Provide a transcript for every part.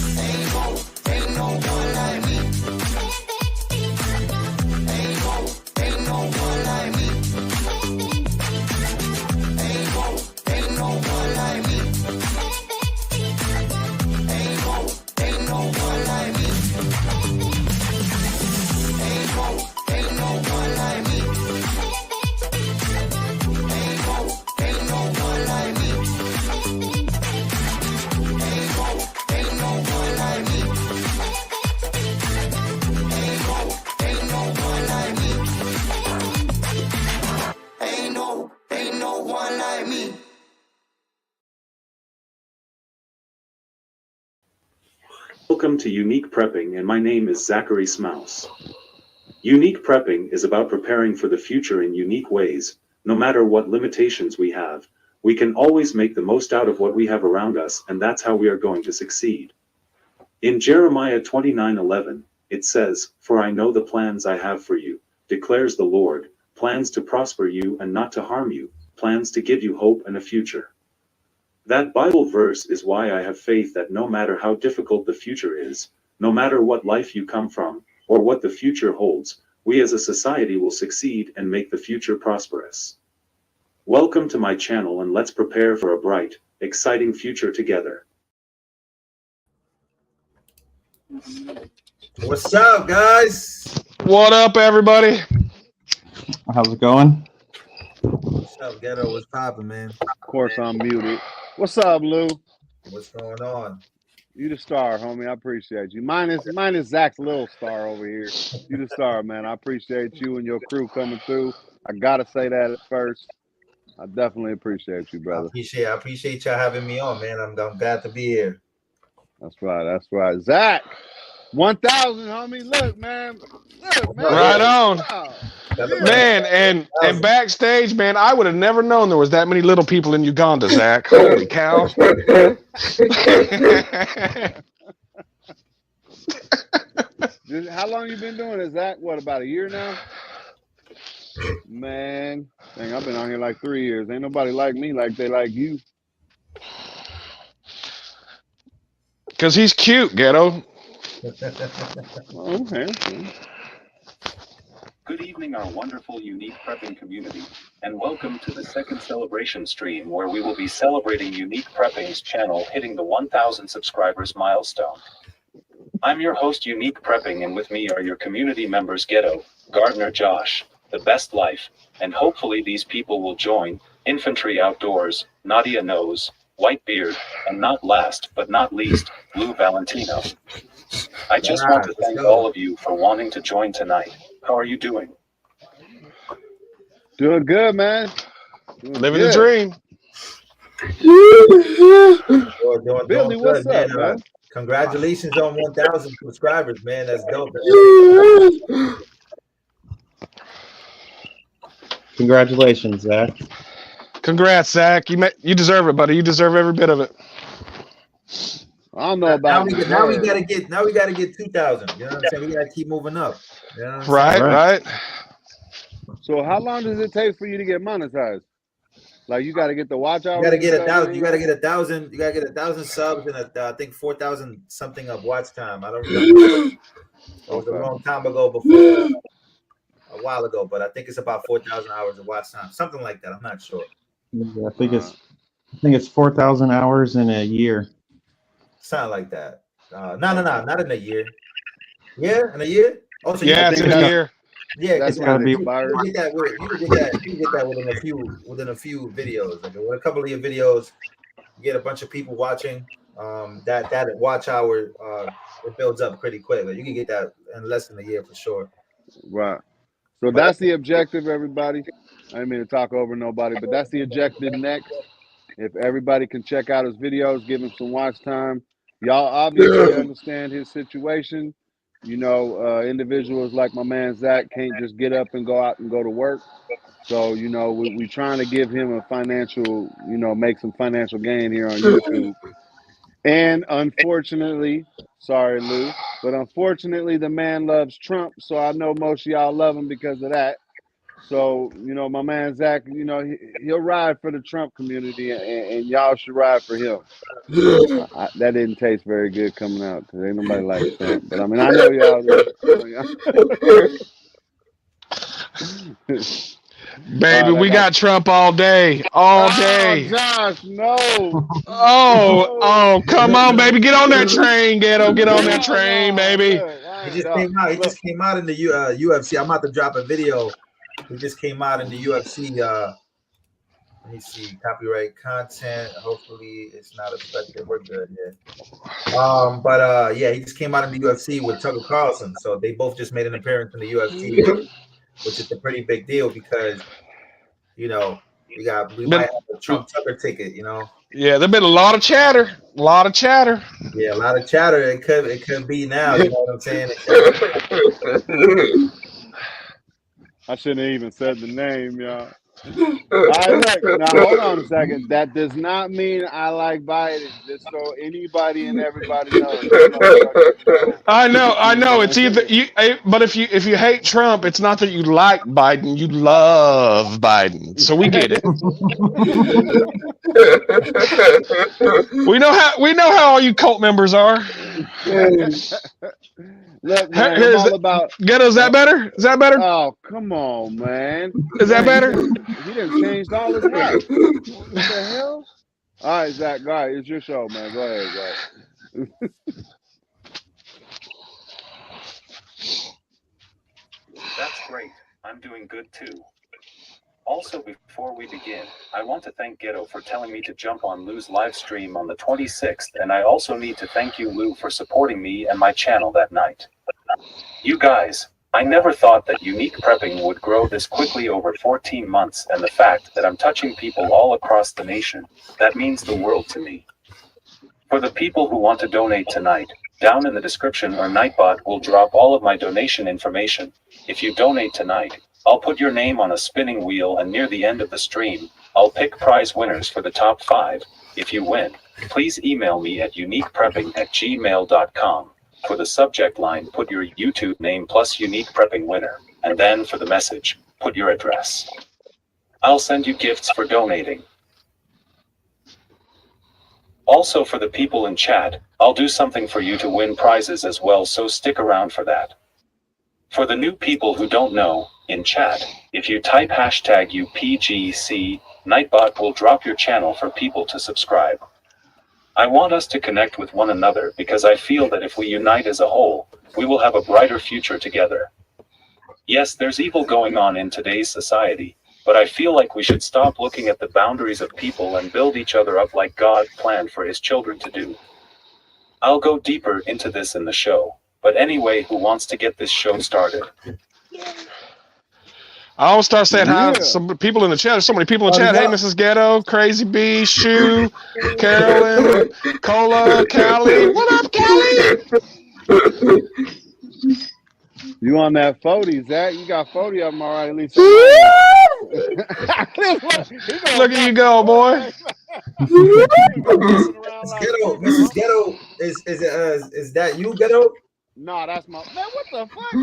Ain't no one like me. Ain't no one like me. Ain't no one like me. Ain't no one like me. Ain't no one like me. Ain't no one like me. Ain't no one like me. Ain't no one like me. Ain't no one like me. Welcome to Unique Prepping, and my name is Zachary Smouse. Unique Prepping is about preparing for the future in unique ways. No matter what limitations we have, we can always make the most out of what we have around us, and that's how we are going to succeed. In Jeremiah 29:11, it says, "For I know the plans I have for you, declares the Lord, plans to prosper you and not to harm you, plans to give you hope and a future." That Bible verse is why I have faith that no matter how difficult the future is, no matter what life you come from, or what the future holds, we as a society will succeed and make the future prosperous. Welcome to my channel, and let's prepare for a bright, exciting future together. What's up, guys? What up, everybody? How's it going? What's up, Ghetto? What's poppin', man? Of course, I'm muted. What's up, Lou? What's going on? You the star, homie. I appreciate you. Mine is Zach's little star over here. You the star, man. I appreciate you and your crew coming through. I gotta say that at first. I definitely appreciate you, I brother. appreciate y'all having me on, man. I'm glad to be here. That's right. That's right. Zach, 1,000, homie. Look, man. Look, man. Right on. Wow. Man, and backstage, man, I would have never known there was that many little people in Uganda, Zach. Holy cow. How long you been doing it, Zach? What, about a year now? Man, dang, I've been on here like 3 years. Ain't nobody like me like they like you. Because he's cute, Ghetto. Okay. Good evening, our wonderful Unique Prepping community, and welcome to the second celebration stream where we will be celebrating Unique Prepping's channel hitting the 1,000 subscribers milestone. I'm your host, Unique Prepping, and with me are your community members, Ghetto, Gardner Josh, The Best Life, and hopefully these people will join, Infantry Outdoors, Nadia Knows, Whitebeard, and not last but not least, Lou Valentino. I just want to thank all of you for wanting to join tonight. How are you doing? Doing good, man. Living the dream. Doing Billy, good, what's man. up, bro? Congratulations on 1,000 subscribers, man. That's dope. Congratulations, Zach. Congrats, Zach. You deserve it, buddy. You deserve every bit of it. I don't know about now we gotta get 2,000. You know what I'm saying? We gotta keep moving up. You know what I'm right, saying? right. So how long does it take for you to get monetized? Like you got to get the watch hours. You gotta get 1,000. You gotta get 1,000. You gotta get 1,000 subs and I think 4,000 something of watch time. I don't remember. It was a long time ago, before a while ago, but I think it's about 4,000 hours of watch time, something like that. I'm not sure. Yeah, I think it's 4,000 hours in a year. Something like that. No, not in a year. Yeah, in a year. Oh, so yeah, it's in a year. Yeah, that's you gotta be. You get that within a few videos. Like with a couple of your videos, you get a bunch of people watching. That watch hour it builds up pretty quick. Like you can get that in less than a year for sure. Right. So that's the objective, everybody. I didn't mean to talk over nobody, but that's the objective next. If everybody can check out his videos, give him some watch time. Y'all obviously understand his situation. You know, individuals like my man Zach can't just get up and go out and go to work. So, you know, we trying to give him a financial, you know, make some financial gain here on YouTube. And unfortunately, sorry, Lou, but unfortunately the man loves Trump. So I know most of y'all love him because of that. So, my man Zach, he'll ride for the Trump community, and y'all should ride for him. That didn't taste very good coming out because ain't nobody like Trump. But I mean, I know y'all do. Baby, we got Trump all day, all Oh, day. Josh, no. Oh, come on, baby, get on that No. train, Ghetto. Get on that No, train, no, baby. look, I He ain't just dog. came out. He Look, just came out in the UFC. I'm about to drop a video. He just came out in the UFC. Let me see. Copyright content. Hopefully, it's not affected. We're good. Yeah. But yeah, he just came out in the UFC with Tucker Carlson. So they both just made an appearance in the UFC, which is a pretty big deal because we might Been, have a Trump Tucker ticket. yeah, there's been a lot of chatter, a lot of chatter. Yeah, a lot of chatter. It could be now. You know what I'm saying? I shouldn't have even said the name, y'all. All right, look, now hold on a second. That does not mean I like Biden, just so anybody and everybody knows. You motherfuckers know. I know. It's either You you, but if you hate Trump, it's not that you like Biden, you love Biden. So we get it. We know how all you cult members are. Look, man, I'm Here's all about. Ghetto. Is that better? Is that better? Oh, come on, man. Is that Dang, better? he done changed all his hat. What the hell? All right, Zach, go ahead. It's your show, man. Go ahead, Zach. That's great. I'm doing good too. Also, before we begin, I want to thank Ghetto for telling me to jump on Lou's live stream on the 26th, and I also need to thank you, Lou, for supporting me and my channel that night. You guys, I never thought that unique prepping would grow this quickly over 14 months, and the fact that I'm touching people all across the nation, that means the world to me. For the people who want to donate tonight, down in the description or Nightbot will drop all of my donation information. If you donate tonight, I'll put your name on a spinning wheel, and near the end of the stream, I'll pick prize winners for the top 5. If you win, please email me at uniqueprepping@gmail.com. For the subject line, put your YouTube name plus unique prepping winner, and then for the message, put your address. I'll send you gifts for donating. Also, for the people in chat, I'll do something for you to win prizes as well, so stick around for that. For the new people who don't know, in chat, if you type hashtag UPGC, Nightbot will drop your channel for people to subscribe. I want us to connect with one another because I feel that if we unite as a whole, we will have a brighter future together. Yes, there's evil going on in today's society, but I feel like we should stop looking at the boundaries of people and build each other up like God planned for his children to do. I'll go deeper into this in the show, but anyway, who wants to get this show started? I'll start saying hi to Yeah. some people in the chat. There's so many people in the chat. Hey, Mrs. Ghetto, Crazy B, Shu, Carolyn, Cola, Callie. What up, Callie? You on that 40, Zach? You got 40 of them all right, at least. Look at you go, boy. Mrs. Ghetto, is that you, Ghetto? No, that's my man. What the fuck?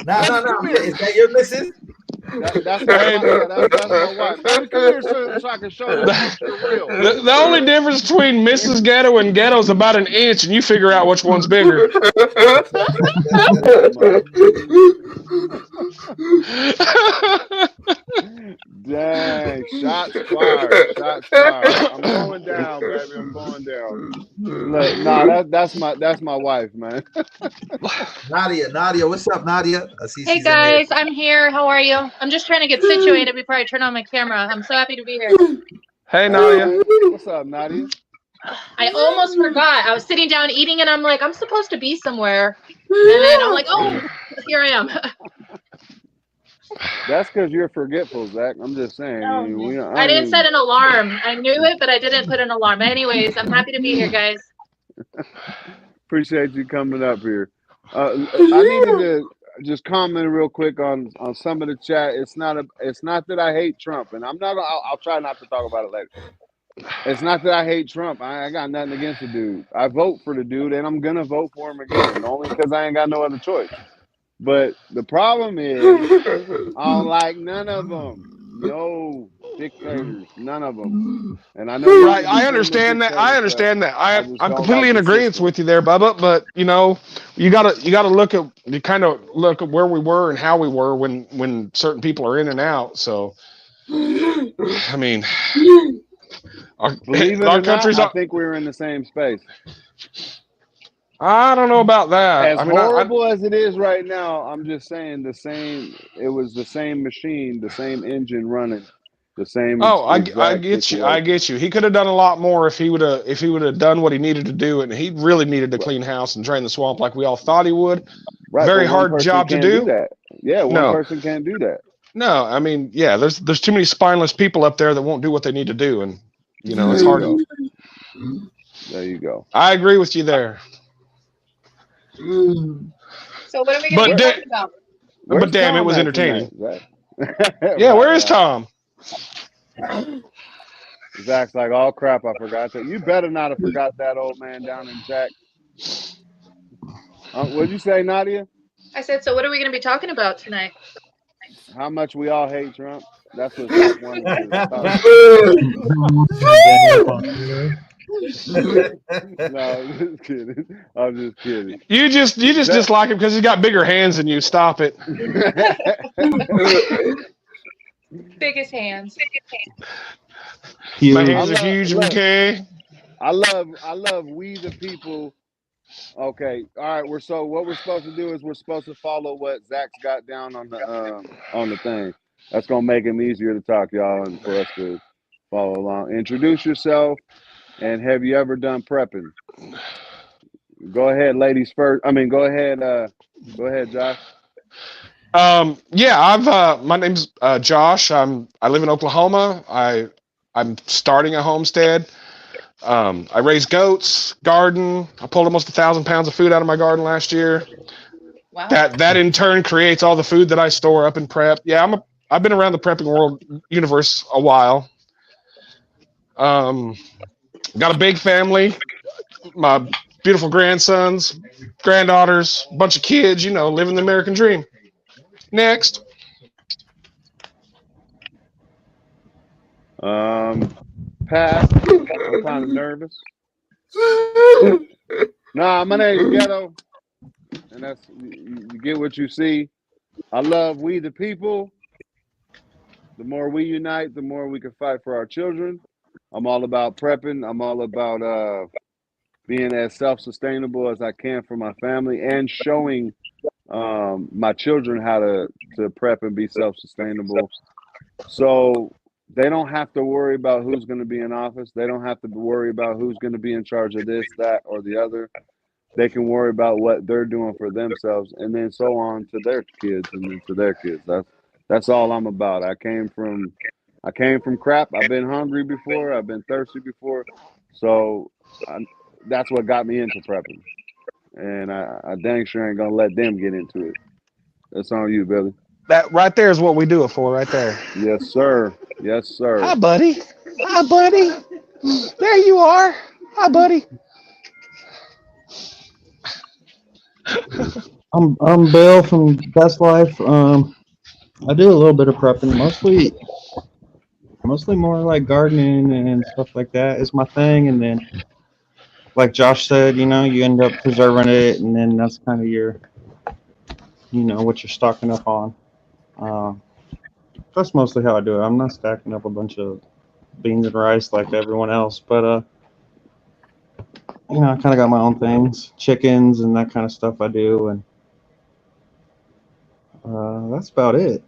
No. Is that your missus? That's my wife. Baby, come here so I can show this extra real. The only difference between Mrs. Ghetto and Ghetto is about an inch, and you figure out which one's bigger. Dang, shots fired. I'm going down, baby. I'm going down. Look, that's my wife, man. Nadia, what's up, Nadia? Hey guys, I'm here. How are you? I'm just trying to get situated before I turn on my camera. I'm so happy to be here. Hey, Nadia. What's up, Nadia? I almost forgot. I was sitting down eating, and I'm like, I'm supposed to be somewhere. And then I'm like, oh, here I am. That's because you're forgetful, Zach. I'm just saying. No, I didn't set an alarm. I knew it, but I didn't put an alarm. Anyways, I'm happy to be here, guys. Appreciate you coming up here. I needed to just comment real quick on some of the chat. It's not that I hate Trump, and I'm not. I'll try not to talk about it later. It's not that I hate Trump. I got nothing against the dude. I vote for the dude, and I'm gonna vote for him again, only because I ain't got no other choice. But the problem is, I don't like none of them. No dictators, none of them. And I know Right, I 90% of the understand that. I dictator stuff. understand that. I just I'm don't completely like in the agreement system. with you there, Bubba. But you know, you gotta look at you kind of look at where we were and how we were when certain people are in and out. So, I mean, Believe it our or not, country's. I think we're in the same space. I don't know about that. As I mean, I horrible as it is right now, I'm just saying the same. It was the same machine, the same engine running, the same oh, I exact get you. I situation. get you. He could have done a lot more if he would have done what he needed to do, and he really needed to clean house and drain the swamp like we all thought he would. Right, but Very one hard person job to can't do do. that. Yeah, one No, person can't do that. no. I mean, yeah. There's too many spineless people up there that won't do what they need to do, and you know There it's you hard. go. There you go. I agree with you there. So what are we going to But be Where talking about? but Where's damn, it Tom was at tonight? entertaining. Zach? Yeah, Right, where is right. Tom? Zach's like, oh crap, I forgot that. You better not have forgot that old man down in Jack. What'd you say, Nadia? I said, so what are we going to be talking about tonight? How much we all hate Trump? That's what Zach wanted to talk about. No, I'm just kidding. I'm just kidding. You just Zach, dislike him because he's got bigger hands than you. Stop it. Biggest hands. My Huge. hands are huge. Okay. I love we the people. Okay, all right. What we're supposed to do is we're supposed to follow what Zach's got down on the thing. That's gonna make him easier to talk, y'all, and for us to follow along. Introduce yourself, and have you ever done prepping? Go ahead, ladies first. I mean, go ahead, Josh. Yeah, my name's Josh. I live in Oklahoma. I'm starting a homestead. I raise goats, garden. I pulled almost 1,000 pounds of food out of my garden last year. Wow. That in turn creates all the food that I store up and prep. Yeah, I've been around the prepping world universe a while. Got a big family. My beautiful grandsons, granddaughters, bunch of kids. You know, living the American dream. Next. Pat, I'm kind of nervous. Nah, my name's Ghetto, and that's you get what you see. I love we the people. The more we unite, the more we can fight for our children. I'm all about prepping. I'm all about being as self-sustainable as I can for my family and showing my children how to prep and be self-sustainable. So they don't have to worry about who's going to be in office. They don't have to worry about who's going to be in charge of this, that, or the other. They can worry about what they're doing for themselves, and then so on to their kids, and then to their kids. That's all I'm about. I came from crap. I've been hungry before. I've been thirsty before. So that's what got me into prepping, and I dang sure ain't gonna let them get into it. That's on you, Billy. That right there is what we do it for, right there. Yes, sir. Yes, Hi, sir. buddy. Hi, buddy. There you are. Hi, buddy. I'm Bill from Best Life. I do a little bit of prepping, mostly more like gardening and stuff like that is my thing. And then, like Josh said, you end up preserving it, and then that's kind of what you're stocking up on. Um, that's mostly how I do it. I'm not stacking up a bunch of beans and rice like everyone else, but I kind of got my own things, chickens and that kind of stuff I do, and that's about it.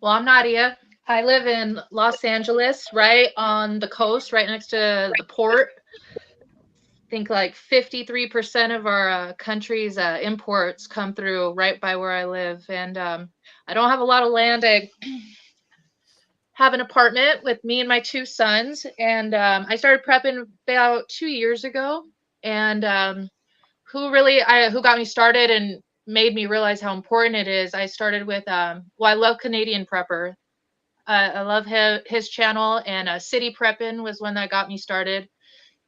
Well, I'm Nadia. I live in Los Angeles, right on the coast, right next to the port. I think like 53% of our country's imports come through right by where I live. And I don't have a lot of land. I have an apartment with me and my two sons. And I started prepping about 2 years ago. And who got me started and made me realize how important it is. I started with, I love Canadian Prepper. I love his channel, and City Preppin' was one that got me started.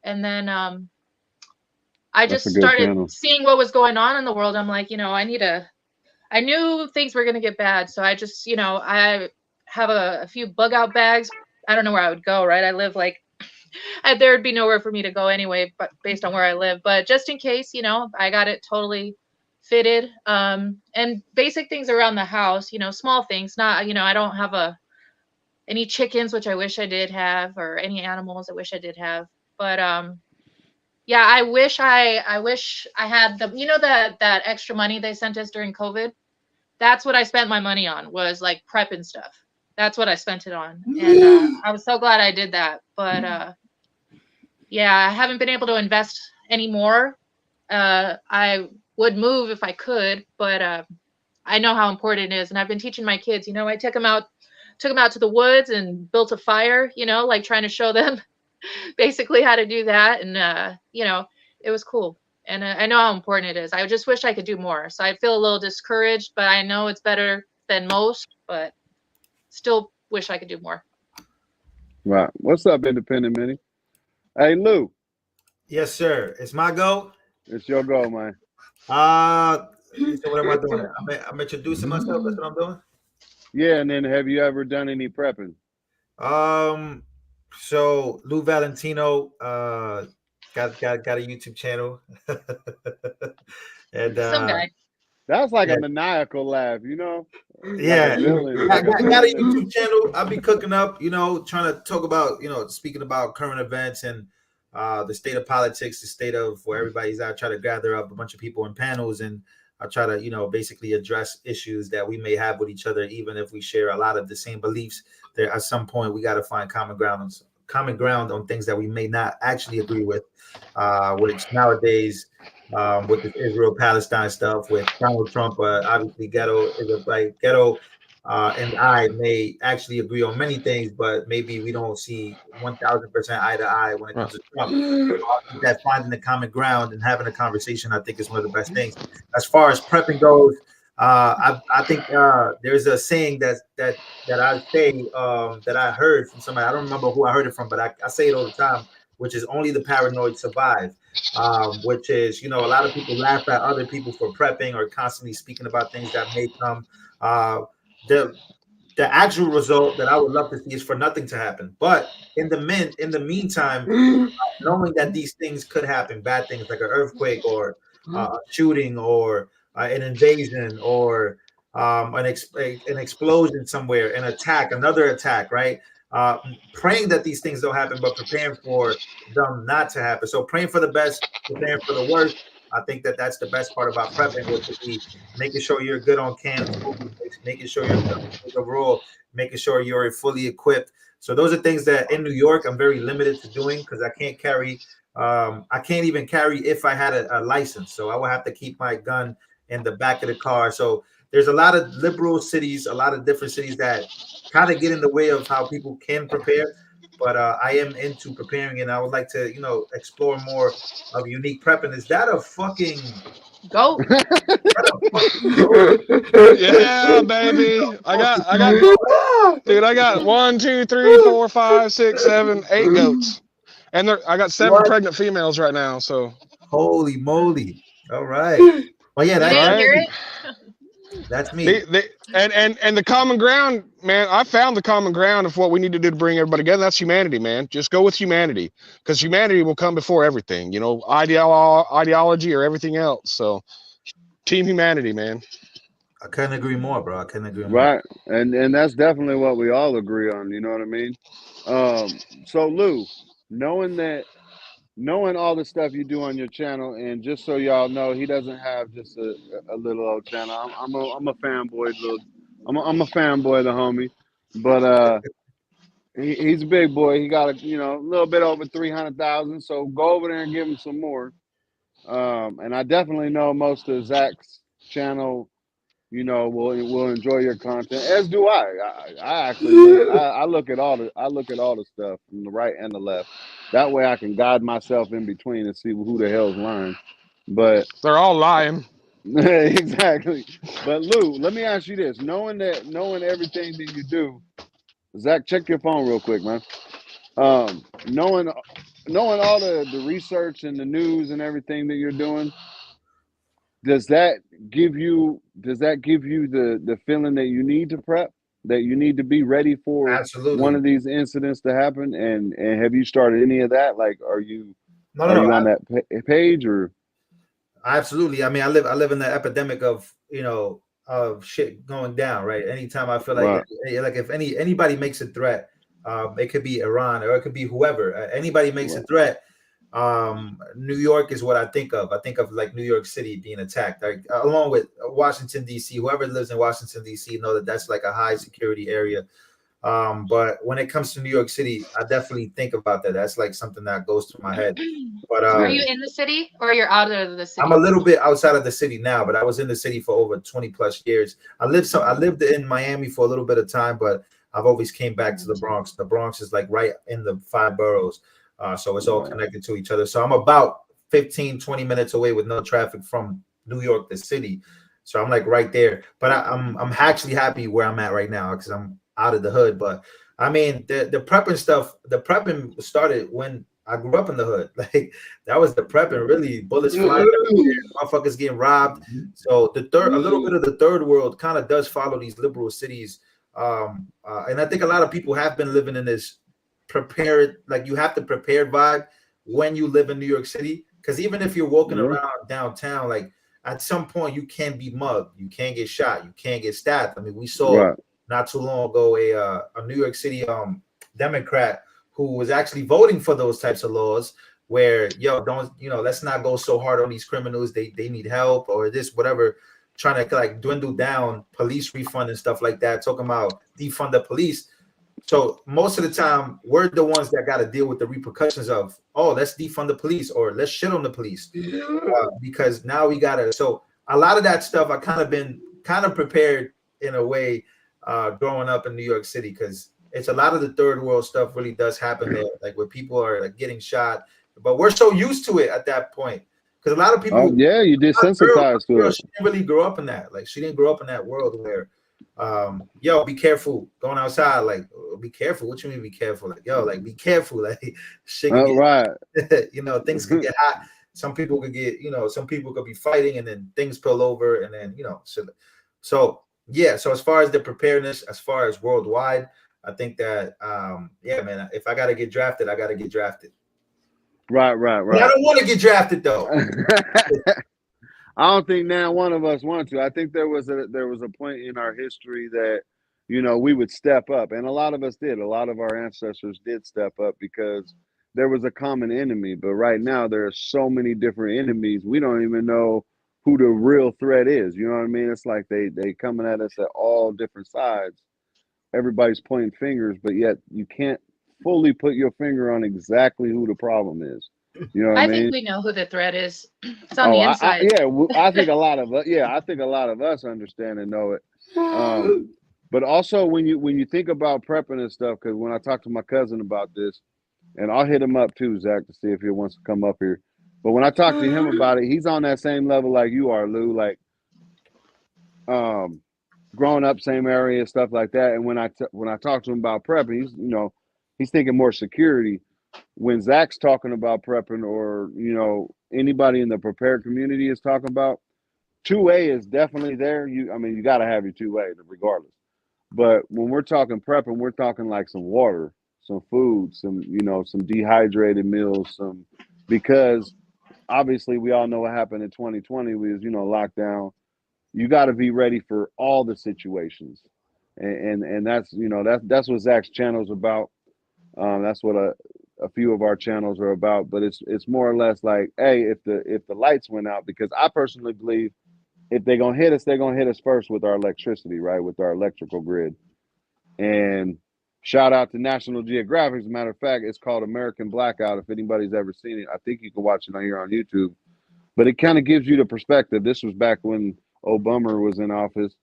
And then I That's just a good started channel. seeing what was going on in the world. I'm like, I knew things were gonna get bad, so I just, I have a few bug out bags. I don't know where I would go, right? I live like there'd be nowhere for me to go anyway, but based on where I live. But just in case, I got it totally fitted. And basic things around the house, small things. Not, I don't have any chickens, which I wish I did have, or any animals I wish I did have. But yeah, I wish I had that extra money they sent us during COVID. That's what I spent my money on, was like prep and stuff. That's what I spent it on. And I was so glad I did that. But yeah, I haven't been able to invest anymore. I would move if I could, but I know how important it is, and I've been teaching my kids. I took them out to the woods and built a fire. Like trying to show them basically how to do that, and it was cool. And I know how important it is. I just wish I could do more. So I feel a little discouraged, but I know it's better than most. But still wish I could do more. Right. What's up, Independent Minnie? Hey, Lou. Yes, sir. It's my go. It's your go, man. So what am I doing? I'm introducing myself. That's what I'm doing. Yeah, and then have you ever done any prepping? So Lou Valentino got a YouTube channel. And Some guy. That's like yeah. a maniacal laugh, Yeah, like a villain. got a YouTube channel. I'll be cooking up, trying to talk about, speaking about current events and the state of politics, the state of where everybody's out. Try to gather up a bunch of people in panels, and I try to, basically address issues that we may have with each other, even if we share a lot of the same beliefs. There, at some point, we got to find common ground on things that we may not actually agree with, which nowadays. With the Israel-Palestine stuff, with Donald Trump, obviously Ghetto is Ghetto, and I may actually agree on many things, but maybe we don't see 1,000% eye to eye when it comes to Trump. I think that finding the common ground and having a conversation, I think, is one of the best things. As far as prepping goes, I think there's a saying that I say that I heard from somebody. I don't remember who I heard it from, but I say it all the time, which is only the paranoid survive. Which is, a lot of people laugh at other people for prepping or constantly speaking about things that may come. The actual result that I would love to see is for nothing to happen. But in the meantime, knowing that these things could happen, bad things like an earthquake or a shooting or an invasion or an explosion somewhere, an attack, another attack, right? Praying that these things don't happen, but preparing for them not to happen. So praying for the best, preparing for the worst. I think that that's the best part about prepping, which would be making sure you're good on canned food, making sure you're good overall, making sure you're fully equipped. So those are things that in New York I'm very limited to doing because I can't carry. I can't even carry if I had a license. So I will have to keep my gun in the back of the car. So there's a lot of liberal cities, a lot of different cities that kind of get in the way of how people can prepare. But I am into preparing, and I would like to, explore more of unique prepping. Is that a fucking Go. Yeah, baby. Dude, I got 1, 2, 3, 4, 5, 6, 7, 8 goats. And I got 7 pregnant females right now, so. Holy moly. All right. Well, yeah, You didn't hear it? That's me. And the common ground, man, I found the common ground of what we need to do to bring everybody together. That's humanity, man. Just go with humanity, because humanity will come before everything, ideology or everything else. So team humanity, man. I couldn't agree more, bro. I couldn't agree more. Right. And that's definitely what we all agree on, you know what I mean? So Lou, knowing all the stuff you do on your channel, and just so y'all know, he doesn't have just a little old channel. I'm a fanboy, I'm a fanboy of the homie, but he's a big boy. He got a little bit over 300,000. So go over there and give him some more. And I definitely know most of Zach's channel, will enjoy your content, as do I. I actually look at all the stuff from the right and the left. That way I can guide myself in between and see who the hell's lying. But they're all lying. Exactly. But Lou, let me ask you this: knowing everything that you do, Zach, check your phone real quick, man. Knowing all the research and the news and everything that you're doing, does that give you the feeling that you need to prep, that you need to be ready for one Absolutely. of these incidents to happen? And have you started any of that? Like, are you on that page or? Absolutely. I mean, I live in the epidemic of, of shit going down, right? Anytime I feel like Right. if anybody makes a threat, it could be Iran or it could be whoever. Anybody makes a threat, New York is what I think of. I think of like New York City being attacked, like along with Washington D.C. Whoever lives in Washington D.C. know that that's like a high security area. But when it comes to New York City, I definitely think about that. That's like something that goes through my head. But Are you in the city or you're out of the city? I'm a little bit outside of the city now, but I was in the city for over 20 plus years. I lived in Miami for a little bit of time, but I've always came back to the Bronx. The Bronx is like right in the 5 boroughs. So it's all connected to each other. So I'm about 15, 20 minutes away with no traffic from New York, the city. So I'm like right there. But I'm actually happy where I'm at right now because I'm out of the hood. But I mean, the prepping stuff, the prepping started when I grew up in the hood. Like that was the prepping, really. Bullets flying everywhere, motherfuckers getting robbed. So a little bit of the third world kind of does follow these liberal cities. And I think a lot of people have been living in this prepared, like you have to prepare vibe when you live in New York City. Because even if you're walking around downtown, like at some point you can be mugged, you can get shot, you can get stabbed. I mean, we saw not too long ago a New York City Democrat who was actually voting for those types of laws where let's not go so hard on these criminals, they need help or this whatever, trying to like dwindle down police refund and stuff like that, talking about defund the police. So most of the time we're the ones that got to deal with the repercussions of, oh, let's defund the police or let's shit on the police, because now we gotta. So a lot of that stuff I been prepared in a way growing up in New York City, because it's a lot of the third world stuff really does happen there, like where people are like getting shot, but we're so used to it at that point because a lot of people. You desensitized to it. She didn't really grow up in that. Like she didn't grow up in that world where, be careful going outside. Like, be careful. What you mean be careful? Like, like be careful. Like, shit can get, things can get hot. Some people could get, some people could be fighting and then things spill over and then, so yeah. So as far as the preparedness, as far as worldwide, I think that, man, if I got to get drafted, I got to get drafted. Right. But I don't want to get drafted though. I don't think now one of us wanted to. I think there was a point in our history that, we would step up, and a lot of us did. A lot of our ancestors did step up because there was a common enemy. But right now there are so many different enemies. We don't even know who the real threat is. You know what I mean? It's like they coming at us at all different sides. Everybody's pointing fingers, but yet you can't fully put your finger on exactly who the problem is. You know what I mean? I think we know who the threat is. It's on the inside. I think a lot of us understand and know it. But also when you think about prepping and stuff, because when I talked to my cousin about this, and I'll hit him up too, Zach, to see if he wants to come up here. But when I talk to him about it, he's on that same level like you are, Lou. Like, growing up, same area, stuff like that. And when I talk to him about prepping, he's thinking more security. When Zach's talking about prepping, or anybody in the prepared community is talking about, 2A is definitely there. You got to have your 2A regardless. But when we're talking prepping, we're talking like some water, some food, some dehydrated meals, because obviously we all know what happened in 2020 was lockdown. You got to be ready for all the situations, and that's that's what Zach's channel is about. That's what a few of our channels are about. But it's more or less like, hey, if the lights went out, because I personally believe if they're gonna hit us, they're gonna hit us first with our electricity, right, with our electrical grid. And shout out to National Geographic. As a matter of fact, it's called American Blackout. If anybody's ever seen it, I think you can watch it here on YouTube. But it kind of gives you the perspective. This was back when Obama was in office,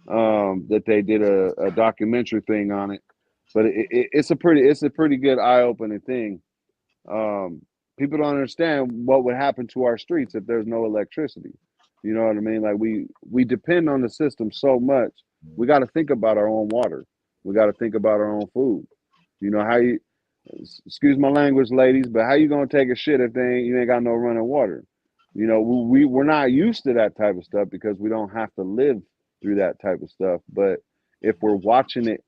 that they did a documentary thing on it. But it's a pretty good eye-opening thing. People don't understand what would happen to our streets if there's no electricity. You know what I mean? Like we depend on the system so much. We got to think about our own water. We got to think about our own food. You know, how you, excuse my language, ladies, but how you going to take a shit if you ain't got no running water? You know, we're not used to that type of stuff because we don't have to live through that type of stuff. But if we're watching it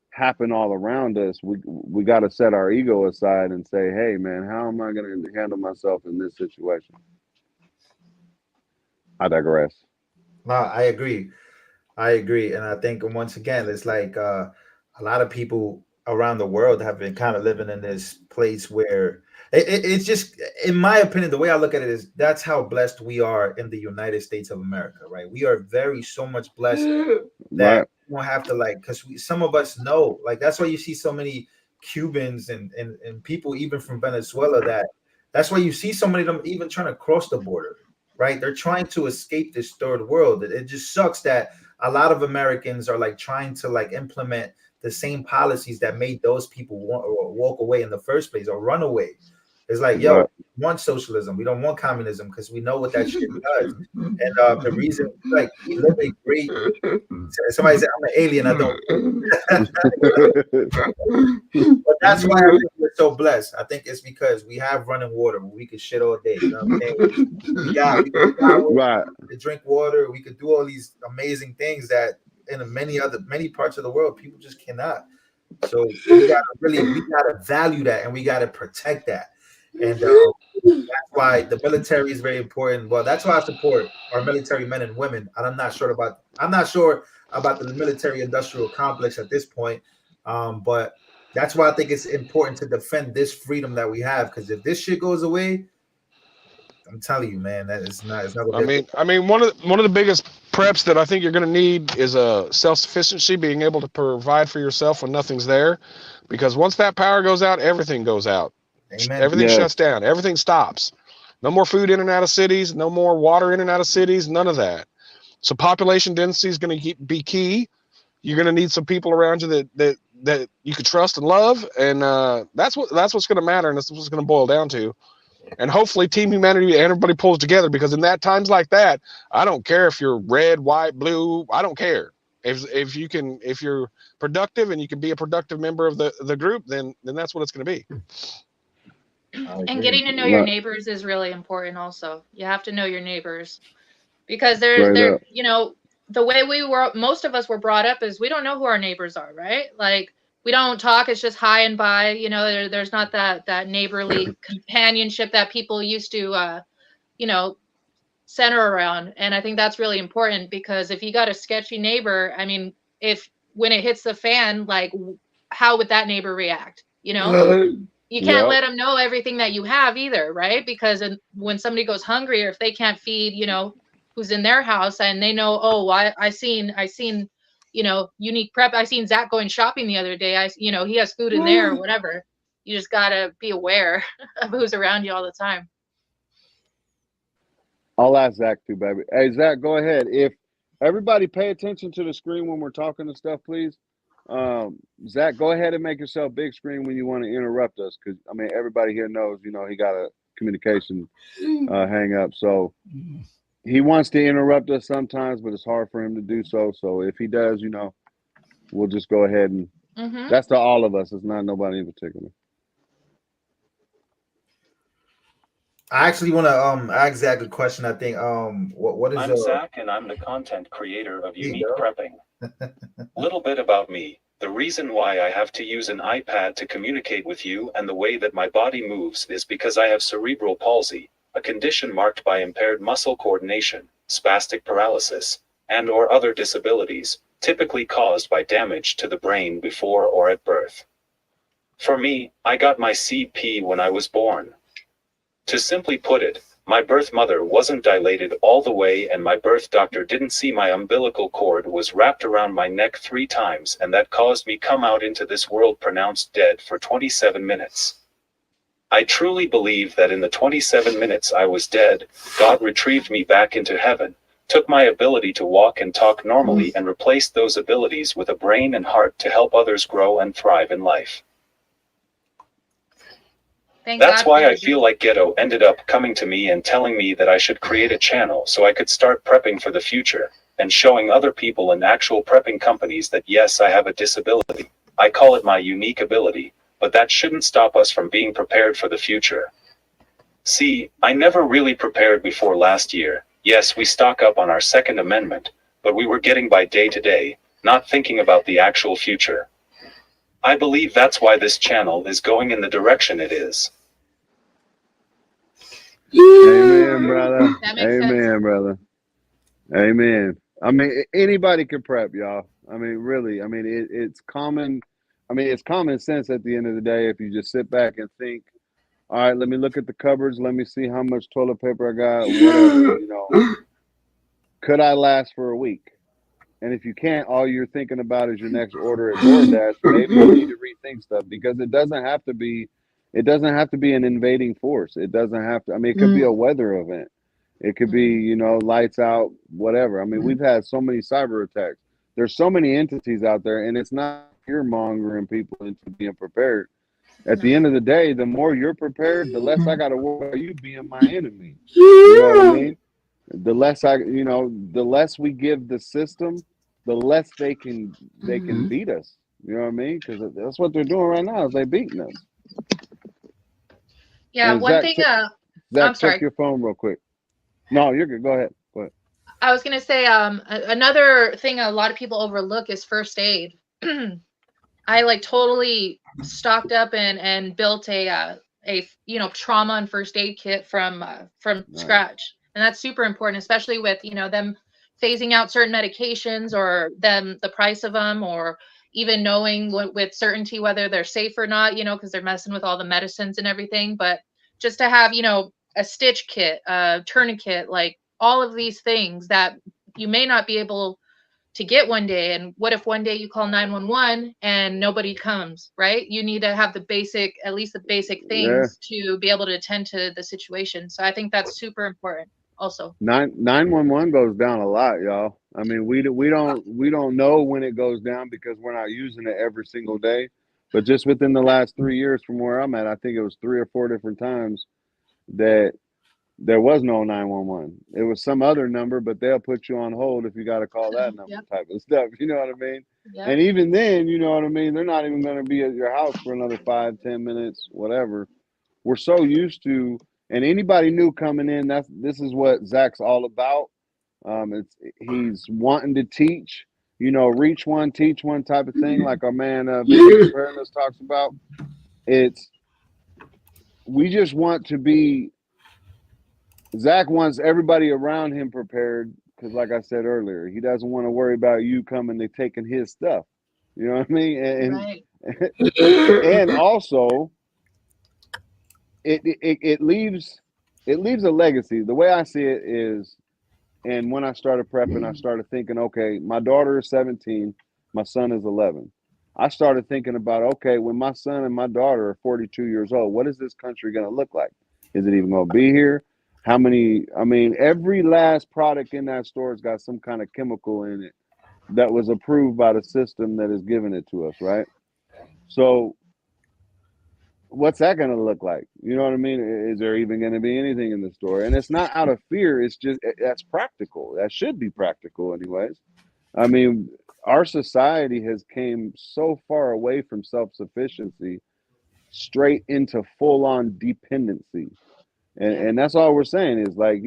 happen all around us, we got to set our ego aside and say, hey, man, how am I going to handle myself in this situation? I digress. No, I agree. And I think once again, it's like a lot of people around the world have been kind of living in this place where it's just, in my opinion, the way I look at it is that's how blessed we are in the United States of America, right? We are so much blessed that Right. we won't have to, like, because some of us know, like, that's why you see so many Cubans and people even from Venezuela, that's why you see so many of them even trying to cross the border, right? They're trying to escape this third world. It just sucks that a lot of Americans are like trying to like implement the same policies that made those people walk away in the first place or run away. It's like, yo, Right. we want socialism. We don't want communism because we know what that shit does. And the reason, like, we live a great. Somebody said I'm an alien. I don't. But that's why I think we're so blessed. I think it's because we have running water. We could shit all day. You know what I'm saying? We got power Right. to drink water. We could do all these amazing things that in many parts of the world people just cannot. So we gotta value that and we gotta protect that. And that's why the military is very important. Well, that's why I support our military men and women. And I'm not sure about the military industrial complex at this point. But that's why I think it's important to defend this freedom that we have. Because if this shit goes away, I'm telling you, man, that it's not. It's not gonna be. I mean, one of the biggest preps that I think you're going to need is a self-sufficiency, being able to provide for yourself when nothing's there, because once that power goes out, everything goes out. Amen. Everything Yes. shuts down. Everything stops. No more food in and out of cities. No more water in and out of cities. None of that. So population density is going to be key. You're going to need some people around you that you could trust and love, and that's what's going to matter, and that's what's going to boil down to. And hopefully Team Humanity and everybody pulls together, because in that times like that, I don't care if you're red, white, blue. I don't care. If you're productive and you can be a productive member of the group, then that's what it's going to be. And getting to know your Right. neighbors is really important also. You have to know your neighbors because Straight they're up. you know, the way most of us were brought up is we don't know who our neighbors are, right? Like we don't talk, it's just hi and bye, you know, there's not that neighborly companionship that people used to you know, center around. And I think that's really important because if you got a sketchy neighbor, I mean, if when it hits the fan, like how would that neighbor react? You know, you can't Yep. let them know everything that you have either, right? Because when somebody goes hungry or if they can't feed, you know, who's in their house and they know, oh, I seen, you know, unique prep. I seen Zach going shopping the other day. You know, he has food in there or whatever. You just gotta be aware of who's around you all the time. I'll ask Zach too, baby. Hey, Zach, go ahead. If everybody pay attention to the screen when we're talking and stuff, please. Zach, go ahead and make yourself big screen when you want to interrupt us, because I mean everybody here knows, you know, he got a communication hang up, so he wants to interrupt us sometimes, but it's hard for him to do so. So if he does, you know, we'll just go ahead and that's to all of us. It's not nobody in particular. I actually want to ask Zach a question. I think what is I'm Zach, and I'm the content creator of There you Unique go. Prepping. Little bit about me. The reason why I have to use an iPad to communicate with you and the way that my body moves is because I have cerebral palsy, a condition marked by impaired muscle coordination, spastic paralysis, and or other disabilities, typically caused by damage to the brain before or at birth. For me, I got my CP when I was born. To simply put it, my birth mother wasn't dilated all the way and my birth doctor didn't see my umbilical cord was wrapped around my neck 3 times, and that caused me come out into this world pronounced dead for 27 minutes. I truly believe that in the 27 minutes I was dead, God retrieved me back into heaven, took my ability to walk and talk normally and replaced those abilities with a brain and heart to help others grow and thrive in life. That's why I feel like Ghetto ended up coming to me and telling me that I should create a channel so I could start prepping for the future, and showing other people and actual prepping companies that yes, I have a disability. I call it my unique ability, but that shouldn't stop us from being prepared for the future. See, I never really prepared before last year. Yes, we stock up on our Second Amendment, but we were getting by day to day, not thinking about the actual future. I believe that's why this channel is going in the direction it is. Amen, brother. That makes Amen, sense. brother. Amen. I mean, anybody can prep, y'all. I mean, really. I mean, it's common. I mean, it's common sense at the end of the day if you just sit back and think, all right, let me look at the cupboards. Let me see how much toilet paper I got, whatever, you know. Could I last for a week? And if you can't, all you're thinking about is your next order at DoorDash, maybe you need to rethink stuff because it doesn't have to be an invading force. It doesn't have to, I mean, it could be a weather event. It could be, you know, lights out, whatever. I mean, we've had so many cyber attacks. There's so many entities out there, and it's not fear mongering people into being prepared. At the end of the day, the more you're prepared, the less I got to worry about you being my enemy. You know what I mean? The less the less we give the system, the less they can beat us. You know what I mean? Because that's what they're doing right now is they beating us. Yeah, And one thing. Zach, I'm check sorry. your phone real quick. No, you're good. Go ahead. Go ahead. I was gonna say, another thing a lot of people overlook is first aid. I like totally stocked up and built a trauma and first aid kit from scratch, and that's super important, especially with them phasing out certain medications or the price of them, or even knowing with certainty whether they're safe or not, because they're messing with all the medicines and everything. But just to have a stitch kit, a tourniquet, like all of these things that you may not be able to get one day. And what if one day you call 911 and nobody comes, right? You need to have at least the basic things to be able to attend to the situation. So I think that's super important also. 911 goes down a lot, y'all. I mean, we don't know when it goes down because we're not using it every single day. But just within the last 3 years from where I'm at, I think it was 3 or 4 different times that there was no 911. It was some other number, but they'll put you on hold if you got to call that number type of stuff. You know what I mean? Yep. And even then, you know what I mean? They're not even going to be at your house for another 5-10 minutes, whatever. We're so used to, and anybody new coming in, this is what Zach's all about. He's wanting to teach, reach one, teach one type of thing, like our man preparedness talks about. We just want to be. Zach wants everybody around him prepared because, like I said earlier, he doesn't want to worry about you coming and taking his stuff. You know what I mean? And also, it leaves a legacy. The way I see it is, and when I started prepping, I started thinking, okay, my daughter is 17, my son is 11. I started thinking about, okay, when my son and my daughter are 42 years old, what is this country going to look like? Is it even going to be here? How many? I mean, every last product in that store has got some kind of chemical in it that was approved by the system that is giving it to us, right? So what's that going to look like? You know what I mean? Is there even going to be anything in the store? And it's not out of fear. It's just, that's practical. That should be practical anyways. I mean, our society has came so far away from self-sufficiency straight into full-on dependency. And that's all we're saying is like,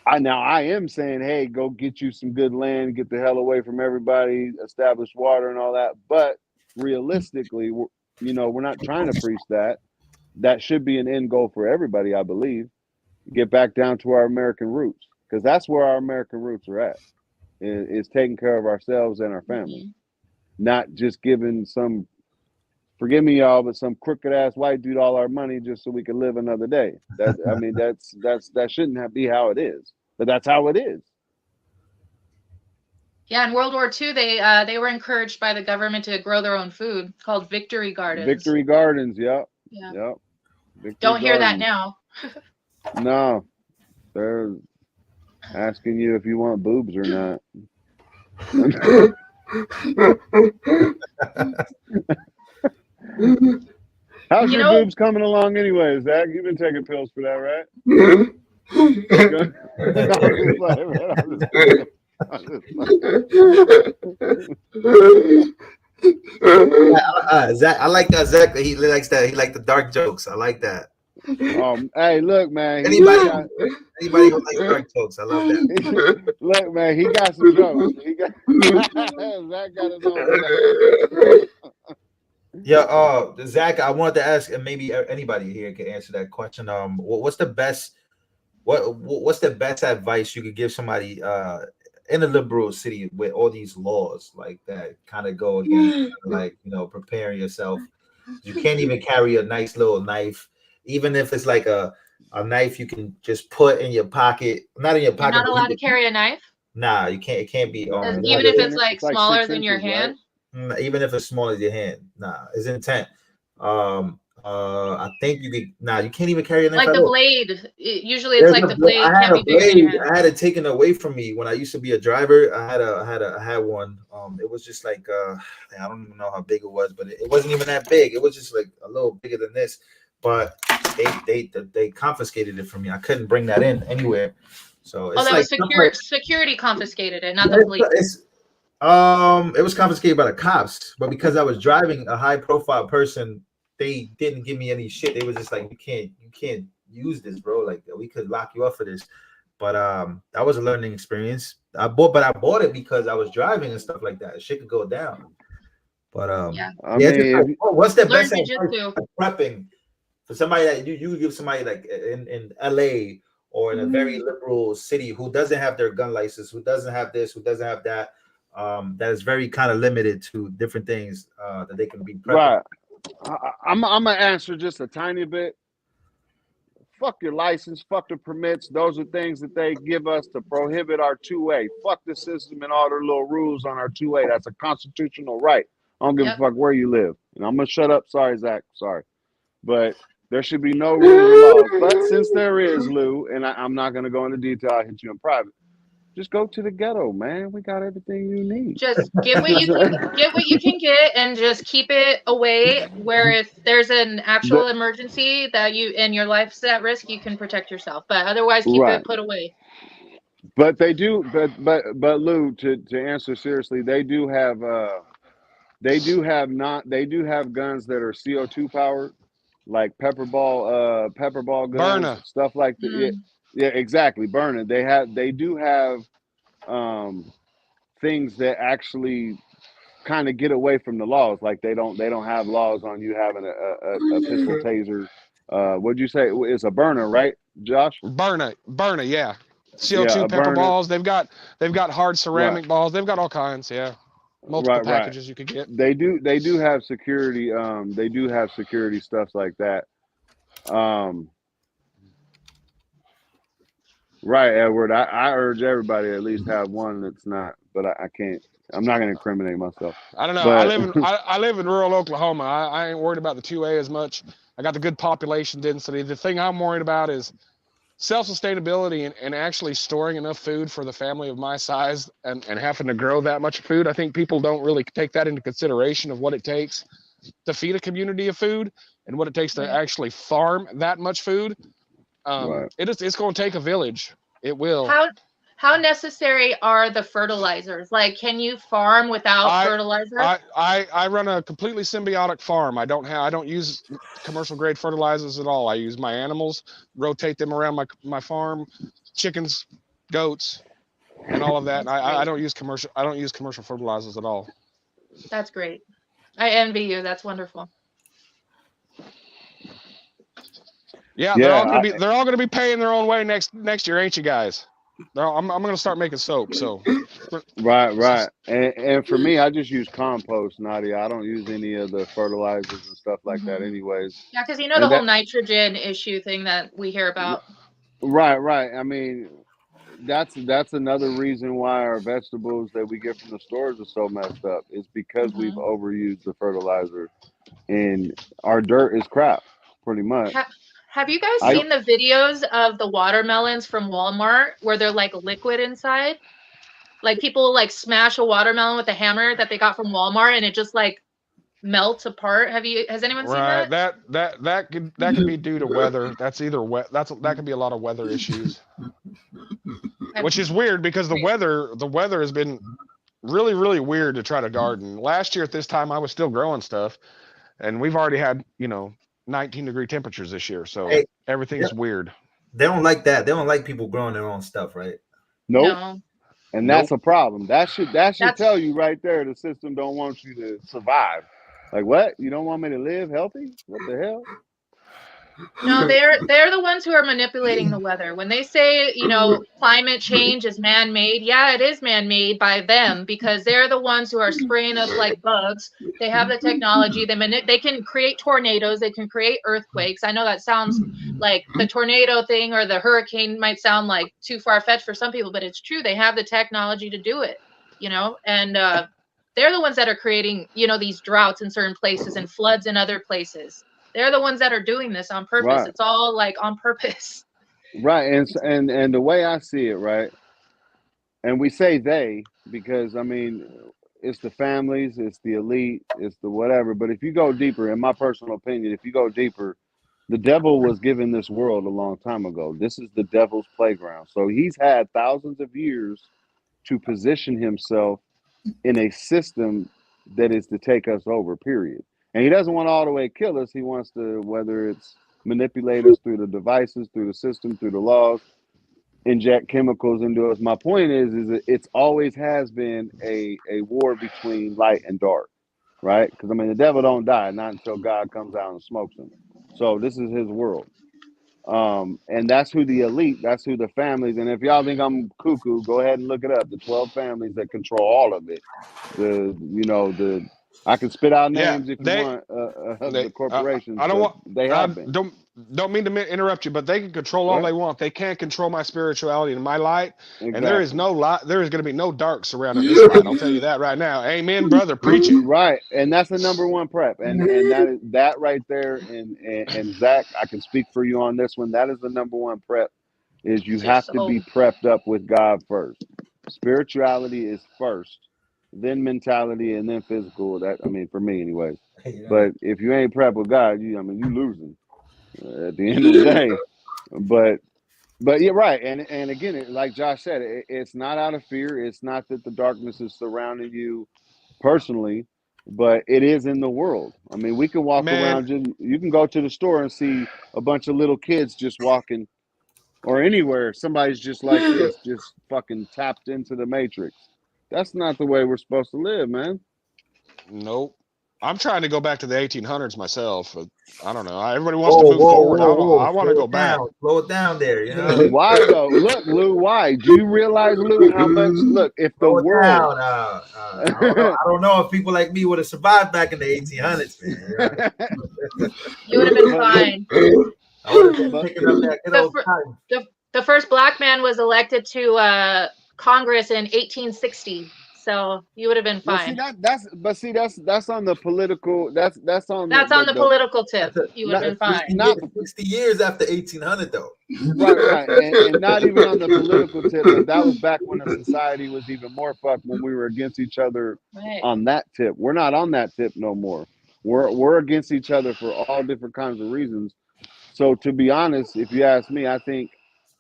I am saying, hey, go get you some good land, get the hell away from everybody, establish water and all that. But realistically, we're not trying to preach that. That should be an end goal for everybody, I believe. Get back down to our American roots, because that's where our American roots are at, is taking care of ourselves and our families, not just giving some, forgive me, y'all, but some crooked ass white dude all our money just so we can live another day. That shouldn't be how it is, but that's how it is. Yeah, in World War II, they were encouraged by the government to grow their own food, called Victory Gardens. Victory Gardens, yep. Yeah. Yep. Victory Don't hear Gardens. that now. No, they're asking you if you want boobs or not. How's your boobs coming along anyways, Zach? You've been taking pills for that, right? I'm just playing, man. I'm just playing. I'm just playing. Zach, I like that. Zach, he likes that. He like the dark jokes. I like that. Hey, look, man. Anybody who likes dark jokes, I love that. Look, man. He got some jokes. He got Zach got his own jokes. Yeah, Zach, I wanted to ask, and maybe anybody here can answer that question. What's the best what's the best advice you could give somebody in a liberal city with all these laws like that kind of go against like preparing yourself? You can't even carry a nice little knife, even if it's like a knife you can just put in your pocket, not in your You're pocket, not but allowed to carry a knife, nah, you can't. It can't be even if it's like like smaller 6 than your inches, right? hand. even if it's small as your hand. Nah, it's intent. I think you could. Nah, you can't even carry a knife Like at the all. blade, usually it's like the blade I had can't a be bigger than your blade. hand. I had it taken away from me when I used to be a driver. I had one. It was just like I don't even know how big it was, but it wasn't even that big. It was just like a little bigger than this. But they confiscated it from me. I couldn't bring that in anywhere. So it's Oh, that like was security confiscated it, not the police. it was confiscated by the cops, but because I was driving a high profile person, they didn't give me any shit. They was just like, you can't use this, bro. Like we could lock you up for this. But that was a learning experience. I bought it because I was driving and stuff like that. Shit could go down. But Yeah, I yeah, it's just like, mean, what's the learn best advice jujitsu. for prepping for somebody that you would give somebody like in LA or in a very liberal city who doesn't have their gun license, who doesn't have this, who doesn't have that, that is very kind of limited to different things that they can be prepping. right. I'm gonna answer just a tiny bit. Fuck your license, fuck the permits. Those are things that they give us to prohibit our 2A. Fuck the system and all their little rules on our 2A. That's a constitutional right. I don't give a Yep. fuck where you live. And I'm gonna shut up. Sorry, Zach. Sorry. But there should be no rules or laws. But since there is, Lou, and I'm not gonna go into detail, I'll hit you in private. Just go to the ghetto, man. We got everything you need. Just get what you can get, and just keep it away where if there's an actual emergency that you and your life's at risk, you can protect yourself. But otherwise, keep Right. it put away. But they do, but Lou, to answer seriously, they do have guns that are CO2 powered, like pepper ball guns, Burner. stuff like that. Yeah, Mm. yeah, exactly. Burning. They do have things that actually kind of get away from the laws. Like they don't have laws on you having a pistol taser. What'd you say? It's a burner, right, Josh? Burner, yeah. Yeah, CO2 a pepper burner. balls. They've got hard Right, ceramic balls. They've got all kinds. Yeah, multiple right. packages you could get. They do have security. They do have security stuff like that. Right, Edward. I urge everybody to at least have one that's not, but I can't. I'm not going to incriminate myself. I don't know. But I live in rural Oklahoma. I ain't worried about the 2A as much. I got the good population density. The thing I'm worried about is self-sustainability and actually storing enough food for the family of my size and having to grow that much food. I think people don't really take that into consideration of what it takes to feed a community of food and what it takes to actually farm that much food. right. It's going to take a village. It will. How necessary are the fertilizers? Like, can you farm without fertilizer? I run a completely symbiotic farm. I don't use commercial grade fertilizers at all. I use my animals, rotate them around my farm, chickens, goats, and all of that. And I don't use commercial fertilizers at all. That's great. I envy you. That's wonderful. Yeah, they're all gonna be paying their own way next year, ain't you guys? I'm gonna start making soap. So Right. And for me, I just use compost, Nadia. I don't use any of the fertilizers and stuff like that, anyways. Yeah, because the And whole that nitrogen issue thing that we hear about. right. I mean, that's another reason why our vegetables that we get from the stores are so messed up. It's because we've overused the fertilizer, and our dirt is crap, pretty much. Have you guys seen the videos of the watermelons from Walmart where they're like liquid inside? Like people like smash a watermelon with a hammer that they got from Walmart and it just like melt apart. Has anyone seen Right. that? That could be due to weather. That's either that could be a lot of weather issues. Which is weird because the weather has been really, really weird to try to garden. Last year at this time I was still growing stuff, and we've already had, 19-degree temperatures this year, so Hey, everything's weird. they don't like that. They don't like people growing their own stuff, right? Nope. No. And that's Nope. a problem. That should That's tell you right there the system don't want you to survive. Like, what? You don't want me to live healthy? What the hell? No, they're the ones who are manipulating the weather. When they say, climate change is man-made, yeah, it is man-made by them because they're the ones who are spraying us like bugs. They have the technology. They can create tornadoes. They can create earthquakes. I know that sounds like the tornado thing or the hurricane might sound like too far-fetched for some people, but it's true. They have the technology to do it, and they're the ones that are creating, these droughts in certain places and floods in other places. They're the ones that are doing this on purpose. Right. It's all like on purpose. Right. And the way I see it, right, and we say they because, I mean, it's the families, it's the elite, it's the whatever. But if you go deeper, in my personal opinion, if you go deeper, the devil was given this world a long time ago. This is the devil's playground. So he's had thousands of years to position himself in a system that is to take us over, period. And he doesn't want to all the way kill us. He wants to, whether it's manipulate us through the devices, through the system, through the laws, inject chemicals into us. My point is that it's always has been a war between light and dark, right? Because, I mean, the devil don't die, not until God comes out and smokes him. So this is his world. And that's who the elite, that's who the families, and if y'all think I'm cuckoo, go ahead and look it up. The 12 families that control all of it. I can spit out Yeah, names if you want of the corporations. I don't want. They have been. Don't mean to interrupt you, but they can control all Right. they want. They can't control my spirituality and my light. Exactly. And there is no light. There is going to be no dark surrounding this light. I'll tell you that right now. Amen, brother. Preach it. Right, and that's the number one prep, and that right there, and Zach, I can speak for you on this one. That is the number one prep. Is you have to be prepped up with God first. Spirituality is first, then mentality, and then physical. That, I mean, for me, anyways. But if you ain't prepped with God, you losing at the end of the day. But you're right, and again, like Josh said, it's not out of fear. It's not that the darkness is surrounding you personally, but it is in the world. I mean, we can walk around. You can go to the store and see a bunch of little kids just walking, or anywhere. Somebody's just like this, just fucking tapped into the matrix. That's not the way we're supposed to live, man. Nope. I'm trying to go back to the 1800s myself. I don't know. Everybody wants to move forward. I want to go back. Slow it down there. You know why though? Look, Lou. Why? Do you realize, Lou, how much? Look, if the world. I don't know if people like me would have survived back in the 1800s, man. You would have been fine. The first black man was elected to Congress in 1860. So you would have been fine. That's on the political. That's on the political tip. You would have been fine. Not 60 years after 1800, though. Right, and not even on the political tip. But that was back when the society was even more fucked, when we were against each other on that tip. We're not on that tip no more. We're against each other for all different kinds of reasons. So to be honest, if you ask me, I think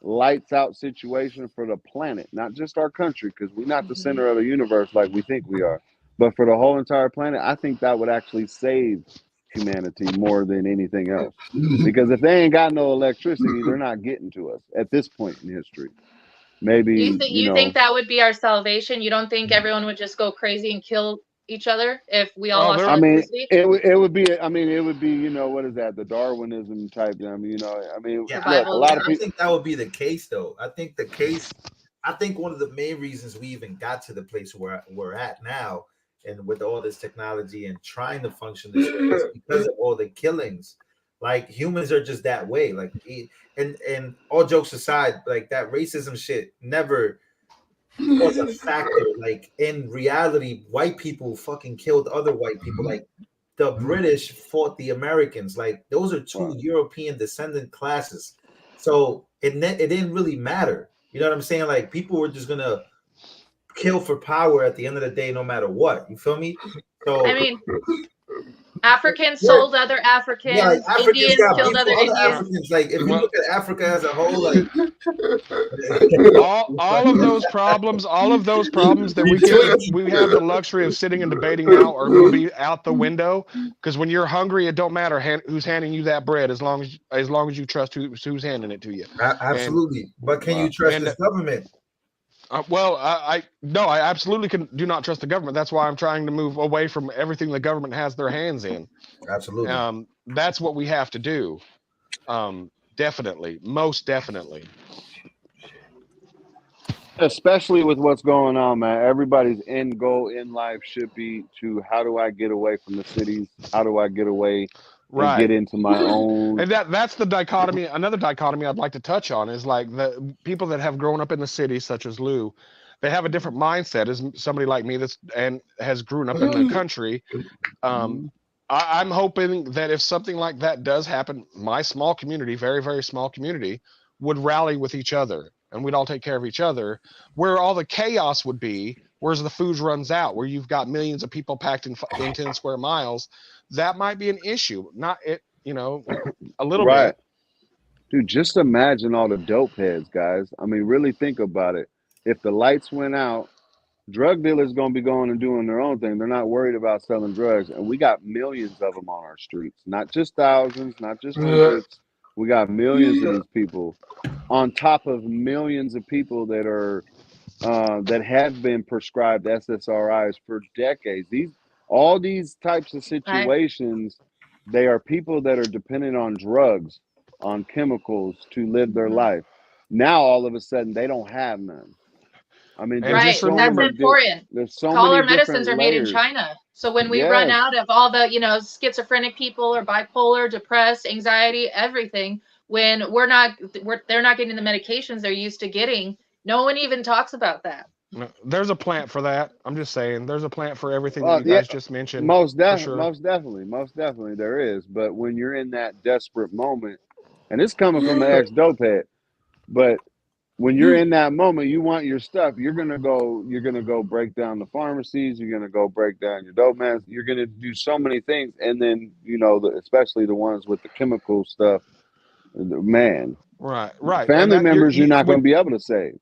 lights out situation for the planet, not just our country, because we're not the center of the universe like we think we are, but for the whole entire planet, I think that would actually save humanity more than anything else. Because if they ain't got no electricity, they're not getting to us at this point in history. Maybe you think that would be our salvation? You don't think everyone would just go crazy and kill each other if we all lost electricity? It would be. I mean, it would be. What is that? The Darwinism type. I mean, look, a lot of people. I think that would be the case, though. I think one of the main reasons we even got to the place where we're at now, and with all this technology and trying to function this way, is because of all the killings. Like, humans are just that way. Like, and all jokes aside, like, that racism shit never was a factor. Like, in reality, white people fucking killed other white people. Like, the British fought the Americans. Like, those are two European descendant classes. So it didn't really matter. You know what I'm saying? Like, people were just gonna kill for power at the end of the day, no matter what. You feel me? So I mean, Africans We're- sold other yeah, like Africans. Africans Indians got killed beef other with other Indians. Africans. Like if you Well, look at Africa as a whole, like all of those problems that we have the luxury of sitting and debating now are going to be out the window, because when you're hungry, it don't matter who's handing you that bread, as long as you trust who's handing it to you. And absolutely. But can you trust and this government? well, I absolutely do not trust the government. That's why I'm trying to move away from everything the government has their hands in. Absolutely. That's what we have to do. Definitely, most definitely. Especially with what's going on, man. Everybody's end goal in life should be to how do I get away from the cities? How do I get away and get Right. into my own? And that's the dichotomy. Another dichotomy I'd like to touch on is like the people that have grown up in the city, such as Lou, they have a different mindset as somebody like me and has grown up in the country. I'm hoping that if something like that does happen, my small community, very, very small community, would rally with each other, and we'd all take care of each other. Where all the chaos would be, whereas the food runs out, where you've got millions of people packed in 10 square miles, that might be an issue. Not it, a little Right. bit. Dude, just imagine all the dope heads, guys. I mean, really think about it. If the lights went out, drug dealers going to be going and doing their own thing. They're not worried about selling drugs. And we got millions of them on our streets, not just thousands, not just hundreds. We got millions of these people on top of millions of people that are that have been prescribed SSRIs for decades. All these types of Right. situations, they are people that are dependent on drugs, on chemicals to live their life. Now all of a sudden they don't have none. I mean, And there's just Right. so That's many remember, important. there's so All many our medicines different are made in layers. China. So when we run Yes, out of all the, schizophrenic people or bipolar, depressed, anxiety, everything, when they're not getting the medications they're used to getting, no one even talks about that. there's a plant for that. I'm just saying, there's a plant for everything that you yeah, guys just mentioned, for sure. most definitely there is. But when you're in that desperate moment, and it's coming from an ex-dope head, but when you're in that moment, you want your stuff. You're gonna go break down the pharmacies. You're gonna go break down your dope mans. You're gonna do so many things, and then especially the ones with the chemical stuff. Man, Right, and family that you're members, you're you, not when gonna be able to save.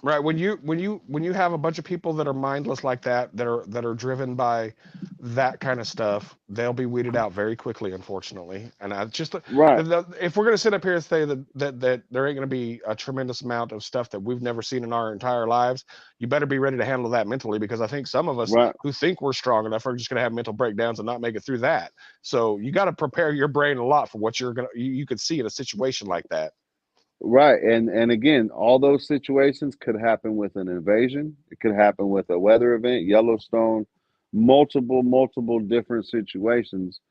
Right. When you have a bunch of people that are mindless like that are driven by that kind of stuff, they'll be weeded out very quickly, unfortunately. And I just Right, if we're gonna sit up here and say that there ain't gonna be a tremendous amount of stuff that we've never seen in our entire lives, you better be ready to handle that mentally, because I think some of us right, who think we're strong enough are just gonna have mental breakdowns and not make it through that. So you got to prepare your brain a lot for what you could see in a situation like that. right. And again, all those situations could happen with an invasion. It could happen with a weather event, Yellowstone, multiple different situations.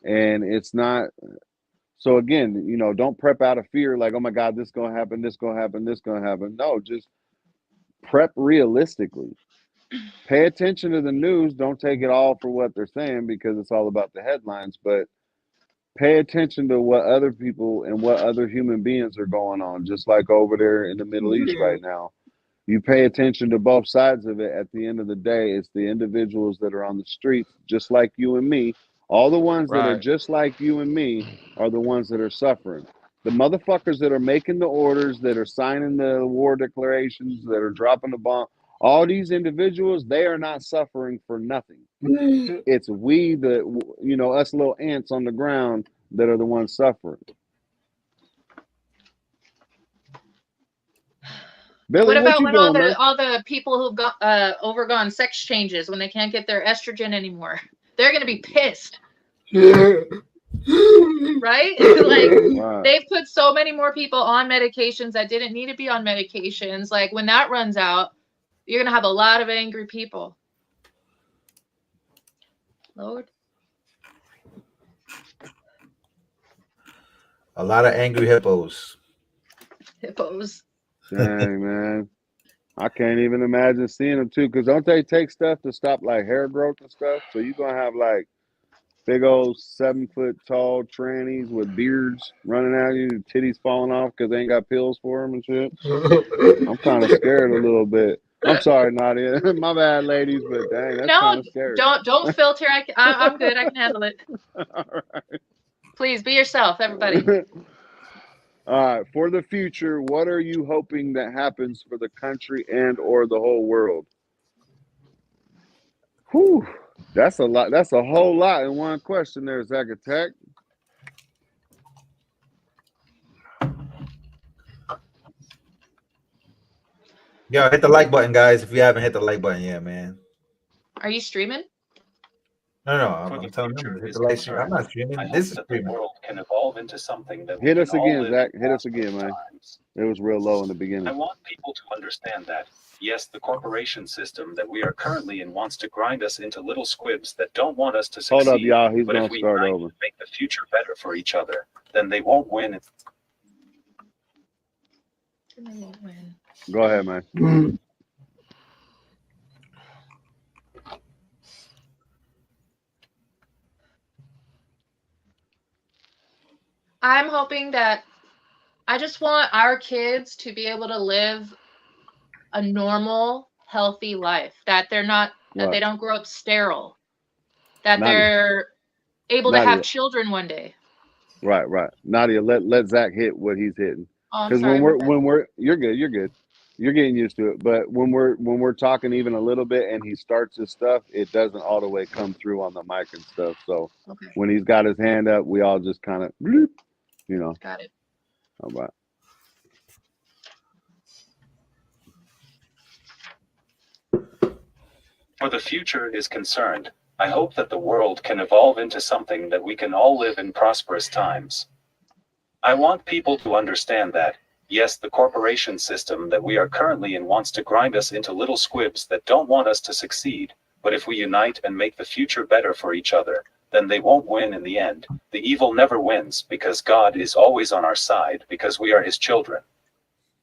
And it's not. So again, don't prep out of fear like, oh my God, this gonna happen, this gonna happen, this gonna happen. No, just prep realistically. Pay attention to the news. Don't take it all for what they're saying, because it's all about the headlines, but pay attention to what other people and what other human beings are going on, just like over there in the Middle East right now. You pay attention to both sides of it. At the end of the day, it's the individuals that are on the streets, just like you and me. All the ones that are Right. just like you and me are the ones that are suffering. The motherfuckers that are making the orders, that are signing the war declarations, that are dropping the bomb, all these individuals, they are not suffering for nothing. It's we, us little ants on the ground, that are the ones suffering. Billy, What what about you when all doing, the man? all the people who've got overgone sex changes when they can't get their estrogen anymore? They're gonna be pissed. Right? Like Right. they've put so many more people on medications that didn't need to be on medications. Like when that runs out, you're gonna have a lot of angry people. Lord. A lot of angry hippos. Hippos. Dang, man. I can't even imagine seeing them too, because don't they take stuff to stop like hair growth and stuff? So you're gonna have like big old 7 foot tall trannies with beards running at you, titties falling off because they ain't got pills for them and shit. I'm kind of scared a little bit. I'm sorry, Nadia. My bad, ladies, but dang, that's kind No, of scary. don't filter. I'm good. I can handle it. All right. Please be yourself, everybody. All right. For the future, what are you hoping that happens for the country and or the whole world? Whew. That's a lot. That's a whole lot in one question there, Zach Attack. Yo, hit the like button, guys. If you haven't hit the like button yet, man. Are you streaming? No, For I'm the telling them future to hit is the like. I'm concerned, not streaming. I hope This is that the streaming. world can evolve into something that we Hit can us all again, live Zach. in Hit us prosperous again, man. times. It was real low in the I beginning. want people to understand that, yes, the corporation system that we are currently in wants to grind us into little squibs that don't want us to Hold up, succeed. y'all. He's But gonna if we start unite over. and make the future better for each other, then they won't win. Go ahead, man. I'm hoping that I just want our kids to be able to live a normal, healthy life. That they're not, that Right. they don't grow up sterile. That Nadia. they're able to Nadia. have children one day. Right. Nadia, let Zach hit what he's hitting. Oh, I'm Because sorry. when we're you're good. You're getting used to it. But when we're talking even a little bit and he starts his stuff, it doesn't all the way come through on the mic and stuff. So Okay, when he's got his hand up, we all just kind of, you know. got it. How about? For the future is concerned, I hope that the world can evolve into something that we can all live in prosperous times. I want people to understand that, yes, the corporation system that we are currently in wants to grind us into little squibs that don't want us to succeed, but if we unite and make the future better for each other, then they won't win in the end. The evil never wins because God is always on our side because we are his children.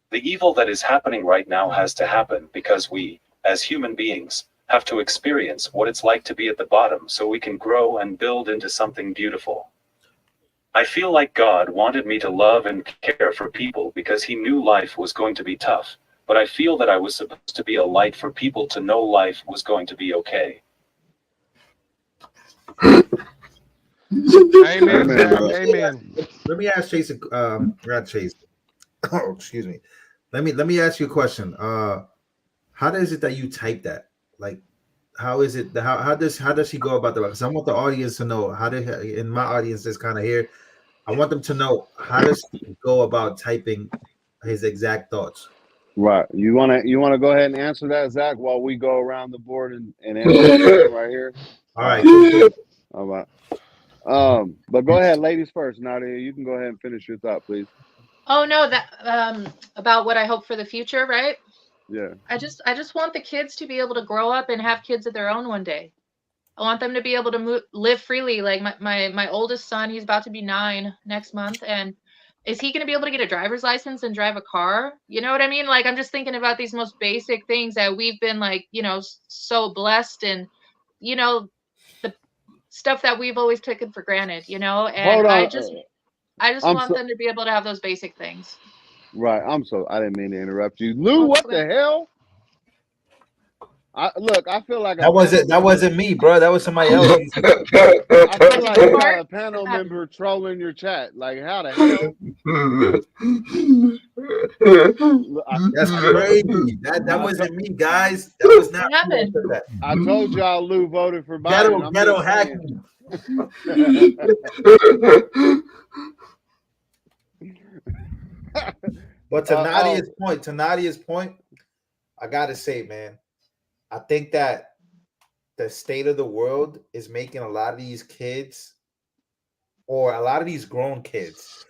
The evil that is happening right now has to happen because we, as human beings, have to experience what it's like to be at the bottom so we can grow and build into something beautiful. I feel like God wanted me to love and care for people because he knew life was going to be tough, but I feel that I was supposed to be a light for people to know life was going to be okay. Amen, Zach. Amen. Let me ask Chase. Not Chase. Oh, excuse me. Let me ask you a question. How is it that you type that? Like, how is it? How does he go about that? Because I want the audience to know how to. In my audience that's kind of here, I want them to know how does he go about typing his exact thoughts. Right. You wanna go ahead and answer that, Zach, while we go around the board and answer right here. All right. Cool. All right. But go ahead, ladies first. Nadia, you can go ahead and finish your thought, please. Oh no, that about what I hope for the future, right? Yeah. I just want the kids to be able to grow up and have kids of their own one day. I want them to be able to live freely. Like my oldest son, he's about to be 9 next month, and is he going to be able to get a driver's license and drive a car? You know what I mean? Like, I'm just thinking about these most basic things that we've been like, so blessed, and the stuff that we've always taken for granted. And Hold I on. just I'm want so them to be able to have those basic things. right. I didn't mean to interrupt you. Lou, what the hell? I feel like That wasn't me, bro. That was somebody else. I feel like you got a panel What happened? member trolling your chat. Like, how the hell? That's crazy. That wasn't me, guys. That was not What me happened? that said that. I told y'all Lou voted for Biden. I'm Ghetto just hack saying. me. But to Nadia's point, I gotta say, man, I think that the state of the world is making a lot of these kids or a lot of these grown kids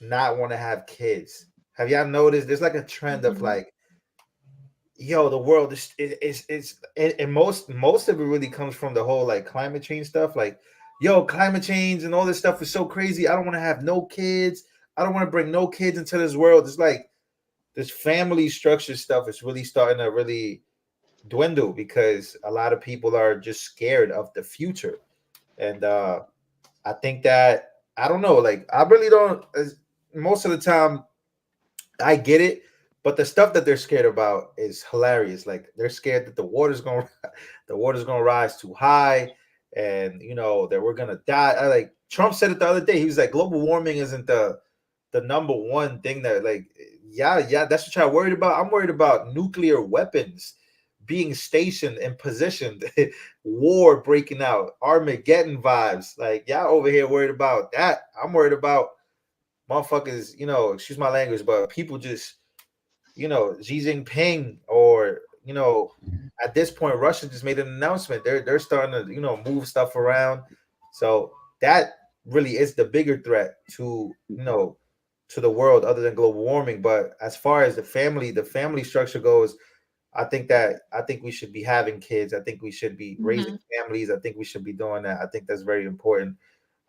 not want to have kids. Have y'all noticed there's like a trend of like, yo, the world is and most of it really comes from the whole like climate change stuff. Like, yo, climate change and all this stuff is so crazy. I don't want to have no kids. I don't want to bring no kids into this world. It's like this family structure stuff is really starting to really dwindle because a lot of people are just scared of the future. And I think that I don't know, like I really don't most of the time I get it, But the stuff that they're scared about is hilarious. Like they're scared that the water's gonna rise too high, and that we're gonna die. Like Trump said it the other day. He was like, global warming isn't the number one thing that yeah, that's what y'all worried about. I'm worried about nuclear weapons being stationed and positioned, war breaking out, Armageddon vibes. Like y'all over here worried about that. I'm worried about motherfuckers, excuse my language, but people just, Xi Jinping, or at this point, Russia just made an announcement. They're starting to, move stuff around. So that really is the bigger threat to, to the world other than global warming. But as far as the family structure goes, I think we should be having kids. I think we should be raising families. I think we should be doing that. I think that's very important.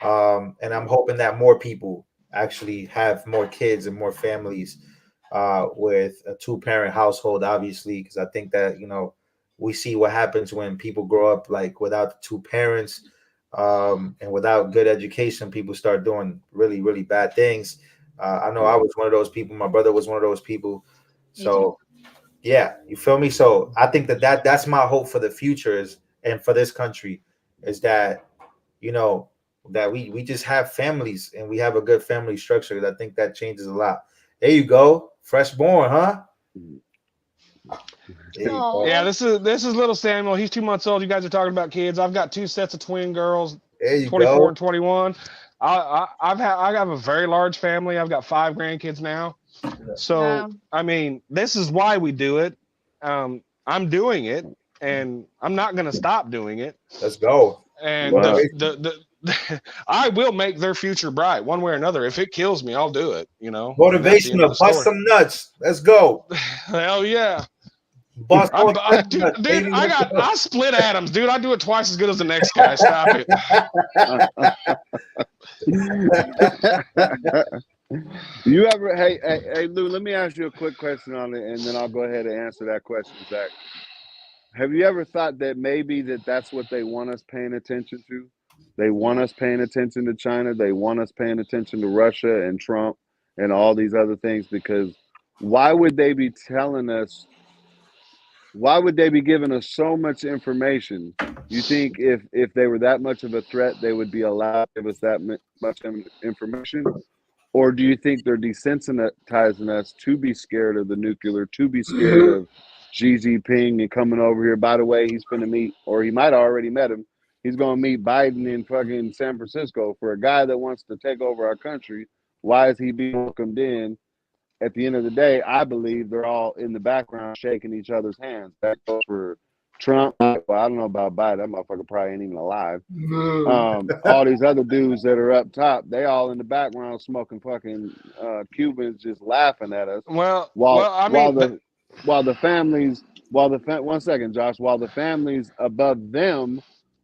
And I'm hoping that more people actually have more kids and more families with a two-parent household, obviously, because I think that we see what happens when people grow up like without two parents, and without good education. People start doing really, really bad things. I know I was one of those people. My brother was one of those people. So yeah, you feel me? So I think that's my hope for the future is, and for this country, is that that we just have families and we have a good family structure. I think that changes a lot. There you go, freshborn, huh? Yeah, this is little Samuel. He's 2 months old. You guys are talking about kids. I've got two sets of twin girls, There you 24 go. and 21. I have a very large family. I've got 5 grandkids now. So I mean, this is why we do it. I'm doing it, and I'm not going to stop doing it. Let's go. And I will make their future bright one way or another. If it kills me, I'll do it. Motivational. Bust some nuts. Let's go. Hell yeah. Bust Dude, I split atoms, dude. I do it twice as good as the next guy. Stop it. You ever? Hey, Lou. Let me ask you a quick question on it, and then I'll go ahead and answer that question, Zach. Have you ever thought that maybe that's what they want us paying attention to? They want us paying attention to China. They want us paying attention to Russia and Trump and all these other things. Because why would they be telling us? Why would they be giving us so much information? You think if they were that much of a threat, they would be allowed to give us that much information? Or do you think they're desensitizing us to be scared of the nuclear, to be scared of Xi Jinping and coming over here? By the way, he's going to meet, or he might have already met him. He's going to meet Biden in fucking San Francisco. For a guy that wants to take over our country, why is he being welcomed in? At the end of the day, I believe they're all in the background shaking each other's hands. That goes for Trump. Well, I don't know about Biden. That motherfucker probably ain't even alive. All these other dudes that are up top, they all in the background smoking fucking Cubans, just laughing at us. While the families, one second, Josh, while the families above them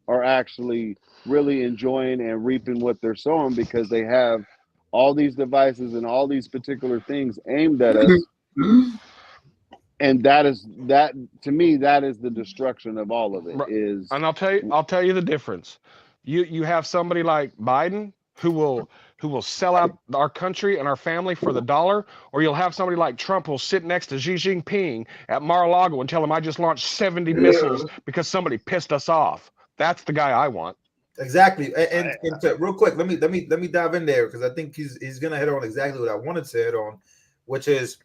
are actually really enjoying and reaping what they're sowing because they have all these devices and all these particular things aimed at us. And that to me, that is the destruction of all of it. Is, and I'll tell you the difference. You have somebody like Biden who will sell out our country and our family for the dollar, or you'll have somebody like Trump who'll sit next to Xi Jinping at Mar-a-Lago and tell him I just launched 70 missiles because somebody pissed us off. That's the guy I want. Exactly. And real quick, let me dive in there because I think he's gonna hit on exactly what I wanted to hit on, which is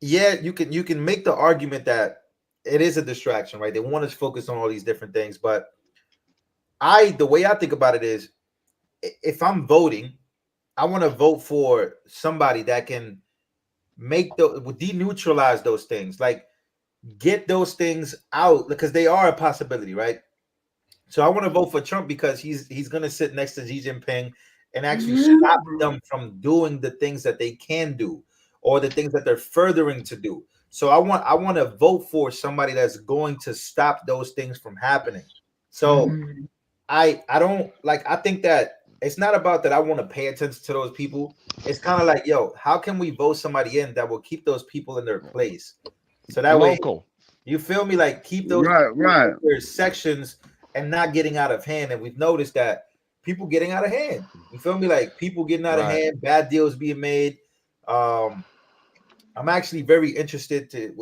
yeah, you can make the argument that it is a distraction, right? They want us focused on all these different things, but the way I think about it is, if I'm voting, I want to vote for somebody that can deneutralize those things, like get those things out, because they are a possibility, right? So I want to vote for Trump because he's going to sit next to Xi Jinping and actually stop them from doing the things that they can do, or the things that they're furthering to do. So I want to vote for somebody that's going to stop those things from happening. So I think that it's not about that I want to pay attention to those people. It's kind of like, yo, how can we vote somebody in that will keep those people in their place? So that Local. way, you feel me? Like keep those right. sections and not getting out of hand. And we've noticed that people getting out of hand. You feel me? Like people getting out of hand, bad deals being made. I'm actually very interested to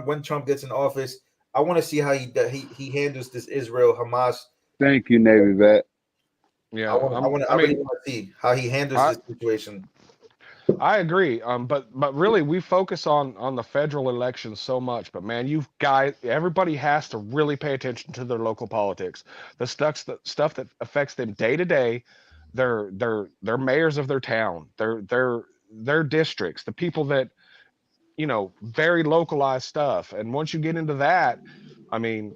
when Trump gets in office. I want to see how he handles this Israel Hamas. Thank you, Navy vet. Yeah, I really want to see how he handles this situation. I agree. But really, we focus on the federal elections so much. But man, everybody has to really pay attention to their local politics. The stuff that affects them day to day. They're mayors of their town. Their districts. The people that, very localized stuff. And once you get into that, I mean,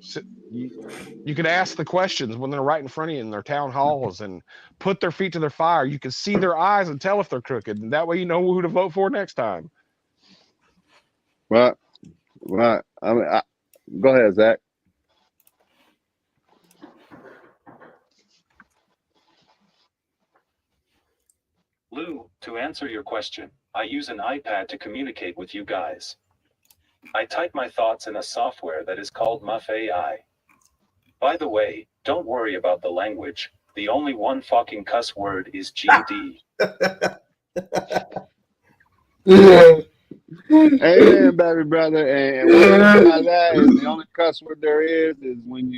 you could ask the questions when they're right in front of you in their town halls and put their feet to their fire. You can see their eyes and tell if they're crooked. And that way you know who to vote for next time. Right. I mean, go ahead, Zach. Lou, to answer your question, I use an iPad to communicate with you guys. I type my thoughts in a software that is called Muff AI. By the way, don't worry about the language. The only one fucking cuss word is GD. Amen, baby brother. And what I mean by that is the only cuss word there is when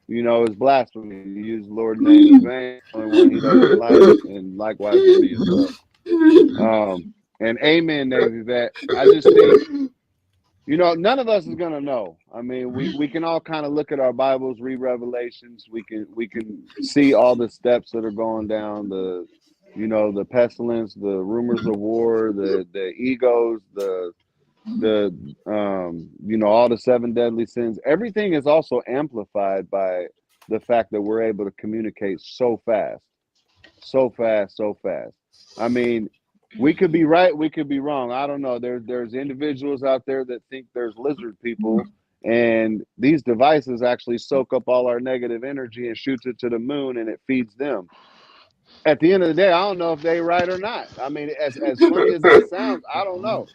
it's blasphemy. You use the Lord's name in vain, only one he doesn't like, and likewise with me as well. And amen, Navy vet. I just think, none of us is gonna know. I mean, we can all kind of look at our Bibles, read Revelations. We can see all the steps that are going down, the pestilence, the rumors of war, the egos, all the 7 deadly sins. Everything is also amplified by the fact that we're able to communicate so fast. I mean, we could be right, we could be wrong. I don't know. There's individuals out there that think there's lizard people, and these devices actually soak up all our negative energy and shoots it to the moon, and it feeds them. At the end of the day, I don't know if they're right or not. I mean, as funny as that sounds, I don't know.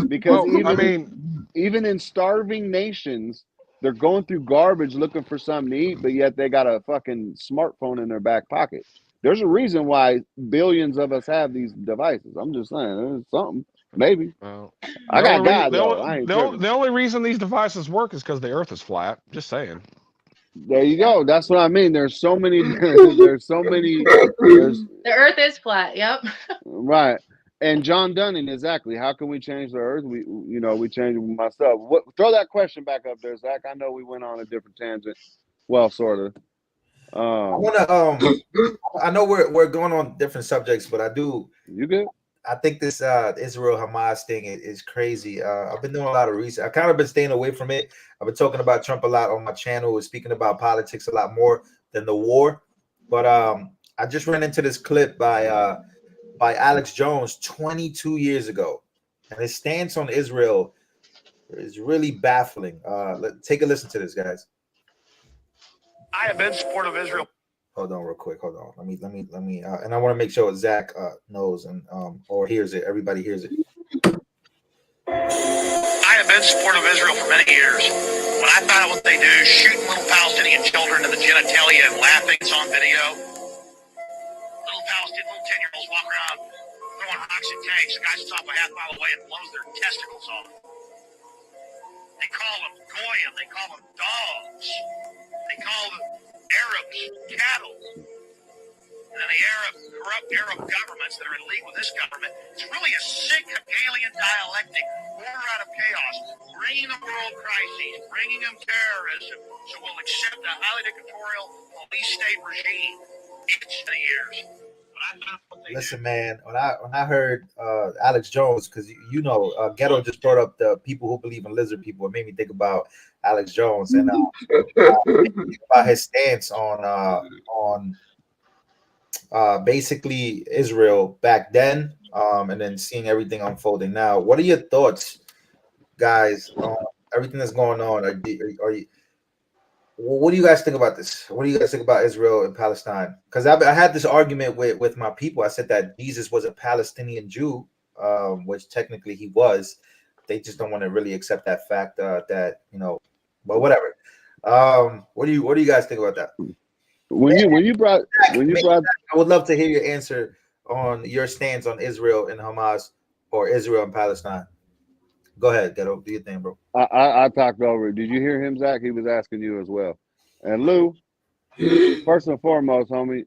Because even in starving nations, they're going through garbage looking for something to eat, but yet they got a fucking smartphone in their back pocket. There's a reason why billions of us have these devices. I'm just saying, there's something, maybe. I got God, though. The only reason these devices work is because the Earth is flat. Just saying. There you go. That's what I mean. There's so many. The Earth is flat. Yep. Right. And John Dunning, exactly. How can we change the Earth? We change it with myself. Throw that question back up there, Zach. I know we went on a different tangent. Well, sort of. I know we're going on different subjects, but I do. You good? I think this Israel Hamas thing is crazy. I've been doing a lot of research. I've kind of been staying away from it. I've been talking about Trump a lot on my channel, speaking about politics a lot more than the war. But I just ran into this clip by Alex Jones 22 years ago, and his stance on Israel is really baffling. Take a listen to this, guys. I have been supportive of Israel. Hold on, real quick. Hold on. Let me. And I want to make sure Zach knows and or hears it. Everybody hears it. I have been supportive of Israel for many years. When I found out what they do, shooting little Palestinian children in the genitalia and laughing, it's on video. Little 10-year-olds walk around throwing rocks at tanks. The guy stops a half mile away and blows their testicles off. They call them goyim. They call them dogs. They call the Arabs cattle. And then the corrupt Arab governments that are in league with this government, it's really a sick Hegelian dialectic, order out of chaos, bringing them world crises, bringing them terrorism, so we'll accept a highly dictatorial police state regime. It's the years. Listen, man, when I heard Alex Jones, because Ghetto just brought up the people who believe in lizard people, it made me think about Alex Jones and about his stance on basically Israel back then, and then seeing everything unfolding now. What are your thoughts, guys, on everything that's going on? What do you guys think about this? What do you guys think about Israel and Palestine? Because I had this argument with my people. I said that Jesus was a Palestinian Jew, which technically he was. They just don't want to really accept that fact. But whatever. What do you guys think about that? When you brought, I would love to hear your answer on your stance on Israel and Hamas or Israel and Palestine? Go ahead, Ghetto. Do your thing, bro. I talked over it. Did you hear him, Zach? He was asking you as well. And Lou, first and foremost, homie,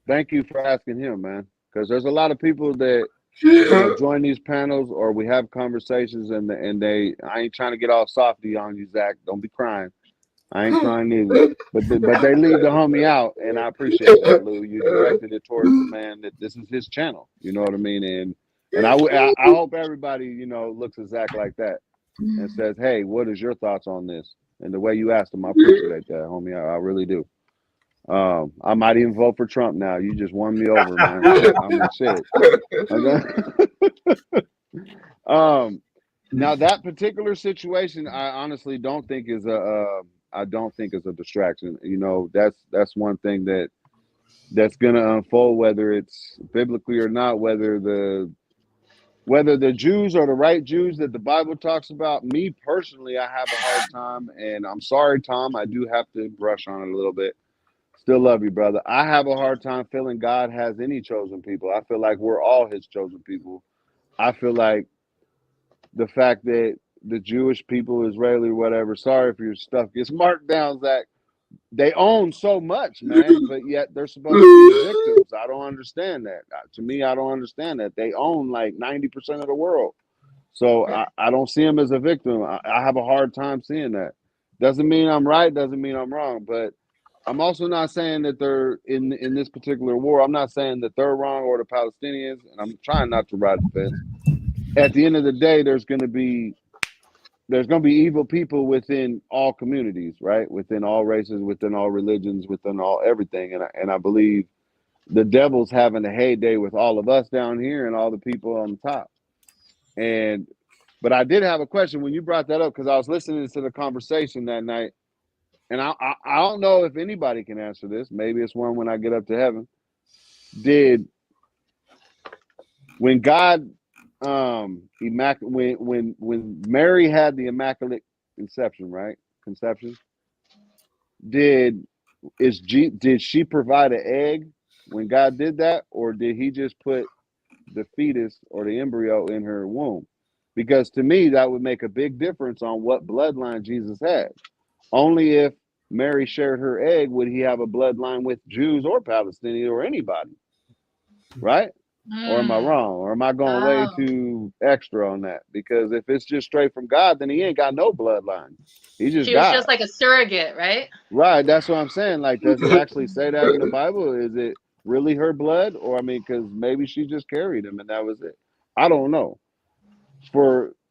thank you for asking him, man. Because there's a lot of people that join these panels or we have conversations and they I ain't trying to get all softy on you, Zach. Don't be crying. I ain't crying either. But they leave the homie out, and I appreciate that, Lou. You directed it towards the man that this is his channel. You know what I mean? And I hope everybody, you know, looks at Zach like that and says, hey, what is your thoughts on this? And the way you asked him, I appreciate that, homie. I really do. I might even vote for Trump now. You just won me over, man. I mean, shit. Okay. Now that particular situation, I honestly don't think is a distraction. You know, that's one thing that's gonna unfold, whether it's biblically or not, whether the Jews are the right Jews that the Bible talks about. Me personally, I have a hard time, and I'm sorry, Tom, I do have to brush on it a little bit. Still love you, brother. I have a hard time feeling God has any chosen people. I feel like we're all his chosen people. I feel like the fact that the Jewish people, Israeli, whatever, sorry if your stuff gets marked down, Zach, they own so much, man, but yet they're supposed to be the victims. I don't understand that. To me, I don't understand that. They own like 90% of the world. So I don't see them as a victim. I have a hard time seeing that. Doesn't mean I'm right, doesn't mean I'm wrong, but I'm also not saying that they're in this particular war. I'm not saying that they're wrong or the Palestinians, and I'm trying not to ride the fence. At the end of the day, there's going to be evil people within all communities, right? Within all races, within all religions, within all everything. And I believe the devil's having a heyday with all of us down here and all the people on the top. But I did have a question when you brought that up, because I was listening to the conversation that night. And I don't know if anybody can answer this. Maybe it's one when I get up to heaven. When God when Mary had the immaculate conception, right? Conception. Did she provide an egg when God did that, or did he just put the fetus or the embryo in her womb? Because to me, that would make a big difference on what bloodline Jesus had. Only if Mary shared her egg would he have a bloodline with Jews or Palestinians or anybody, right? Or am I wrong? Or am I going way too extra on that? Because if it's just straight from God, then he ain't got no bloodline. He just She was God. just like a surrogate, right? Right. That's what I'm saying. Like, does it actually say that in the Bible? Is it really her blood? Or, I mean, because maybe she just carried him and that was it. I don't know.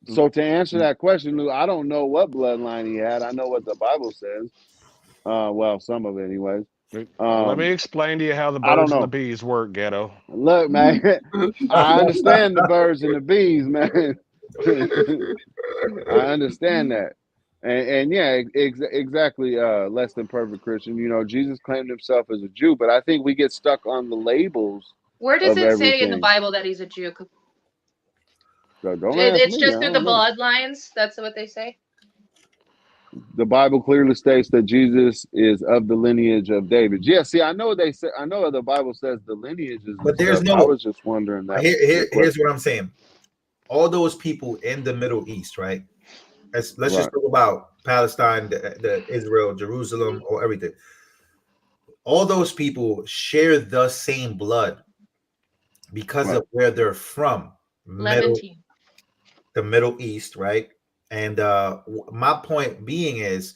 So to answer that question, Lou, I don't know what bloodline he had. I know what the Bible says. Well, some of it anyways. Let me explain to you how the I don't birds and the know. bees work, Ghetto. Look, man, I understand the birds and the bees, man. I understand that. And yeah, exactly. Less than perfect Christian. You know, Jesus claimed himself as a Jew, but I think we get stuck on the labels Where does of it say in the everything. Bible that he's a Jew? So don't ask It's me. I just through the don't know. bloodlines. That's what they say. The Bible clearly states that Jesus is of the lineage of David. Yeah, see, I know they say. I know the Bible says the lineages and But there's stuff. I no. was just wondering that. Here's what I'm saying. All those people in the Middle East, right? Let's just talk about Palestine, the Israel, Jerusalem, or everything. All those people share the same blood because of where they're from. The Middle East, right? And my point being is,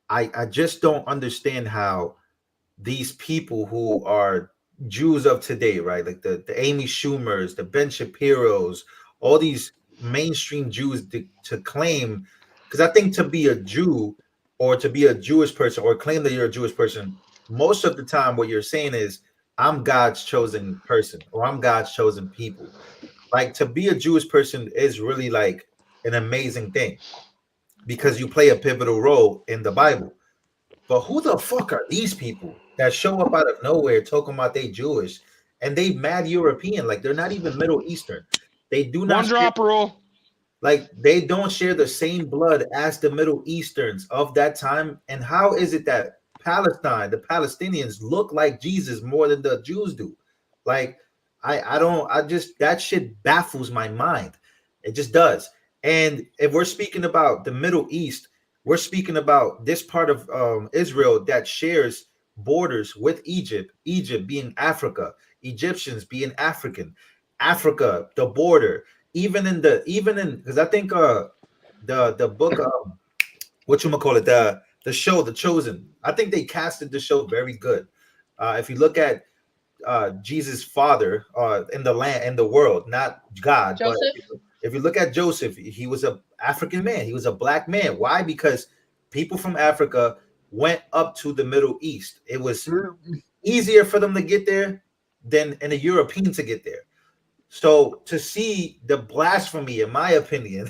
I just don't understand how these people who are Jews of today, right? Like the Amy Schumers, the Ben Shapiros, all these mainstream Jews to claim, because I think to be a Jew or to be a Jewish person or claim that you're a Jewish person, most of the time what you're saying is, I'm God's chosen person or I'm God's chosen people. Like, to be a Jewish person is really like an amazing thing because you play a pivotal role in the Bible. But who the fuck are these people that show up out of nowhere talking about they Jewish and they mad European? Like, they're not even Middle Eastern. They do not One drop rule. like, they don't share the same blood as the Middle Easterns of that time. And how is it that Palestine, the Palestinians, look like Jesus more than the Jews do? Like, I just, that shit baffles my mind. It just does. And if we're speaking about the Middle East, we're speaking about this part of Israel that shares borders with Egypt, Egypt being Africa, Egyptians being African, Africa, the border, even in because I think the book what you call it, the show The Chosen, I think they casted the show very good. If you look at Jesus' father in the land, in the world, not God, but Joseph. if you look at Joseph, he was a African man. He was a black man. Why? Because people from Africa went up to the Middle East. It was easier for them to get there than in a European to get there. So to see the blasphemy, in my opinion,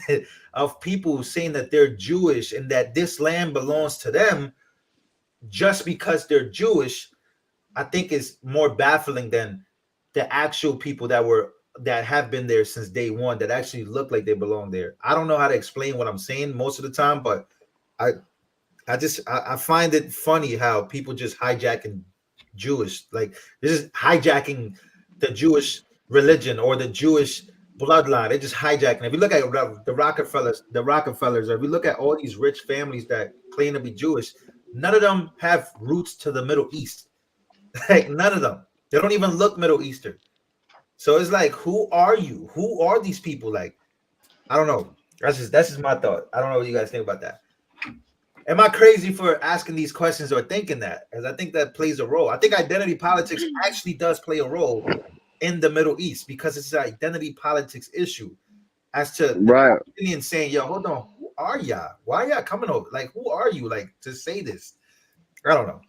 of people saying that they're Jewish and that this land belongs to them just because they're Jewish, I think is more baffling than the actual people that have been there since day one that actually look like they belong there. I don't know how to explain what I'm saying most of the time, but I I find it funny how people just hijacking Jewish, like this is hijacking the Jewish religion or the Jewish bloodline. They just hijacking. If you look at the Rockefellers, or if we look at all these rich families that claim to be Jewish, none of them have roots to the Middle East. Like none of them. They don't even look Middle Eastern. So it's like, who are you? Who are these people? Like, I don't know. That's just my thought. I don't know what you guys think about that. Am I crazy for asking these questions or thinking that? Because I think that plays a role. I think identity politics actually does play a role in the Middle East because it's an identity politics issue. As to the Right. Palestinians saying, "Yo, hold on, who are y'all? Why y'all coming over? Like, who are you? Like to say this?" I don't know.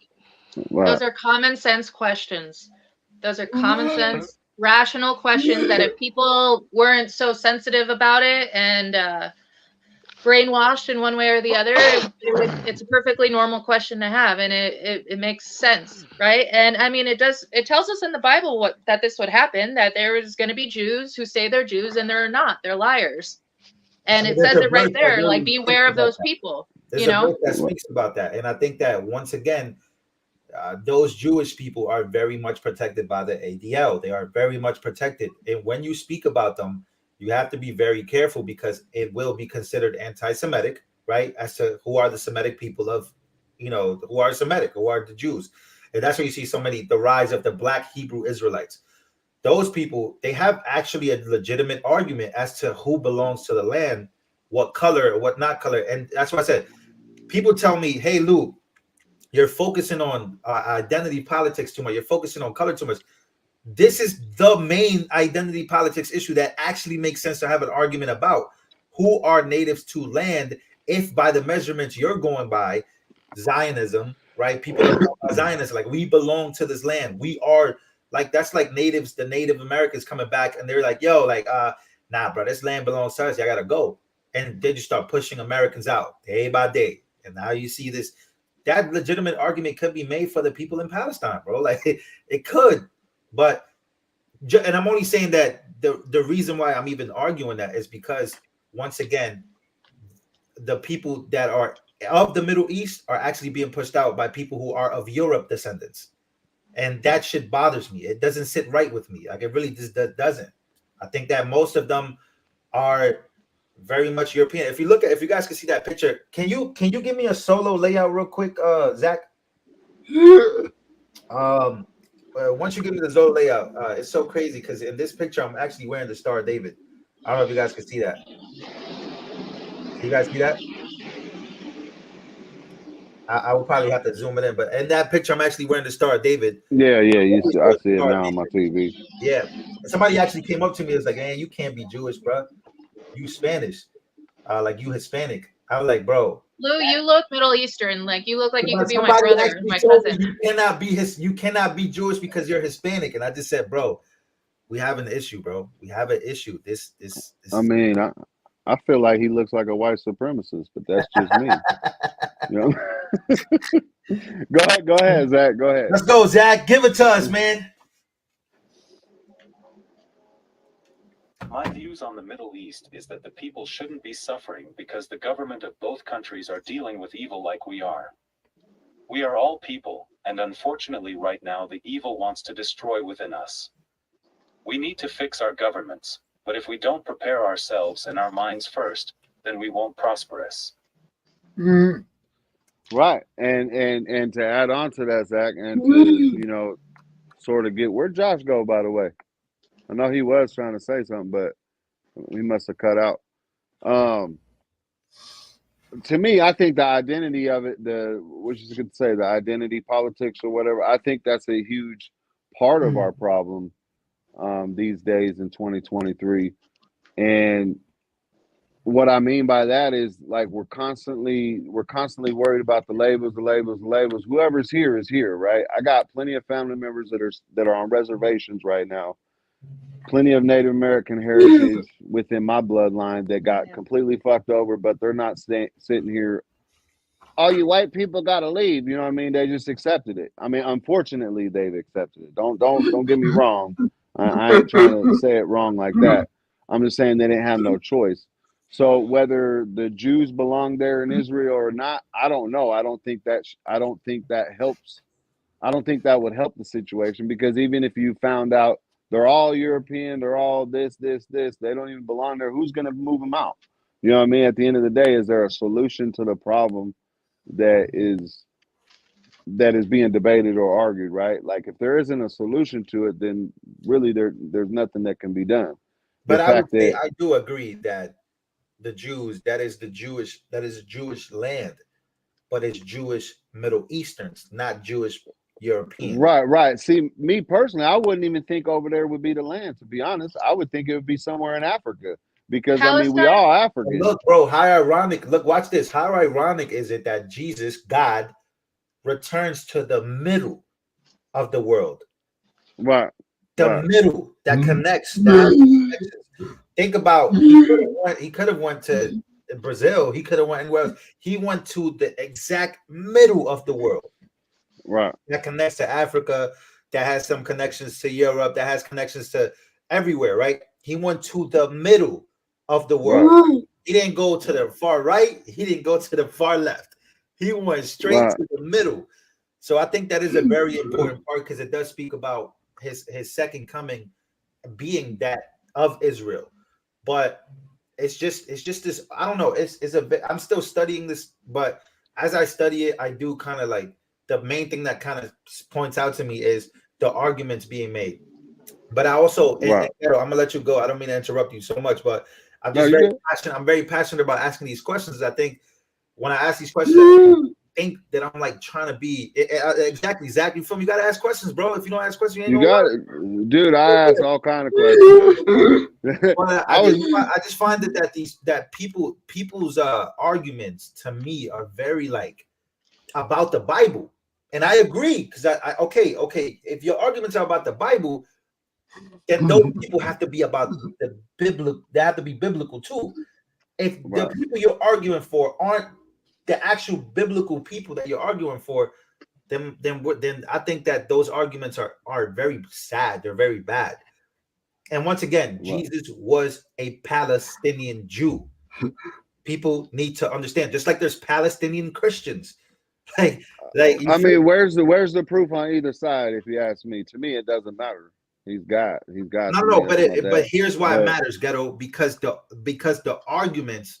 Right. Those are common sense questions. Those are common sense, rational questions that if people weren't so sensitive about it and brainwashed in one way or the other, it's a perfectly normal question to have, and it makes sense, right? And I mean, it tells us in the Bible that this would happen, that there is going to be Jews who say they're Jews and they're not, they're liars. And it There's says a it right verse that there, like really speaks beware of about those that. people, There's you a know? verse that speaks about that, and I think that once again, those Jewish people are very much protected by the ADL. They are very much protected, and when you speak about them, you have to be very careful because it will be considered anti-Semitic, right? As to who are the Semitic people of, who are Semitic, who are the Jews, and that's where you see the rise of the Black Hebrew Israelites. Those people, they have actually a legitimate argument as to who belongs to the land, what color, what not color, and that's why I said, people tell me, "Hey, Lou, you're focusing on identity politics too much. You're focusing on color too much." This is the main identity politics issue that actually makes sense to have an argument about. Who are natives to land if by the measurements you're going by, Zionism, right? People are Zionists, like we belong to this land. We are like, that's like natives, the Native Americans coming back and they're like, yo, like, nah, bro, this land belongs to us. I gotta go. And then you start pushing Americans out day by day. And now you see this, that legitimate argument could be made for the people in Palestine, bro. Like it could, but and I'm only saying that the reason why I'm even arguing that is because once again, the people that are of the Middle East are actually being pushed out by people who are of Europe descendants, and that shit bothers me. It doesn't sit right with me. Like it really just doesn't. I think that most of them are very much European. If you guys can see that picture, can you give me a solo layout real quick, Zach? Once you give me the solo layout, it's so crazy because in this picture I'm actually wearing the Star of David. I don't know if you guys can see that. Can you guys see that? I will probably have to zoom it in, but in that picture I'm actually wearing the Star of David. Yeah, I see it Star of now on my David. TV. Yeah, somebody actually came up to me and was like, "Hey, you can't be Jewish, bro. You Spanish, like you Hispanic." I was like, "Bro." Lou, you look Middle Eastern. Like you look like you But could be my somebody brother, actually my told me cousin. you cannot be Jewish because you're Hispanic, and I just said, "Bro, we have an issue, bro. We have an issue. This I mean, I feel like he looks like a white supremacist, but that's just me. You know? Go ahead, Zach. Go ahead. Let's go, Zach. Give it to us, man." My views on the Middle East is that the people shouldn't be suffering because the government of both countries are dealing with evil like we are. We are all people, and unfortunately right now the evil wants to destroy within us. We need to fix our governments, but if we don't prepare ourselves and our minds first, then we won't prosper us. Right. And to add on to that, Zach, and to, sort of get, where'd Josh go, by the way? I know he was trying to say something, but he must have cut out. To me, I think the identity of it, what you could say, the identity politics or whatever, I think that's a huge part of our problem these days in 2023. And what I mean by that is, like, we're constantly worried about the labels. Whoever's here is here, right? I got plenty of family members that are on reservations right now. Plenty of Native American heritage within my bloodline that got completely fucked over, but they're not sitting here, all you white people gotta leave. You know what I mean? They just accepted it. I mean, unfortunately, they've accepted it. Don't get me wrong. I ain't trying to say it wrong like that. I'm just saying they didn't have no choice. So whether the Jews belong there in Israel or not, I don't know. I don't think that helps. I don't think that would help the situation, because even if you found out they're all European, they're all this, they don't even belong there, who's going to move them out? You know what I mean? At the end of the day, is there a solution to the problem that is being debated or argued, right? Like, if there isn't a solution to it, then really there's nothing that can be done. But I would say I do agree that the Jews, that is Jewish land, but it's Jewish Middle Easterns, not Jewish European. Right. See, me personally, I wouldn't even think over there would be the land, to be honest. I would think it would be somewhere in Africa, because Palestine. I mean, we all African. Look, bro, how ironic. Look, watch this. How ironic is it that Jesus, God, returns to the middle of the world? Right. The middle that connects. Think about, he could have went to Brazil. He could have went anywhere else. He went to the exact middle of the world. Right. That connects to Africa, that has some connections to Europe, that has connections to everywhere, right? He went to the middle of the world. Right. He didn't go to the far right. He didn't go to the far left. He went straight to the middle. So I think that is a very important part, because it does speak about his second coming being that of Israel. But it's just this, I don't know. It's a bit, I'm still studying this, but as I study it, I do kind of like, the main thing that kind of points out to me is the arguments being made. But I also, I'm gonna let you go. I don't mean to interrupt you so much, but I'm just very passionate. I'm very passionate about asking these questions. I think when I ask these questions, I think that I'm like trying to be exactly, Zach. You feel me? You gotta ask questions, bro. If you don't ask questions, you got it, dude. I ask all kind of questions. I just find that people's arguments to me are very like about the Bible. And I agree, because okay, if your arguments are about the Bible, then those people have to be about the biblical. They have to be biblical too. If the people you're arguing for aren't the actual biblical people that you're arguing for, then I think that those arguments are very sad. They're very bad. And once again, Jesus was a Palestinian Jew. People need to understand, just like there's Palestinian Christians. Like I mean, where's the proof on either side? If you ask me, to me, it doesn't matter. He's got. No, but here's why it matters, Ghetto, because the arguments,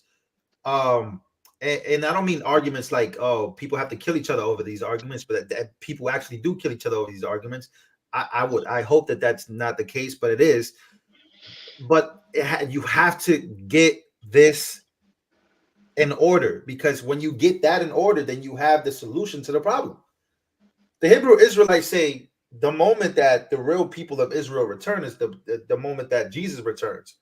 and I don't mean arguments like, oh, people have to kill each other over these arguments, but that people actually do kill each other over these arguments. I hope that that's not the case, but it is. But you have to get this in order, because when you get that in order, then you have the solution to the problem. The Hebrew Israelites say the moment that the real people of Israel return is the moment that Jesus returns.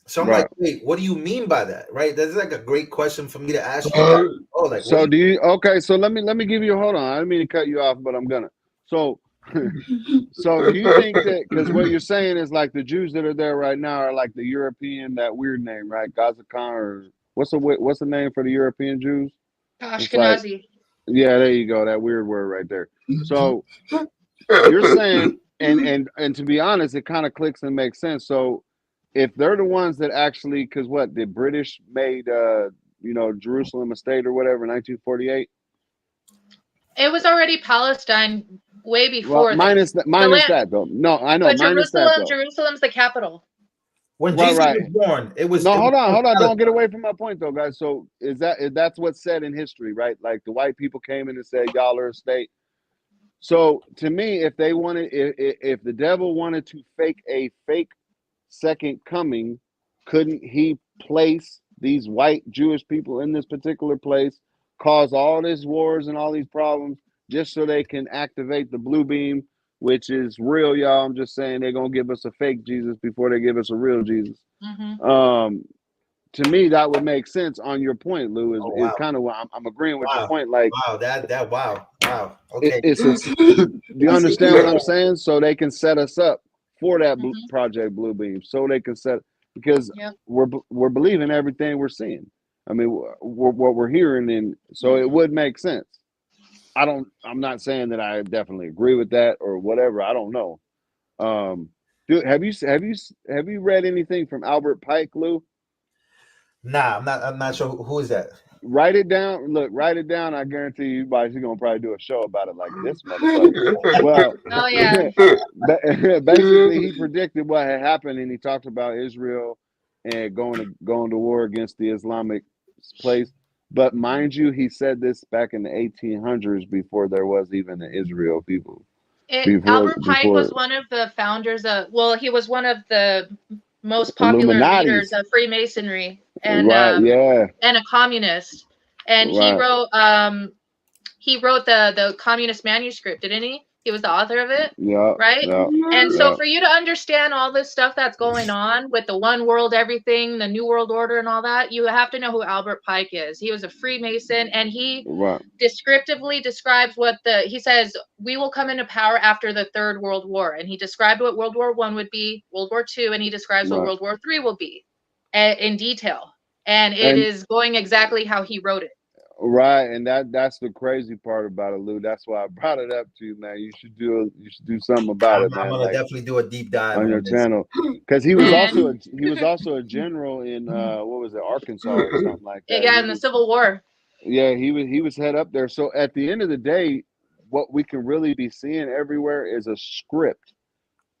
So I'm like, wait, what do you mean by that? Right? That's like a great question for me to ask you. So do you? Okay, so let me give you. Hold on, I didn't mean to cut you off, but I'm gonna. So do you think that, because what you're saying is like the Jews that are there right now are like the European, that weird name, right? Gazakan, or what's the name for the European Jews? Ashkenazi. Like, yeah, there you go. That weird word right there. So you're saying, and to be honest, it kind of clicks and makes sense. So if they're the ones that actually, because what, the British made Jerusalem a state or whatever in 1948? It was already Palestine way before minus this. minus that though. No, I know But minus that though. Jerusalem's the capital. When Right, Jesus right. was born, it was. No, it hold was on. Don't get away from my point though, guys. So that's what's said in history, right? Like the white people came in and said, "Y'all are a state." So to me, if they wanted, if the devil wanted to fake a fake second coming, couldn't he place these white Jewish people in this particular place, cause all these wars and all these problems, just so they can activate the blue beam, which is real, y'all? I'm just saying they're gonna give us a fake Jesus before they give us a real Jesus. Mm-hmm. To me, that would make sense on your point, Lou. Is, Oh, is wow. kind of what I'm agreeing with your Wow. point. Like, Wow, wow. Okay. do you understand what I'm saying? So they can set us up for that Mm-hmm. Project Blue Beam. So they can set, because Yep. we're believing everything we're seeing. I mean, what we're hearing, and so it would make sense. I'm not saying that I definitely agree with that or whatever. I don't know. Dude, have you read anything from Albert Pike, Lou? Nah, I'm not sure who is that. Write it down. Look, write it down. I guarantee you, he's gonna probably do a show about it. Like this motherfucker. Well, Oh yeah. basically, he predicted what had happened, and he talked about Israel and going to war against the Islamic place. But mind you, he said this back in the 1800s, before there was even an Israel people. Albert Pike was one of the founders of. Well, he was one of the most popular leaders of Freemasonry, and right, yeah, and a communist. And right. he wrote the communist manuscript, didn't he? He was the author of it, yeah, right? Yeah, and so for you to understand all this stuff that's going on with the one world everything, the New World Order and all that, you have to know who Albert Pike is. He was a Freemason, and he descriptively describes he says, we will come into power after the Third World War. And he described what World War I would be, World War II, and he describes what World War III will be in detail. And it is going exactly how he wrote it. Right, and that's the crazy part about it, Lou. That's why I brought it up to you, man. You should do something about it, man. I'm gonna definitely do a deep dive on your channel, because he was also a general in what was it, Arkansas or something like that. Yeah, in the Civil War. Yeah, he was head up there. So at the end of the day, what we can really be seeing everywhere is a script,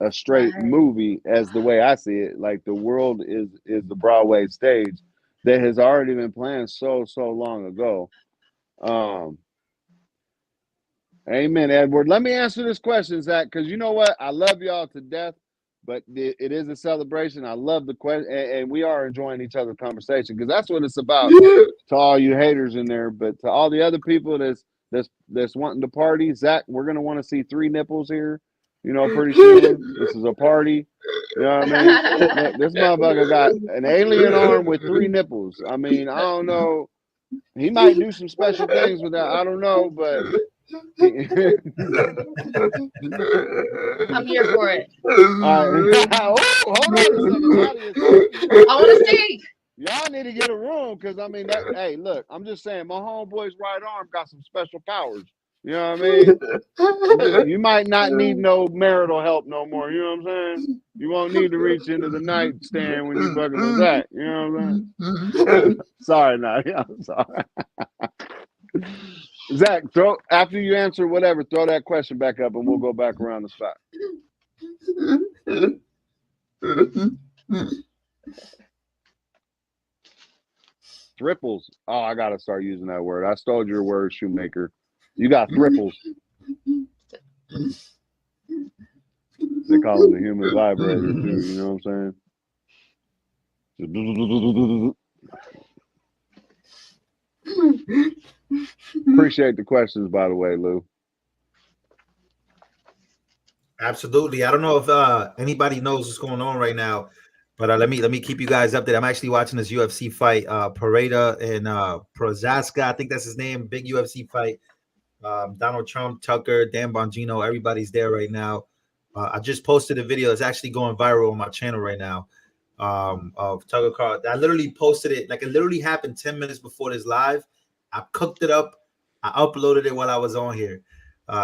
a straight movie, as the way I see it. Like the world is the Broadway stage that has already been planned so long ago. Amen, Edward. Let me answer this question, Zach, because you know what? I love y'all to death, but it is a celebration. I love the question, and we are enjoying each other's conversation, because that's what it's about. To all you haters in there, but to all the other people that's wanting to party, Zach, we're gonna want to see 3 nipples here. You know, pretty soon. This is a party. You know what I mean? Look, this motherfucker got an alien arm with 3 nipples. I mean, I don't know. He might do some special things with that. I don't know, but I'm here for it. All right. Hold on a second, audience. I want to see. Y'all need to get a room, because I mean, hey, look, I'm just saying, my homeboy's right arm got some special powers. You know what I mean? You might not need no marital help no more. You know what I'm saying? You won't need to reach into the nightstand when you fucking with that. You know what I'm saying? Sorry, Nadia. I'm sorry. Zach, after you answer whatever, throw that question back up, and we'll go back around the spot. Thripples. Oh, I gotta start using that word. I stole your word, shoemaker. You got thripples. They call them the human vibrator too. You know what I'm saying? Appreciate the questions, by the way, Lou. Absolutely. I don't know if anybody knows what's going on right now, but let me keep you guys updated. I'm actually watching this UFC fight, Pareda and Prochaska. I think that's his name. Big UFC fight. Donald Trump, Tucker, Dan Bongino, everybody's there right now. I just posted a video. It's actually going viral on my channel right now. Of Tucker Carlson. I literally posted it. Like, it literally happened 10 minutes before this live. I cooked it up. I uploaded it while I was on here.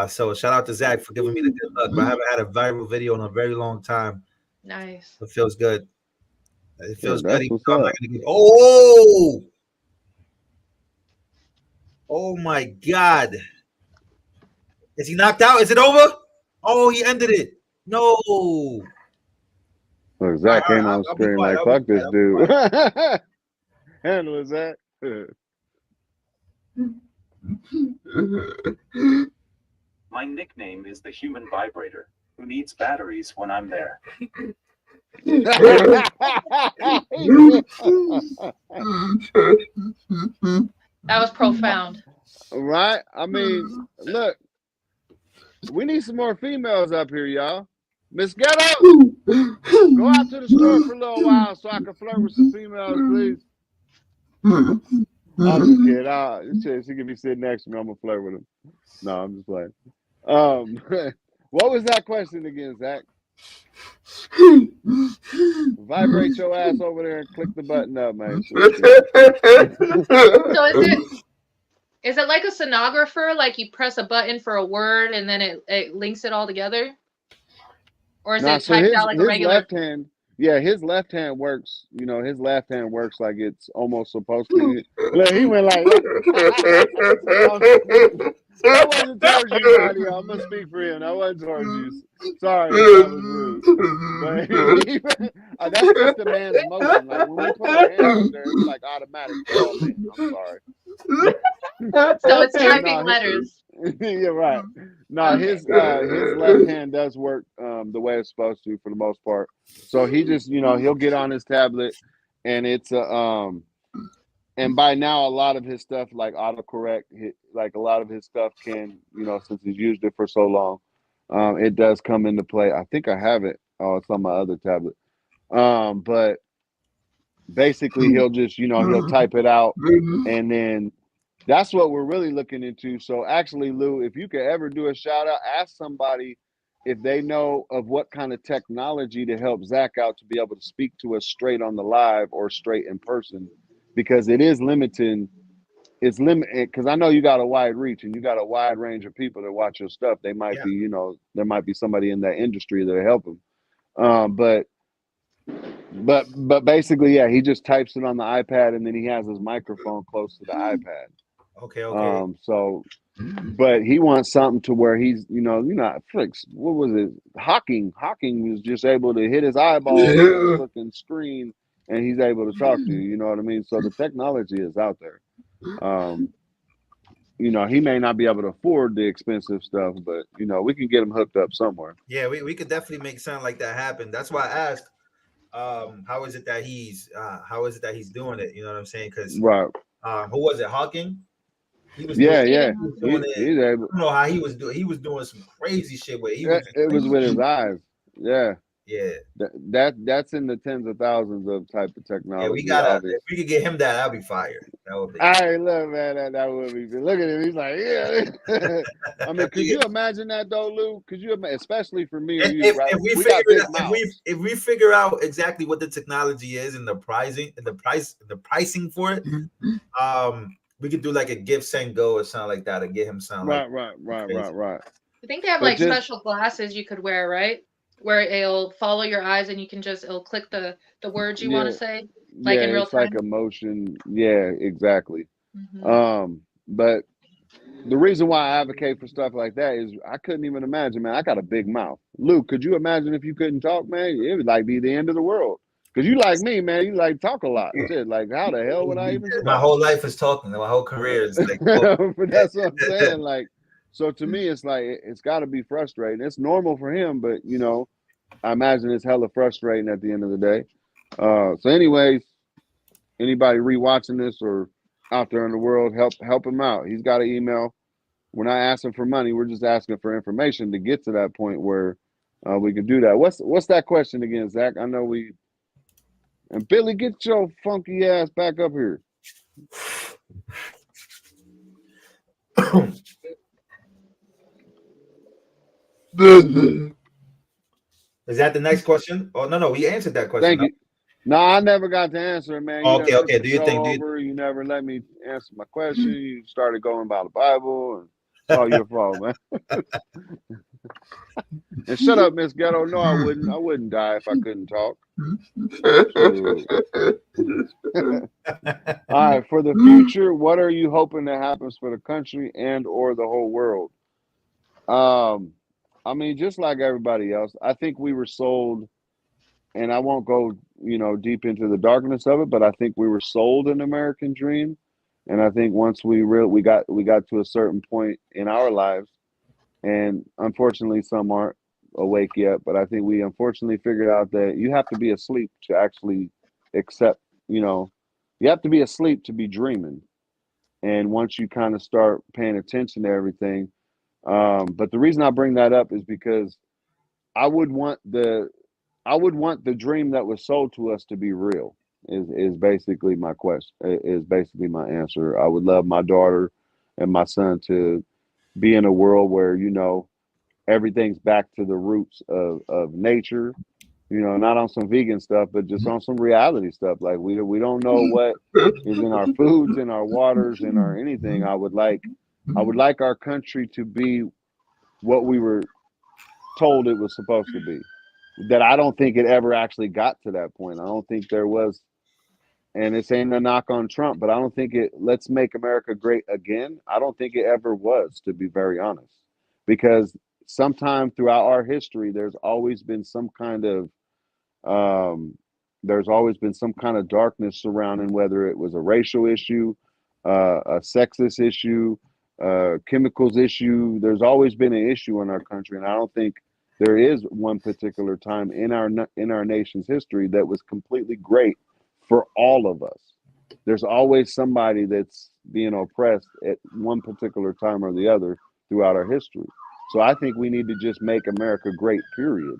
So shout out to Zach for giving me the good luck. But I haven't had a viral video in a very long time. Nice. It feels good. It feels good. Oh my God. Is he knocked out? Is it over? Oh, he ended it. No. Look, Zach came on I'll be screen quiet. like, fuck this dude. Handle it, Zach. My nickname is the human vibrator, who needs batteries when I'm there. That was profound. Right? I mean, look, we need some more females up here, y'all. Miss Ghetto, go out to the store for a little while so I can flirt with some females, please. I'm just kidding. She can be sitting next to me. I'm gonna flirt with him. No, I'm just playing. What was that question again, Zach? Vibrate your ass over there and click the button up, man. So is it like a sonographer? Like you press a button for a word and then it links it all together? Or is it typed out like a regular? Left hand, yeah, his left hand works. You know, his left hand works like it's almost supposed to. Look, he went like that wasn't towards you, buddy. I'm gonna speak for him. That wasn't towards you. Sorry, that was rude. But that's just the man's motion. Like when we put our hands up there, it's like automatic. Oh man, I'm sorry. So it's typing letters. Yeah, right. No, his left hand does work the way it's supposed to for the most part. So he just, he'll get on his tablet and it's and by now a lot of his stuff like autocorrect, like a lot of his stuff can, since he's used it for so long, it does come into play. I think I have it. Oh, it's on my other tablet. But basically he'll just, he'll type it out and then that's what we're really looking into. So actually, Lou, if you could ever do a shout out, ask somebody if they know of what kind of technology to help Zach out to be able to speak to us straight on the live or straight in person, because it is limiting. It's limited because I know you got a wide reach and you got a wide range of people that watch your stuff. They might be, there might be somebody in that industry that'll help them. But basically, yeah, he just types it on the iPad and then he has his microphone close to the iPad. Okay. So, but he wants something to where he's, Flix, what was it? Hawking was just able to hit his eyeball on the fucking screen and he's able to talk to you, you know what I mean? So the technology is out there. He may not be able to afford the expensive stuff, but we can get him hooked up somewhere. Yeah, we could definitely make something like that happen. That's why I asked, how is it that he's doing it? You know what I'm saying? Because right. Who was it? Hawking? He was doing it. He's able. I don't know how he was doing. He was doing some crazy shit with it. It was with his eyes. Yeah. Yeah. That's in the tens of thousands of type of technology. Yeah, if we could get him that'd be fire. That would be. I love man. That would be good. Look at him. He's like, yeah. I mean, could you imagine that though, Lou? Could you, especially for me and you, right? If we figure out exactly what the technology is and the pricing for it, we could do like a gift send go or something like that to get him something. Right. I think they have like special glasses you could wear, right? Where it'll follow your eyes and it'll click the words you want to say, like in real time. Like emotion. Yeah, exactly. Mm-hmm. But the reason why I advocate for stuff like that is I couldn't even imagine, man. I got a big mouth. Luke, could you imagine if you couldn't talk, man? It would like be the end of the world. Because you like me, man. You like talk a lot. Shit, like how the hell would I even start? My whole life is talking. My whole career is like but that's what I'm saying. Like, so to me, it's like it's got to be frustrating. It's normal for him, but I imagine it's hella frustrating at the end of the day. So, anyways, anybody rewatching this or out there in the world, help him out. He's got an email. We're not asking for money. We're just asking for information to get to that point where we can do that. What's that question again, Zach? I know we. And Billy, get your funky ass back up here. Is that the next question? Oh no, we answered that question. Thank you. No, I never got to answer it, man. Okay. Do you think you never let me answer my question? You started going by the Bible, and it's all your fault, man. And shut up, Miss Ghetto. No, I wouldn't. I wouldn't die if I couldn't talk. All right, for the future, what are you hoping that happens for the country and or the whole world? I mean, just like everybody else, I think we were sold, and I won't go, deep into the darkness of it, but I think we were sold an American dream. And I think once we got to a certain point in our lives, and unfortunately some aren't awake yet, but I think we unfortunately figured out that you have to be asleep to actually accept, you have to be asleep to be dreaming. And once you kind of start paying attention to everything, but the reason I bring that up is because I would want the I would want the dream that was sold to us to be real. Is basically my question. Is basically my answer. I would love my daughter and my son to be in a world where everything's back to the roots of nature. Not on some vegan stuff, but just on some reality stuff. Like we don't know what is in our foods, in our waters, in our anything. I would like our country to be what we were told it was supposed to be. That I don't think it ever actually got to that point. I don't think there was, and this ain't a knock on Trump, but I don't think let's make America great again. I don't think it ever was, to be very honest. Because sometime throughout our history, there's always been some kind of darkness surrounding whether it was a racial issue, a sexist issue, chemicals issue. There's always been an issue in our country, and I don't think there is one particular time in our nation's history that was completely great for all of us. There's always somebody that's being oppressed at one particular time or the other throughout our history. So I think we need to just make America great, period.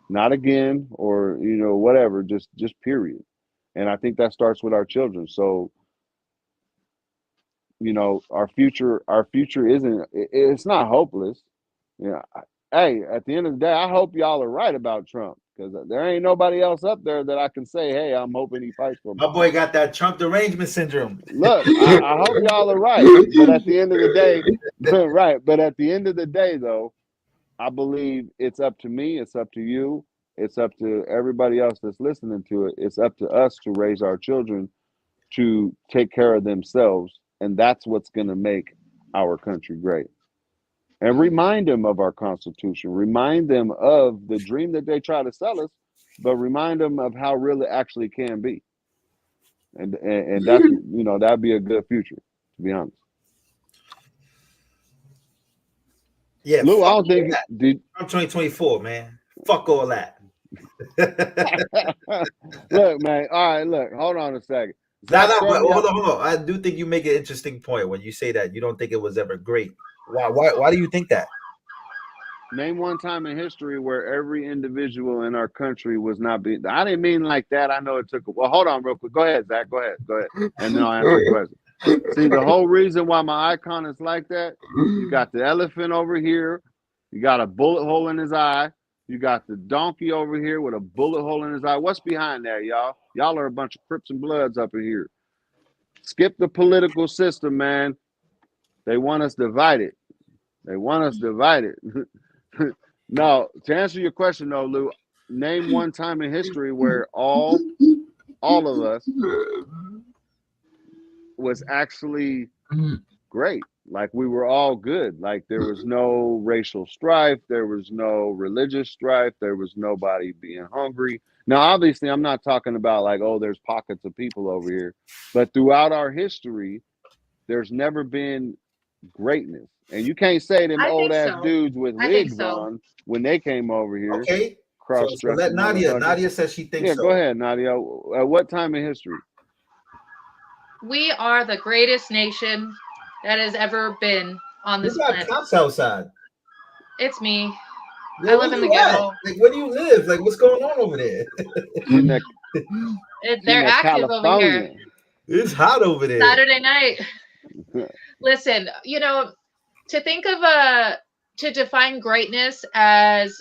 Not again or whatever, just period. And I think that starts with our children. So our future it's not hopeless. Hey, at the end of the day, I hope y'all are right about Trump, because there ain't nobody else up there that I can say, hey, I'm hoping he fights for me. My boy got that Trump derangement syndrome. Look, I hope y'all are right, but at the end of the day, right. But at the end of the day, though, I believe it's up to me, it's up to you, it's up to everybody else that's listening to it. It's up to us to raise our children to take care of themselves, and that's what's going to make our country great. And remind them of our Constitution, remind them of the dream that they try to sell us, but remind them of how real it actually can be. And that's, that'd be a good future, to be honest. Yeah, Lou, I don't think I'm 2024, man. Fuck all that. Look, man. All right, look. Hold on a second. But hold on. I do think you make an interesting point when you say that you don't think it was ever great. Why do you think that? Name one time in history where every individual in our country was not being. I didn't mean like that. I know it took. Well, hold on, real quick. Go ahead, Zach. Go ahead, and then I'll answer the question. See, the whole reason why my icon is like that, you got the elephant over here, you got a bullet hole in his eye, you got the donkey over here with a bullet hole in his eye. What's behind that, y'all? Y'all are a bunch of Crips and Bloods up in here. Skip the political system, man. They want us divided. No, to answer your question though, Lou, name one time in history where all of us was actually great. Like we were all good. Like there was no racial strife, there was no religious strife, there was nobody being hungry. Now, obviously, I'm not talking about like, oh, there's pockets of people over here, but throughout our history, there's never been greatness. And you can't say them old ass dudes with wigs on when they came over here. Okay. So let Nadia says she thinks so. Go ahead, Nadia. At what time in history? We are the greatest nation that has ever been on this planet. Cops outside. It's me. I live in the ghetto. Like, where do you live? Like, what's going on over there? They're active over here. It's hot over there. Saturday night. Listen, to think of to define greatness as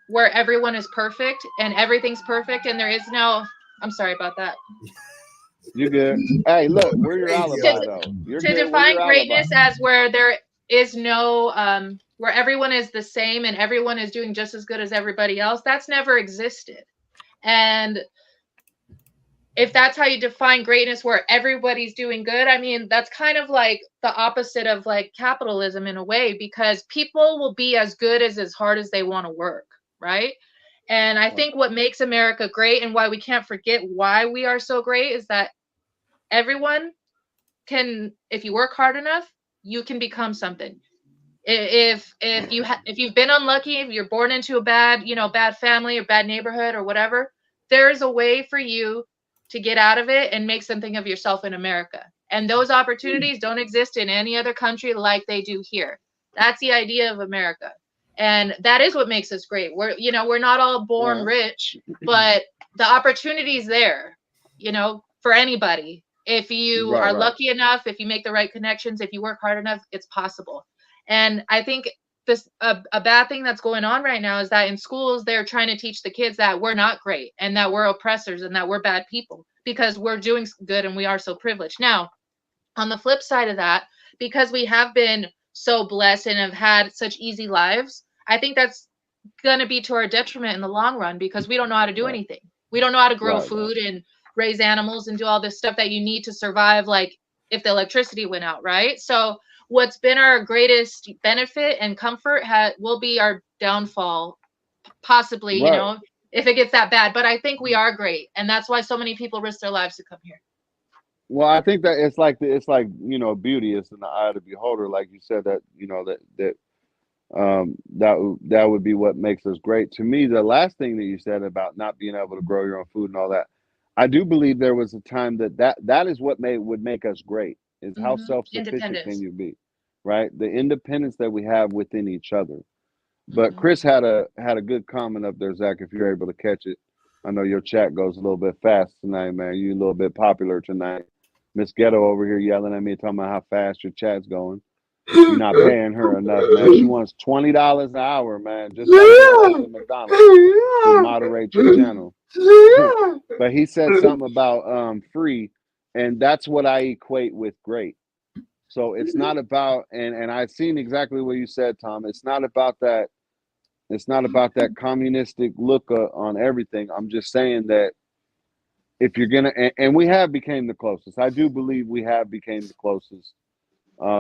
where everyone is perfect and everything's perfect and there is no. I'm sorry about that. You're good. Hey, look, where's your alibi though? To define greatness as where there is no where everyone is the same and everyone is doing just as good as everybody else, that's never existed. And if that's how you define greatness, where everybody's doing good, I mean, that's kind of like the opposite of like capitalism in a way, because people will be as good as hard as they want to work, right? And I think what makes America great and why we can't forget why we are so great is that everyone can, if you work hard enough, you can become something. If you've been unlucky, if you're born into a bad family or bad neighborhood or whatever, there's a way for you to get out of it and make something of yourself in America. And those opportunities don't exist in any other country like they do here. That's the idea of America. And that is what makes us great. We're not all born rich, but the opportunity's there, for anybody. If you are lucky enough, if you make the right connections, if you work hard enough, it's possible. And I think a bad thing that's going on right now is that in schools, they're trying to teach the kids that we're not great and that we're oppressors and that we're bad people because we're doing good and we are so privileged. Now, on the flip side of that, because we have been so blessed and have had such easy lives, I think that's going to be to our detriment in the long run because we don't know how to do anything. We don't know how to grow food and raise animals and do all this stuff that you need to survive, like if the electricity went out, right? So what's been our greatest benefit and comfort will be our downfall, possibly, if it gets that bad. But I think we are great, and that's why so many people risk their lives to come here. Well, I think that it's like beauty is in the eye of the beholder, like you said, that that would be what makes us great. To me, the last thing that you said about not being able to grow your own food and all that, I do believe there was a time that is what would make us great, is how self-sufficient can you be, right? The independence that we have within each other. But Chris had a good comment up there, Zach, if you're able to catch it. I know your chat goes a little bit fast tonight, man. You're a little bit popular tonight. Miss Ghetto over here yelling at me, talking about how fast your chat's going. You're not paying her enough, man. She wants $20 an hour, man, just like McDonald's to moderate your channel. But he said something about free, and that's what I equate with great. So it's not about, and I've seen exactly what you said, Tom. It's not about that. It's not about that communistic look on everything. I'm just saying that if you're gonna, and we have became the closest. I do believe we have became the closest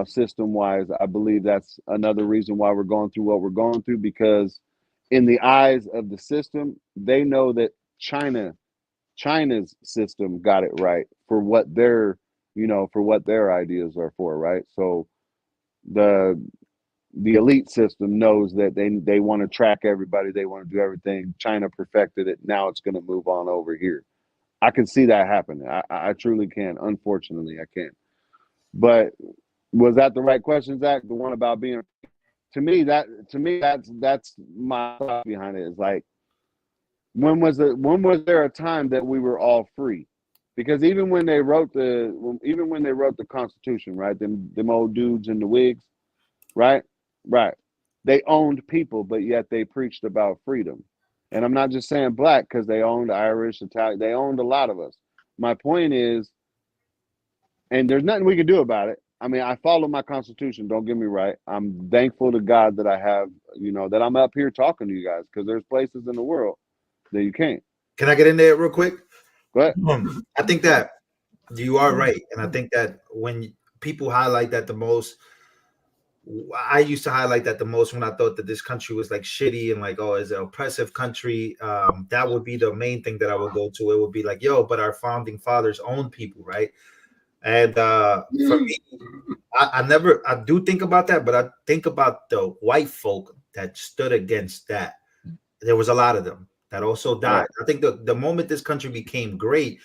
system wise. I believe that's another reason why we're going through what we're going through, because in the eyes of the system, they know that China's system got it right for what their ideas are for, right? So the elite system knows that they want to track everybody, they want to do everything. China perfected it. Now it's going to move on over here. I can see that happening. I truly can. Unfortunately, I can't. But was that the right question, Zach? The one about being, to me, that's my thought behind it. Is like, when was there a time that we were all free? Because even when they wrote the Constitution, right? Them old dudes in the wigs, right? They owned people, but yet they preached about freedom. And I'm not just saying black, because they owned Irish, Italian, they owned a lot of us. My point is, and there's nothing we can do about it. I mean, I follow my Constitution, don't get me right. I'm thankful to God that I have, that I'm up here talking to you guys, because there's places in the world that you can't. Can I get in there real quick? Go ahead. I think that you are right. And I think that when people highlight that the most, I used to highlight that the most when I thought that this country was like shitty and like, oh, it's an oppressive country. That would be the main thing that I would go to. It would be like, yo, but our founding fathers owned people, right? And for me, I do think about that, but I think about the white folk that stood against that. There was a lot of them that also died. I think the moment this country became great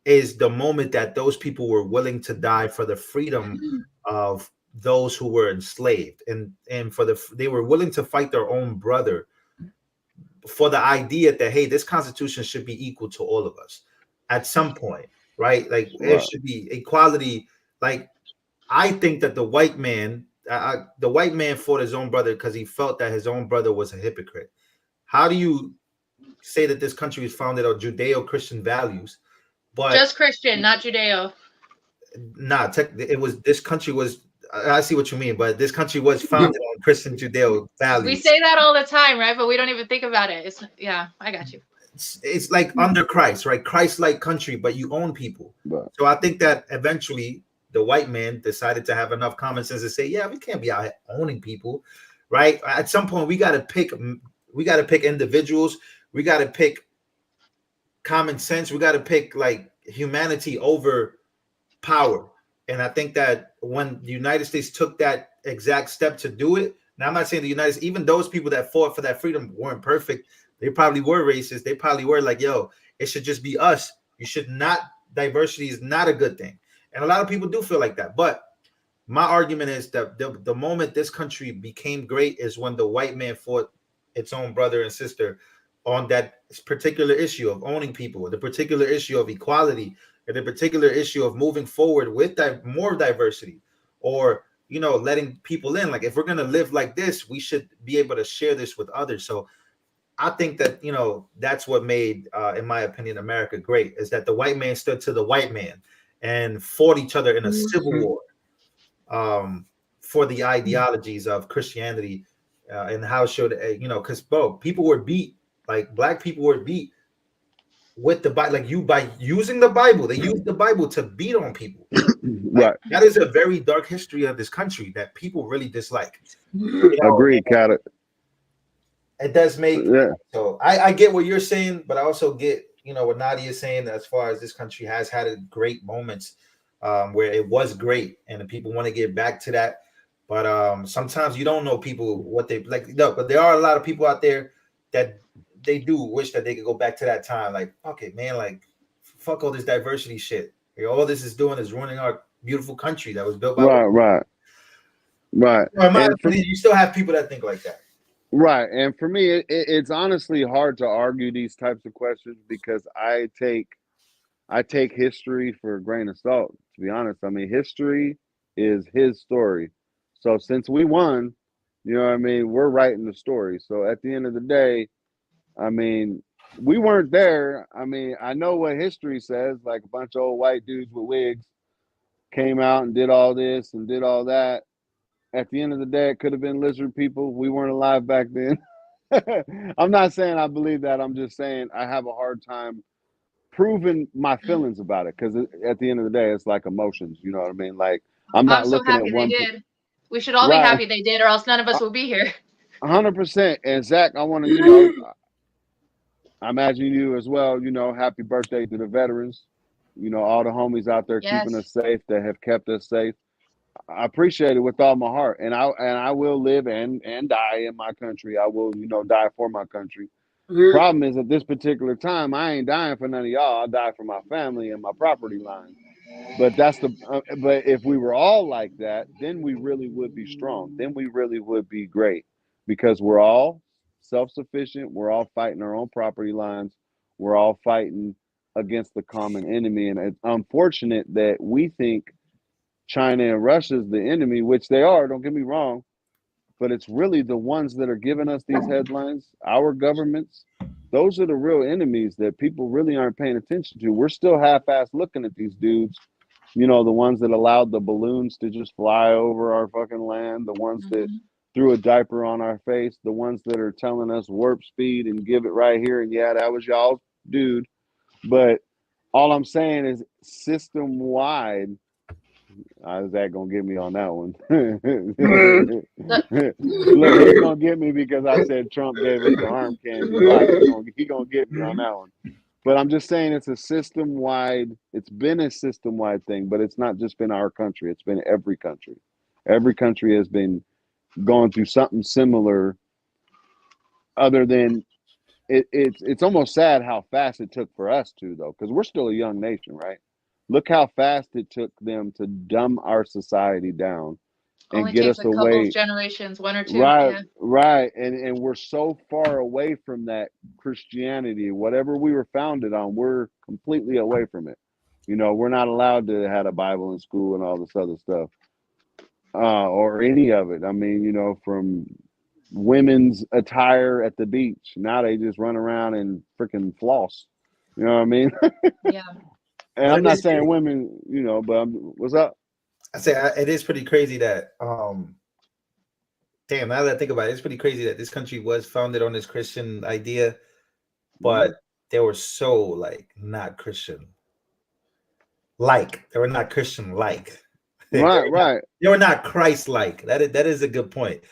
is the moment that those people were willing to die for the freedom of those who were enslaved, and they were willing to fight their own brother for the idea that, hey, this Constitution should be equal to all of us at some point, right? Like there should be equality. Like I think that the white man fought his own brother because he felt that his own brother was a hypocrite. How do you say that this country is founded on Judeo-Christian values, but just Christian, not Judeo? This country was. I see what you mean, but this country was founded on Christian Judeo values. We say that all the time, right? But we don't even think about it. I got you. it's like under Christ, right? Christ-like country, but you own people. Right. So I think that eventually the white man decided to have enough common sense to say, yeah, we can't be out here owning people, right? At some point, we got to pick individuals. We got to pick common sense. We got to pick like humanity over power. And I think that when the United States took that exact step to do it, now I'm not saying the United States, even those people that fought for that freedom weren't perfect. They probably were racist. They probably were like, yo, it should just be us. You should not, diversity is not a good thing. And a lot of people do feel like that. But my argument is that the moment this country became great is when the white man fought its own brother and sister on that particular issue of owning people, the particular issue of equality, and the particular issue of moving forward with more diversity, or letting people in. Like, if we're gonna live like this, we should be able to share this with others. So I think that that's what made, in my opinion, America great, is that the white man stood to the white man and fought each other in a civil war for the ideologies of Christianity, and how should because people were beat, like black people were beat with the Bible, like by using the Bible. They used the Bible to beat on people. Right. That is a very dark history of this country that people really dislike. Agreed, Cat. It does make so I get what you're saying, but I also get what Nadia is saying, as far as this country has had great moments where it was great and the people want to get back to that. But sometimes you don't know people what they like. No, but there are a lot of people out there that they do wish that they could go back to that time. Like, okay, man, like fuck all this diversity shit. All this is doing is ruining our beautiful country that was built by right. In my opinion, you still have people that think like that. Right. And for me, it's honestly hard to argue these types of questions, because I take history for a grain of salt, to be honest. I mean, history is his story. So since we won, we're writing the story. So at the end of the day, I mean, we weren't there. I mean, I know what history says, like a bunch of old white dudes with wigs came out and did all this and did all that. At the end of the day, it could have been lizard people. We weren't alive back then. I'm not saying I believe that. I'm just saying I have a hard time proving my feelings about it, because at the end of the day, it's like emotions. You know what I mean? Like, I'm not so looking happy at one. They did. We should all be happy they did, or else none of us would be here. 100%. And Zach, I want to, I imagine you as well. Happy birthday to the veterans. All the homies out there keeping us safe, that have kept us safe. I appreciate it with all my heart, and I will live and die in my country. I will, die for my country. Problem is, at this particular time, I ain't dying for none of y'all. I die for my family and my property line. But but if we were all like that, then we really would be strong. Then we really would be great, because we're all self-sufficient. We're all fighting our own property lines. We're all fighting against the common enemy, and it's unfortunate that we think China and Russia is the enemy, which they are, don't get me wrong, but it's really the ones that are giving us these headlines, our governments. Those are the real enemies that people really aren't paying attention to. We're still half-assed looking at these dudes, the ones that allowed the balloons to just fly over our fucking land, the ones that threw a diaper on our face, the ones that are telling us warp speed and give it right here, and yeah, that was y'all dude. But all I'm saying is, system-wide, Zach gonna get me on that one. Look, he's gonna get me because I said Trump gave us the arm candy. He gonna get me on that one. But I'm just saying, it's been a system-wide thing, but it's not just been our country. It's been every country. Every country has been going through something similar, other than it's almost sad how fast it took for us to, though, because we're still a young nation, right? Look how fast it took them to dumb our society down and Only get takes us a couple away. of generations, one or two. Right. And we're so far away from that Christianity, whatever we were founded on, we're completely away from it. We're not allowed to have a Bible in school and all this other stuff, or any of it. I mean, from women's attire at the beach, now they just run around and freaking floss. You know what I mean? Yeah. And I'm not saying women, but what's up? I say it is pretty crazy that damn, now that I think about it, it's pretty crazy that this country was founded on this Christian idea, but they were so like not Christian. Like they were not Christian like. Right. They were not Christ like. That is a good point.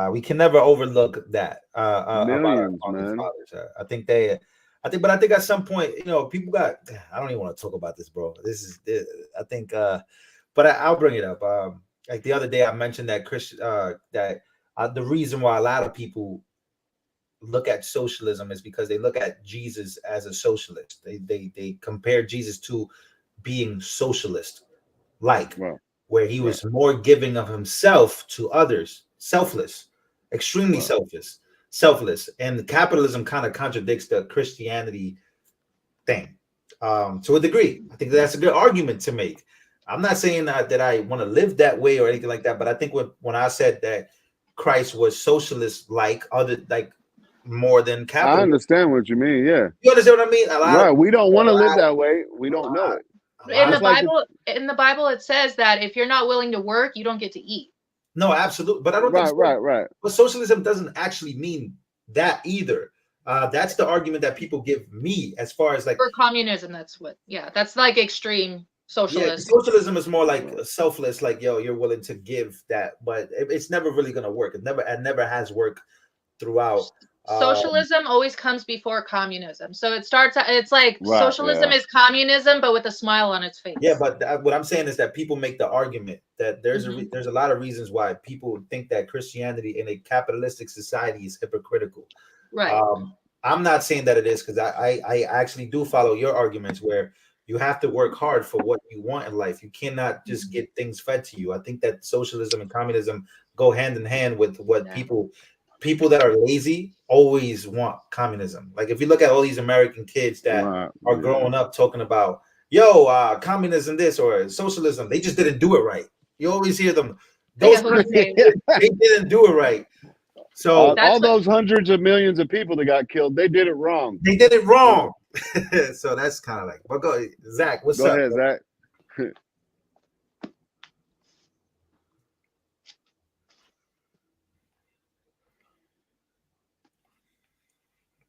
We can never overlook that about our Millions, founding man. fathers. But I think at some point, people got. I don't even want to talk about this, bro. I think, but I'll bring it up. Like the other day, I mentioned that the reason why a lot of people look at socialism is because they look at Jesus as a socialist. They compare Jesus to being socialist, where he was more giving of himself to others, selfless, extremely selfless. And capitalism kind of contradicts the Christianity thing to a degree. I think that's a good argument to make. I'm not saying that I want to live that way or anything like that, but I think when I said that Christ was socialist like more than capitalist. I understand what you mean. Yeah. You understand what I mean? We don't want to live that way. We don't know it. In the Bible, it says that if you're not willing to work, you don't get to eat. No, absolutely. But I don't think right. But socialism doesn't actually mean that either. That's the argument that people give me as far as like for communism. That's like extreme socialism. Yeah, socialism is more like selfless, like you're willing to give that, but it's never really gonna work. It never has worked throughout. Socialism always comes before communism. So it's like socialism is communism, but with a smile on its face. Yeah, but what I'm saying is that people make the argument that there's a lot of reasons why people think that Christianity in a capitalistic society is hypocritical. Right. I'm not saying that it is, because I actually do follow your arguments where you have to work hard for what you want in life. You cannot just get things fed to you. I think that socialism and communism go hand in hand with what people that are lazy always want communism. Like if you look at all these American kids that are growing up talking about, communism this or socialism, they just didn't do it right. You always hear them. They didn't do it right. So all those hundreds of millions of people that got killed, they did it wrong. They did it wrong. So that's kind of like, but go, Zach, what's up? Go ahead, Zach.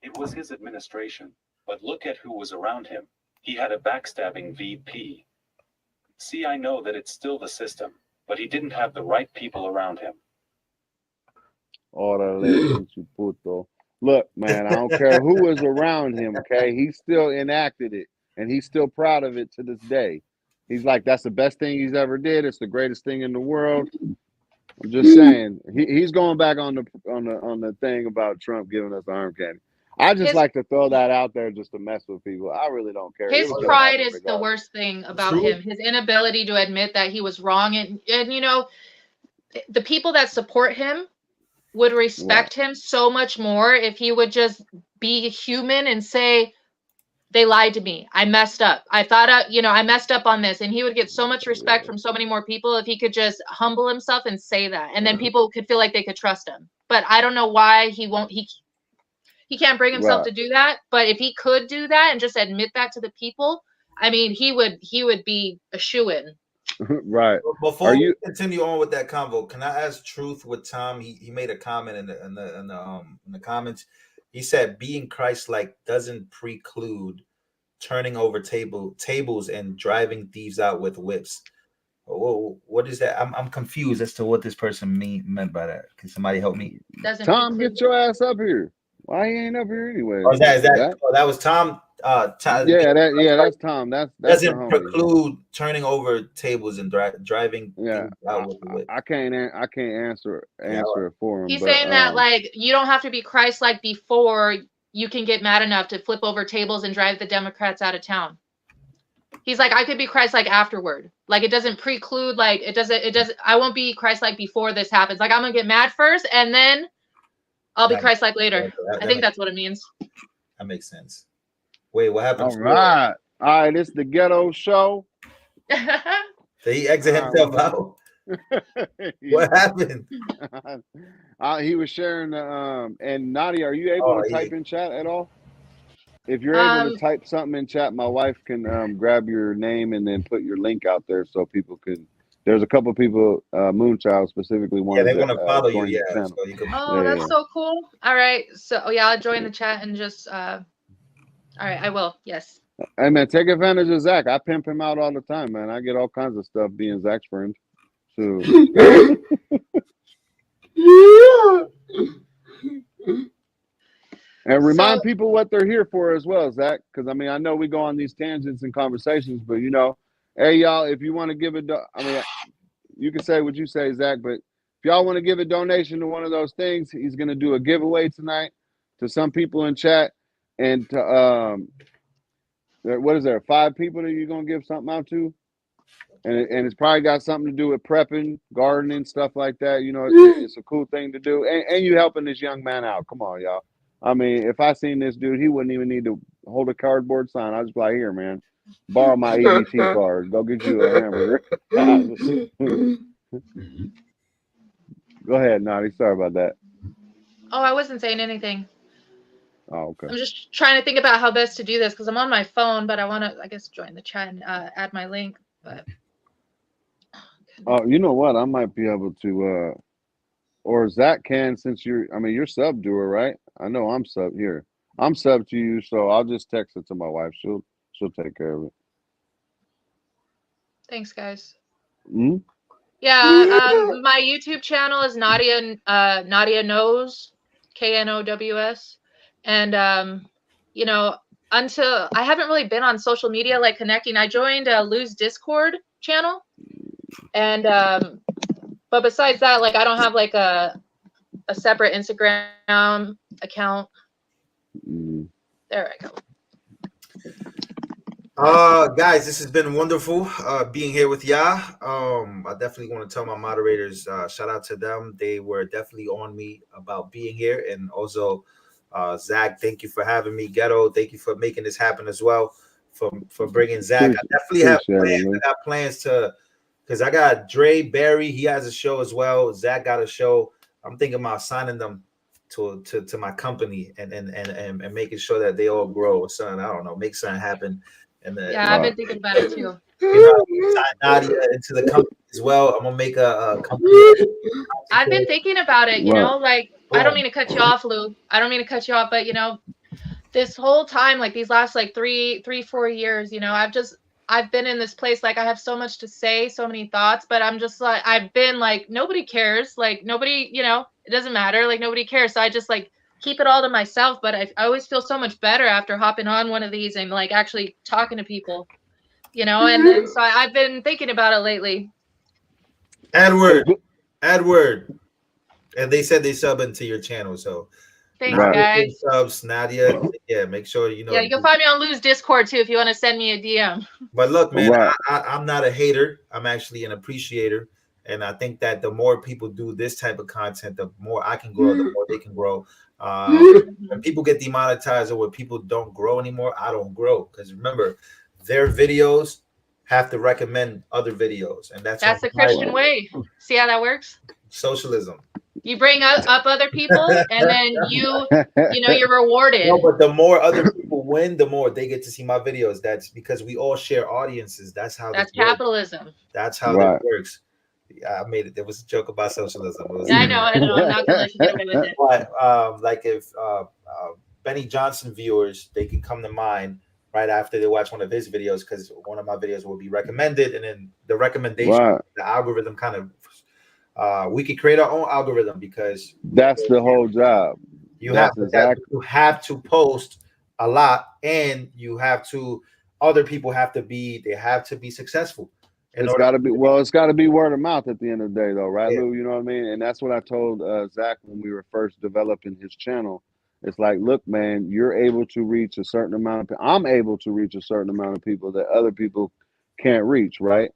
It was his administration, but look at who was around him. He had a backstabbing VP. See, I know that it's still the system, but he didn't have the right people around him. Look, man, I don't care who was around him, okay? He still enacted it, and he's still proud of it to this day. He's like, that's the best thing he's ever did. It's the greatest thing in the world. I'm just saying, he's going back on the thing about Trump giving us arm candy. I just like to throw that out there just to mess with people. I really don't care. His pride is the worst thing about him. His inability to admit that he was wrong. And the people that support him would respect him so much more if he would just be human and say, they lied to me. I messed up. I thought, I messed up on this. And he would get so much respect from so many more people if he could just humble himself and say that. And then people could feel like they could trust him. But I don't know why he won't. He can't bring himself to do that. But if he could do that and just admit that to the people, I mean, he would be a shoo-in. Right. Before you continue on with that convo, can I ask Truth with Tom? He made a comment in the comments. He said being Christ-like doesn't preclude turning over tables and driving thieves out with whips. What is that? I'm confused as to what this person meant by that. Can somebody help me? Tom, get your ass up here. Why he ain't up here anyway? Oh, that was Tom. That's Tom. That's doesn't preclude turning over tables and driving. Out with the whip. I can't answer it for him. He's saying that like you don't have to be Christ-like before you can get mad enough to flip over tables and drive the Democrats out of town. He's like, I could be Christ-like afterward. Like it doesn't preclude. Like it doesn't. I won't be Christ-like before this happens. Like I'm gonna get mad first and then I'll be Christ-like later. I think that's what it means. That makes sense. Wait, what happened? All right. It's the ghetto show. Did he exit himself out? What happened? He was sharing and Nadia, are you able to type in chat at all? If you're able to type something in chat, my wife can grab your name and then put your link out there so people can. There's a couple of people, Moonchild specifically wanted. Yeah, they want to follow you. Yeah. So you can, that's so cool. All right. So I'll join the chat and just. All right, I will. Yes. Hey man, take advantage of Zach. I pimp him out all the time, man. I get all kinds of stuff being Zach's friend. So and remind people what they're here for as well, Zach. Because I mean, I know we go on these tangents and conversations, but you know, hey y'all, if you want to give it, I mean, you can say what you say, Zach. But if y'all want to give a donation to one of those things, he's gonna do a giveaway tonight to some people in chat, and to what is there? 5 people that you're gonna give something out to, and it's probably got something to do with prepping, gardening, stuff like that. You know, it's a cool thing to do, and you helping this young man out. Come on, y'all. I mean, if I seen this dude, he wouldn't even need to hold a cardboard sign. I'd just be like, here, man, borrow my EBT card. Go get you a hamburger. Go ahead, Naughty. Sorry about that. Oh, I wasn't saying anything. Oh, okay. I'm just trying to think about how best to do this because I'm on my phone, but I want to, I guess, join the chat and add my link. But Oh, you know what? I might be able to, or Zach can, since you're sub doer, right? I know I'm sub here. I'm sub to you, so I'll just text it to my wife. She'll take care of it. thanks, guys. Hmm? Yeah, my YouTube channel is Nadia Knows, KNOWS, and you know, until I haven't really been on social media like connecting. I joined Lou's Discord channel, and but besides that, like I don't have like a separate Instagram account. There I go. Guys, this has been wonderful being here with y'all. I definitely want to tell my moderators, shout out to them. They were definitely on me about being here. And also, Zach, thank you for having me. Ghetto, thank you for making this happen as well, for bringing Zach. I definitely have plans. I got plans to, because I got Dre Barry, he has a show as well. Zach got a show. I'm thinking about signing them to my company and making sure that they all grow or something. I don't know, make something happen. And yeah, I've been thinking about it too. Sign Nadia into the company as well. I'm gonna make a company. I've been thinking about it, you know, like I don't mean to cut you off, Lou. I don't mean to cut you off, but you know, this whole time, like these last like 4 years, you know, I've been in this place like I have so much to say, so many thoughts, but I'm just like I've been like nobody cares, like nobody, you know, it doesn't matter, like nobody cares. So I just like keep it all to myself, but I always feel so much better after hopping on one of these and like actually talking to people, you know, and so I've been thinking about it lately. Edward, and they said they sub into your channel, so thanks, guys. Subs, Nadia, yeah, make sure you know. Yeah, you can find me on Lou's Discord too if you want to send me a DM. But look, man, I'm not a hater. I'm actually an appreciator. And I think that the more people do this type of content, the more I can grow, the more they can grow. When people get demonetized or when people don't grow anymore, I don't grow. Because remember, their videos have to recommend other videos. And that's the Christian way. See how that works? Socialism. You bring up other people and then you know, you're rewarded. No, but the more other people win, the more they get to see my videos. That's because we all share audiences. That's how that's capitalism. Works. That's how it works. I made it. There was a joke about socialism. I know. I'm not gonna let you get away with it. But like if Benny Johnson viewers, they can come to mine right after they watch one of his videos because one of my videos will be recommended, and then the recommendation, the algorithm kind of we could create our own algorithm because that's the whole job. You have to post a lot, and other people have to be successful. It's got to be word of mouth at the end of the day, though, right, Lou? You know what I mean? And that's what I told Zach when we were first developing his channel. It's like, look, man, you're able to reach a certain amount of people. I'm able to reach a certain amount of people that other people can't reach, right?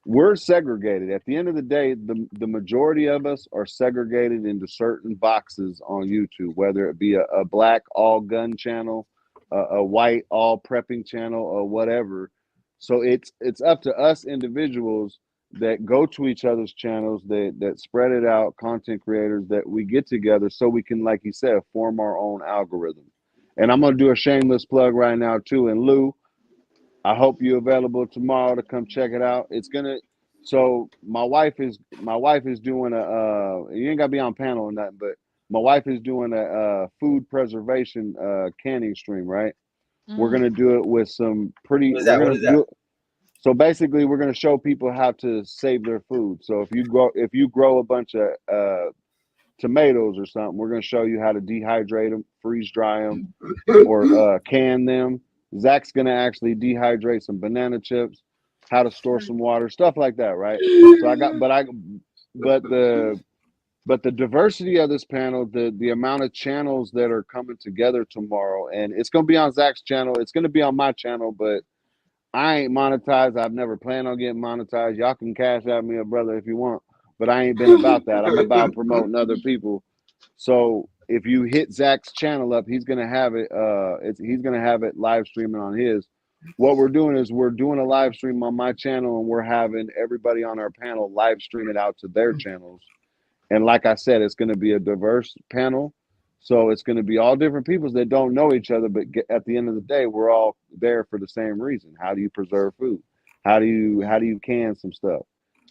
We're segregated. At the end of the day, the majority of us are segregated into certain boxes on YouTube, whether it be a black all gun channel, a white all prepping channel, or whatever. So it's up to us individuals that go to each other's channels, that spread it out, content creators, that we get together so we can, like you said, form our own algorithm. And I'm going to do a shameless plug right now too. And Lou, I hope you're available tomorrow to come check it out. So my wife is doing you ain't got to be on panel or nothing, but my wife is doing a food preservation canning stream, right? We're gonna do it with some pretty. What is We're that? What gonna is that? do. So basically, we're gonna show people how to save their food. So if you grow a bunch of tomatoes or something, we're gonna show you how to dehydrate them, freeze dry them, or can them. Zach's gonna actually dehydrate some banana chips, how to store some water, stuff like that, right? So but the diversity of this panel, the amount of channels that are coming together tomorrow, and it's gonna be on Zach's channel, it's gonna be on my channel, but I ain't monetized. I've never planned on getting monetized. Y'all can cash out me a brother if you want, but I ain't been about that. I'm about promoting other people. So if you hit Zach's channel up, he's gonna have it. He's gonna have it live streaming on his. What we're doing is we're doing a live stream on my channel, and we're having everybody on our panel live stream it out to their channels. And like I said, it's going to be a diverse panel. So it's going to be all different peoples that don't know each other, but at the end of the day, we're all there for the same reason. How do you preserve food? How do you can some stuff?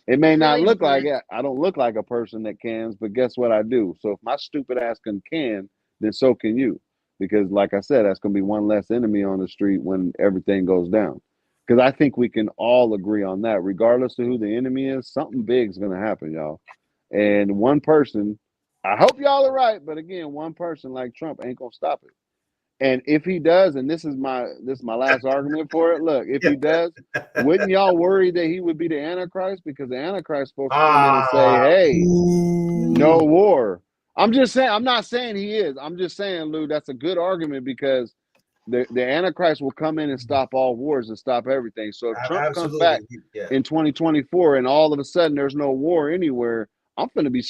It may not look like it. I don't look like a person that cans, but guess what I do? So if my stupid ass can, then so can you. Because like I said, that's going to be one less enemy on the street when everything goes down. Because I think we can all agree on that. Regardless of who the enemy is, something big is going to happen, y'all. And one person, I hope y'all are right, but again, one person like Trump ain't gonna stop it. And if he does, and this is my last argument for it. Look, if he does, wouldn't y'all worry that he would be the Antichrist? Because the Antichrist supposed to come in and say, "Hey, no war." I'm just saying. I'm not saying he is. I'm just saying, Lou, that's a good argument because the Antichrist will come in and stop all wars and stop everything. So if Trump comes back in 2024 and all of a sudden there's no war anywhere, I'm gonna be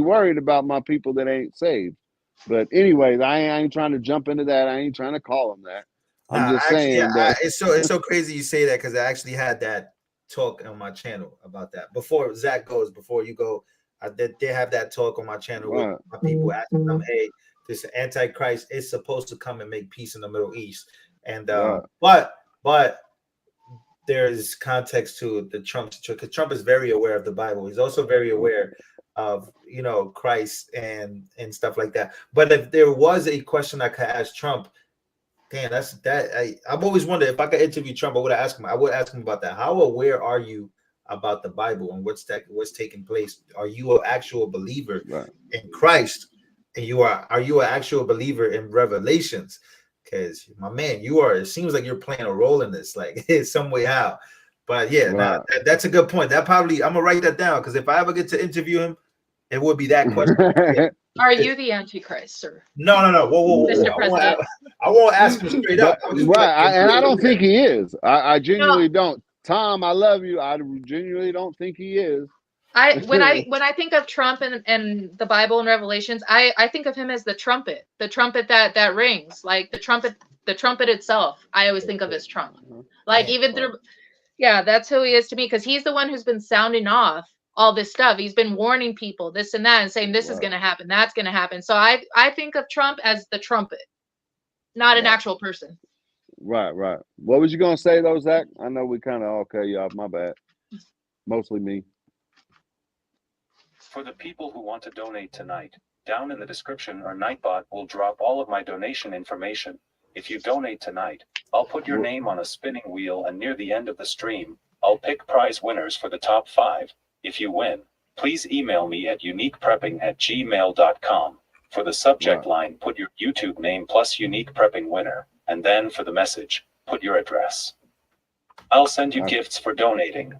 worried about my people that ain't saved. But anyways, I ain't trying to jump into that. I ain't trying to call them that. I'm just saying that it's so crazy you say that because I actually had that talk on my channel about that before Zach goes. Before you go, they have that talk on my channel with my people asking them, "Hey, this Antichrist is supposed to come and make peace in the Middle East," and but there's context to the Trump situation because Trump is very aware of the Bible. He's also very aware of Christ and stuff like that. But if there was a question I could ask Trump, damn, I've always wondered if I could interview Trump, I would ask him about that. How aware are you about the Bible and what's taking place? Are you an actual believer in Christ? And are you an actual believer in Revelations? Because my man, it seems like you're playing a role in this, like some way how. But yeah, that's a good point. I'm gonna write that down because if I ever get to interview him, it would be that question. Are you the Antichrist, sir? No. Whoa. Mr. President. I won't ask him straight up. And I don't think he is. I genuinely don't. Tom, I love you. I genuinely don't think he is. When I think of Trump and the Bible and Revelations, I think of him as the trumpet that rings, like the trumpet itself. I always think of as Trump, like even through, that's who he is to me because he's the one who's been sounding off all this stuff. He's been warning people this and that and saying this is going to happen, that's going to happen. So I think of Trump as the trumpet, not an actual person. Right. What was you gonna say though, Zach? I know we kind of all cut you off. My bad. Mostly me. For the people who want to donate tonight, down in the description or Nightbot will drop all of my donation information. If you donate tonight, I'll put your name on a spinning wheel and near the end of the stream, I'll pick prize winners for the top 5. If you win, please email me at uniqueprepping@gmail.com. For the subject line, put your YouTube name plus Unique Prepping Winner, and then for the message, put your address. I'll send you gifts for donating.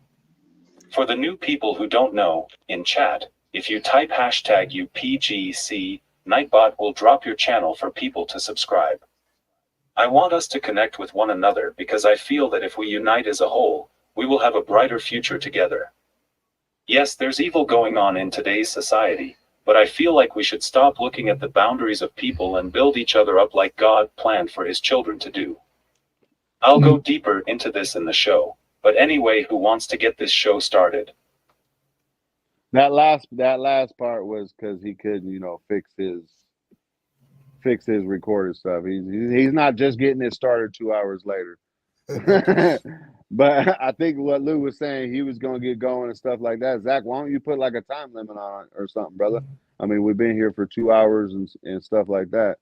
For the new people who don't know, in chat, if you type hashtag UPGC, Nightbot will drop your channel for people to subscribe. I want us to connect with one another because I feel that if we unite as a whole, we will have a brighter future together. Yes, there's evil going on in today's society, but I feel like we should stop looking at the boundaries of people and build each other up like God planned for his children to do. I'll go deeper into this in the show, but anyway, who wants to get this show started? That last part was because he couldn't, fix his recorded stuff. He's not just getting it started 2 hours later. But I think what Lou was saying, he was gonna get going and stuff like that. Zach, why don't you put like a time limit on it or something, brother? I mean, we've been here for 2 hours and stuff like that.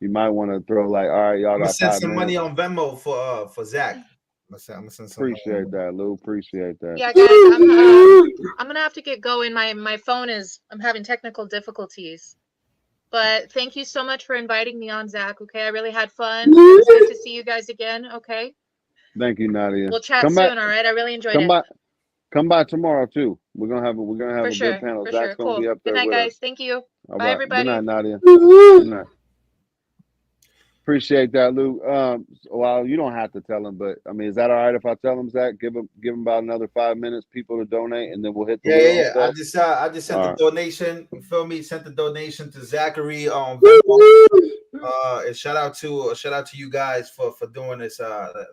you might want to throw like, all right, y'all I'm gonna got send 5 some minutes. money on Venmo for Zach. I'm gonna send some money. Appreciate that, Lou. Appreciate that. Yeah, guys, I'm gonna have to get going. My phone I'm having technical difficulties. But thank you so much for inviting me on, Zach. Okay, I really had fun. It was good to see you guys again. Okay, Thank you, Nadia. we'll chat Come soon. back. All right, I really enjoyed Come it. by. Come by tomorrow too. We're gonna have For a good sure, panel. for Zach's sure. gonna Cool. be up Good there night, with us. guys. Thank you. All Bye, right. Good everybody. night, Nadia. Good night. Appreciate that, Lou. Well, you don't have to tell him, but I mean, is that all right if I tell him, Zach? Give him about another 5 minutes, people to donate, and then we'll hit the Yeah, wheel yeah, and yeah. stuff. I just sent All the right. donation. You feel me? Sent the donation to Zachary on Venmo. And shout out to you guys for doing this.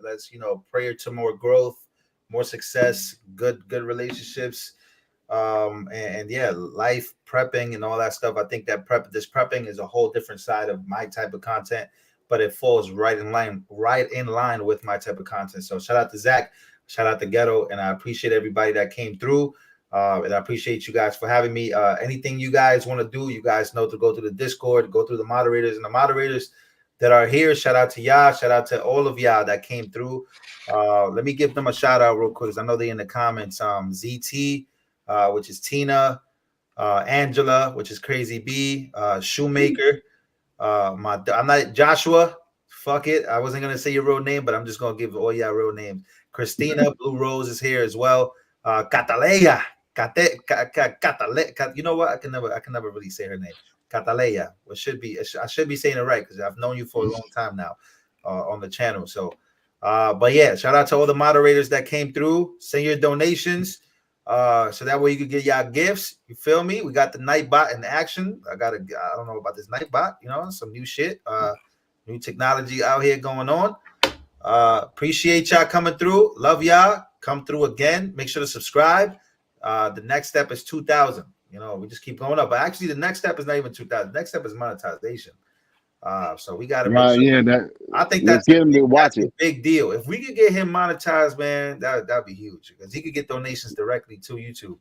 Let's prayer to more growth, more success, good relationships. And yeah, life prepping and all that stuff. I think that this prepping is a whole different side of my type of content, but it falls right in line with my type of content. So shout out to Zach, shout out to Ghetto, and I appreciate everybody that came through. And I appreciate you guys for having me. Anything you guys want to do, you guys know to go to the Discord, go through the moderators, and the moderators that are here. Shout out to y'all. Shout out to all of y'all that came through. Let me give them a shout out real quick, because I know they in the comments. ZT, which is Tina, Angela, which is Crazy B, Shoemaker, I'm not Joshua. Fuck it. I wasn't gonna say your real name, but I'm just gonna give all y'all real names. Christina, Blue Rose is here as well. Cataleya. You know what? I can never really say her name. Cataleya. I should be saying it right because I've known you for a long time now on the channel. So but yeah, shout out to all the moderators that came through. Send your donations. So that way you could get y'all gifts. You feel me? We got the Nightbot in action. I don't know about this Nightbot, some new shit, new technology out here going on. Appreciate y'all coming through. Love y'all. Come through again. Make sure to subscribe. The next step is 2,000. We just keep going up. But actually, the next step is not even 2,000. The next step is monetization. So we got to make sure. Yeah, I think let's get him to watch it. A big deal. If we could get him monetized, man, that'd be huge because he could get donations directly to YouTube.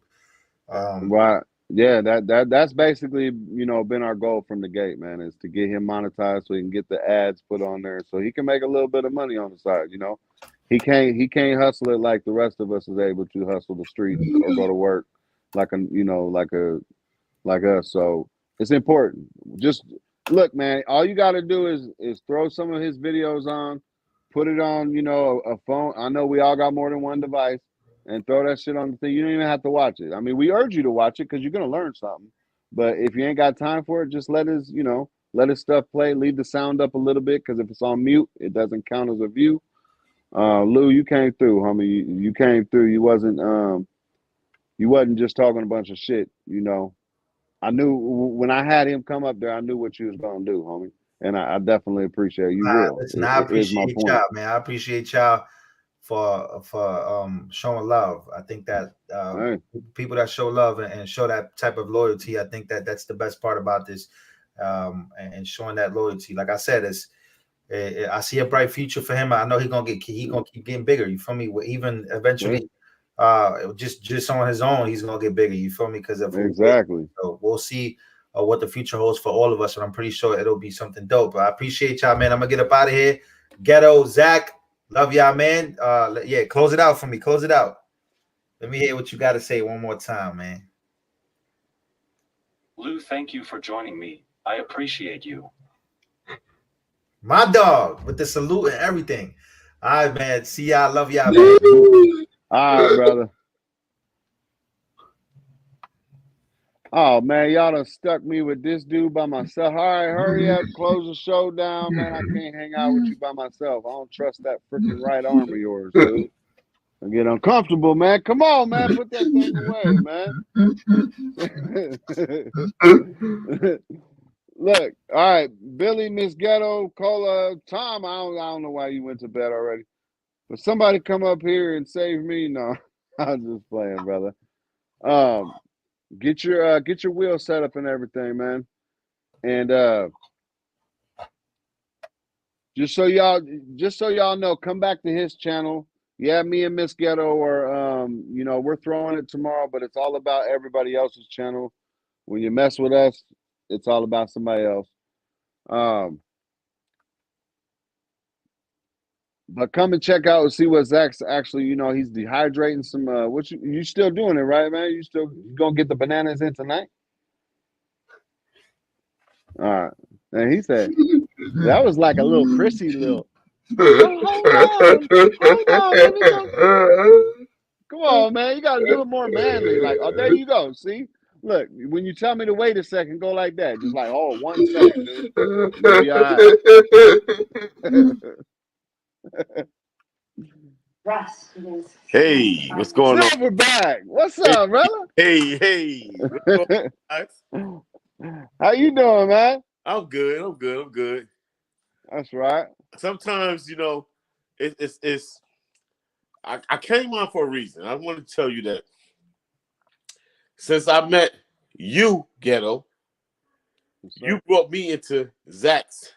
Right. Yeah, that's basically, been our goal from the gate, man, is to get him monetized so he can get the ads put on there so he can make a little bit of money on the side, He can't hustle it like the rest of us is able to hustle the streets or go to work like us. So it's important. Just look, man, all you gotta do is throw some of his videos on, put it on, a phone. I know we all got more than one device, and throw that shit on the thing. You don't even have to watch it. I mean, we urge you to watch it because you're gonna learn something. But if you ain't got time for it, just let his stuff play. Leave the sound up a little bit because if it's on mute, it doesn't count as a view. Lou, you came through, homie. You came through. You wasn't just talking a bunch of shit. I knew when I had him come up there, I knew what you was gonna do, homie. And I definitely appreciate you. Will. Listen, I appreciate y'all, man. I appreciate y'all for showing love. I think that people that show love and show that type of loyalty, I think that's the best part about this, and showing that loyalty. Like I said, I see a bright future for him. I know he's gonna keep getting bigger. You feel me? Even eventually, just on his own, he's gonna get bigger. You feel me? Because of exactly. So we'll see what the future holds for all of us, and I'm pretty sure it'll be something dope. But I appreciate y'all, man. I'm gonna get up out of here. Ghetto, Zach, love y'all, man. Yeah, close it out for me. Close it out. Let me hear what you got to say one more time, man. Lou, thank you for joining me. I appreciate you. My dog with the salute and everything. All right, man. See y'all. Love y'all, man. All right, brother. Oh, man, y'all done stuck me with this dude by myself. All right, hurry up. Close the show down, man. I can't hang out with you by myself. I don't trust that freaking right arm of yours, dude. I get uncomfortable, man. Come on, man. Put that thing away, man. Look, all right. Billy, Miss Ghetto, Cola, Tom, I don't know why you went to bed already. But somebody come up here and save me. No, I'm just playing, brother. Get your wheel set up and everything, man. And just so y'all know, come back to his channel. Yeah, me and Miss Ghetto are we're throwing it tomorrow, but it's all about everybody else's channel. When you mess with us, it's all about somebody else. But come and check out and see what Zach's actually. He's dehydrating some. What you still doing it, right, man? You gonna get the bananas in tonight? All right. And he said that was like a little prissy little. Oh, hold on, let me go. Come on, man. You got to do it more manly. Like, oh, there you go. See? Look, when you tell me to wait a second, go like that. Just like, oh, 1 second, dude. You'll be all right. Hey, what's going on? Silverback, what's up, brother? Hey, what's going on, guys? How you doing, man? I'm good. That's right. Sometimes, it's I came on for a reason. I want to tell you that since I met you, Ghetto, you brought me into Zach's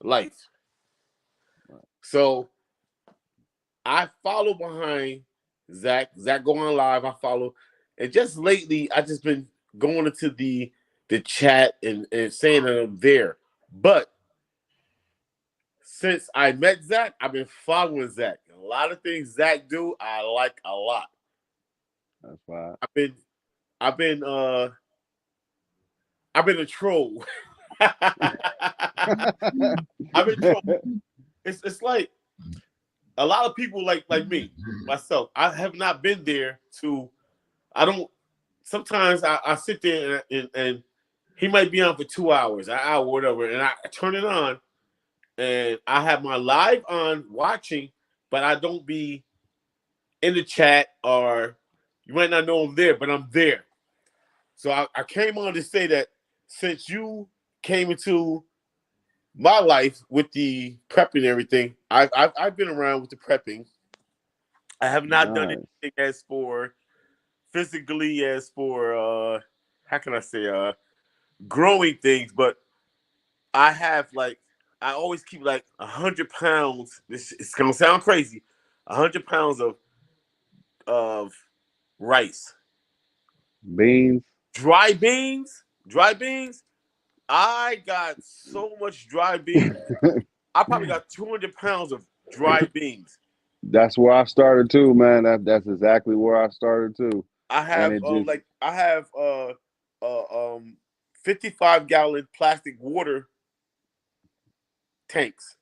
life. So I follow behind Zach. Zach going live. I follow, and just lately, I just been going into the chat and saying that I'm there. But since I met Zach, I've been following Zach. A lot of things Zach do, I like a lot. That's right. I've been a troll. I've been trolling. It's like a lot of people like me, myself. I have not been there to. I don't. Sometimes I sit there and he might be on for 2 hours, an hour, whatever, and I turn it on, and I have my live on watching, but I don't be in the chat, or you might not know I'm there, but I'm there. So I came on to say that since you came into my life with the prepping and everything, I've been around with the prepping. I have not done anything as for physically, as for how can I say growing things, but I have I always keep like 100 pounds. It's gonna sound crazy, 100 pounds of rice, beans, dry beans. I got so much dry beans. I probably got 200 pounds of dry beans. That's where I started too, man. That's exactly where I started too. I have 55-gallon plastic water tanks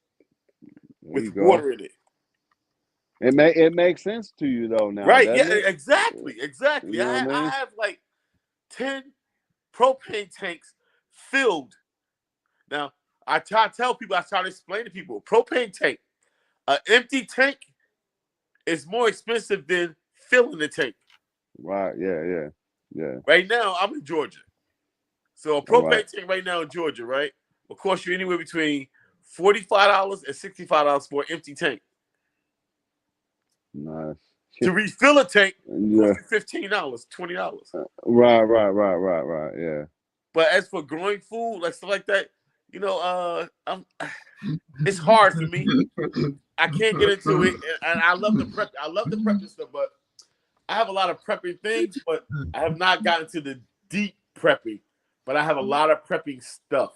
with water in it. It makes sense to you though now, right? Yeah, it? exactly. You know what I mean? I have like 10 propane tanks filled. Now I tell people, I try to explain to people, propane tank, an empty tank is more expensive than filling the tank. Right. Yeah. Right now, I'm in Georgia. So a propane tank right now in Georgia, right, will cost you anywhere between $45 and $65 for an empty tank. Nice. To refill a tank, Yeah. costs you $15, $20. Right. Yeah. But as for growing food, like stuff like that, it's hard for me. I can't get into it, and I love the prep. I love the prepping stuff, but I have a lot of prepping things, but I have not gotten to the deep prepping. But I have a lot of prepping stuff.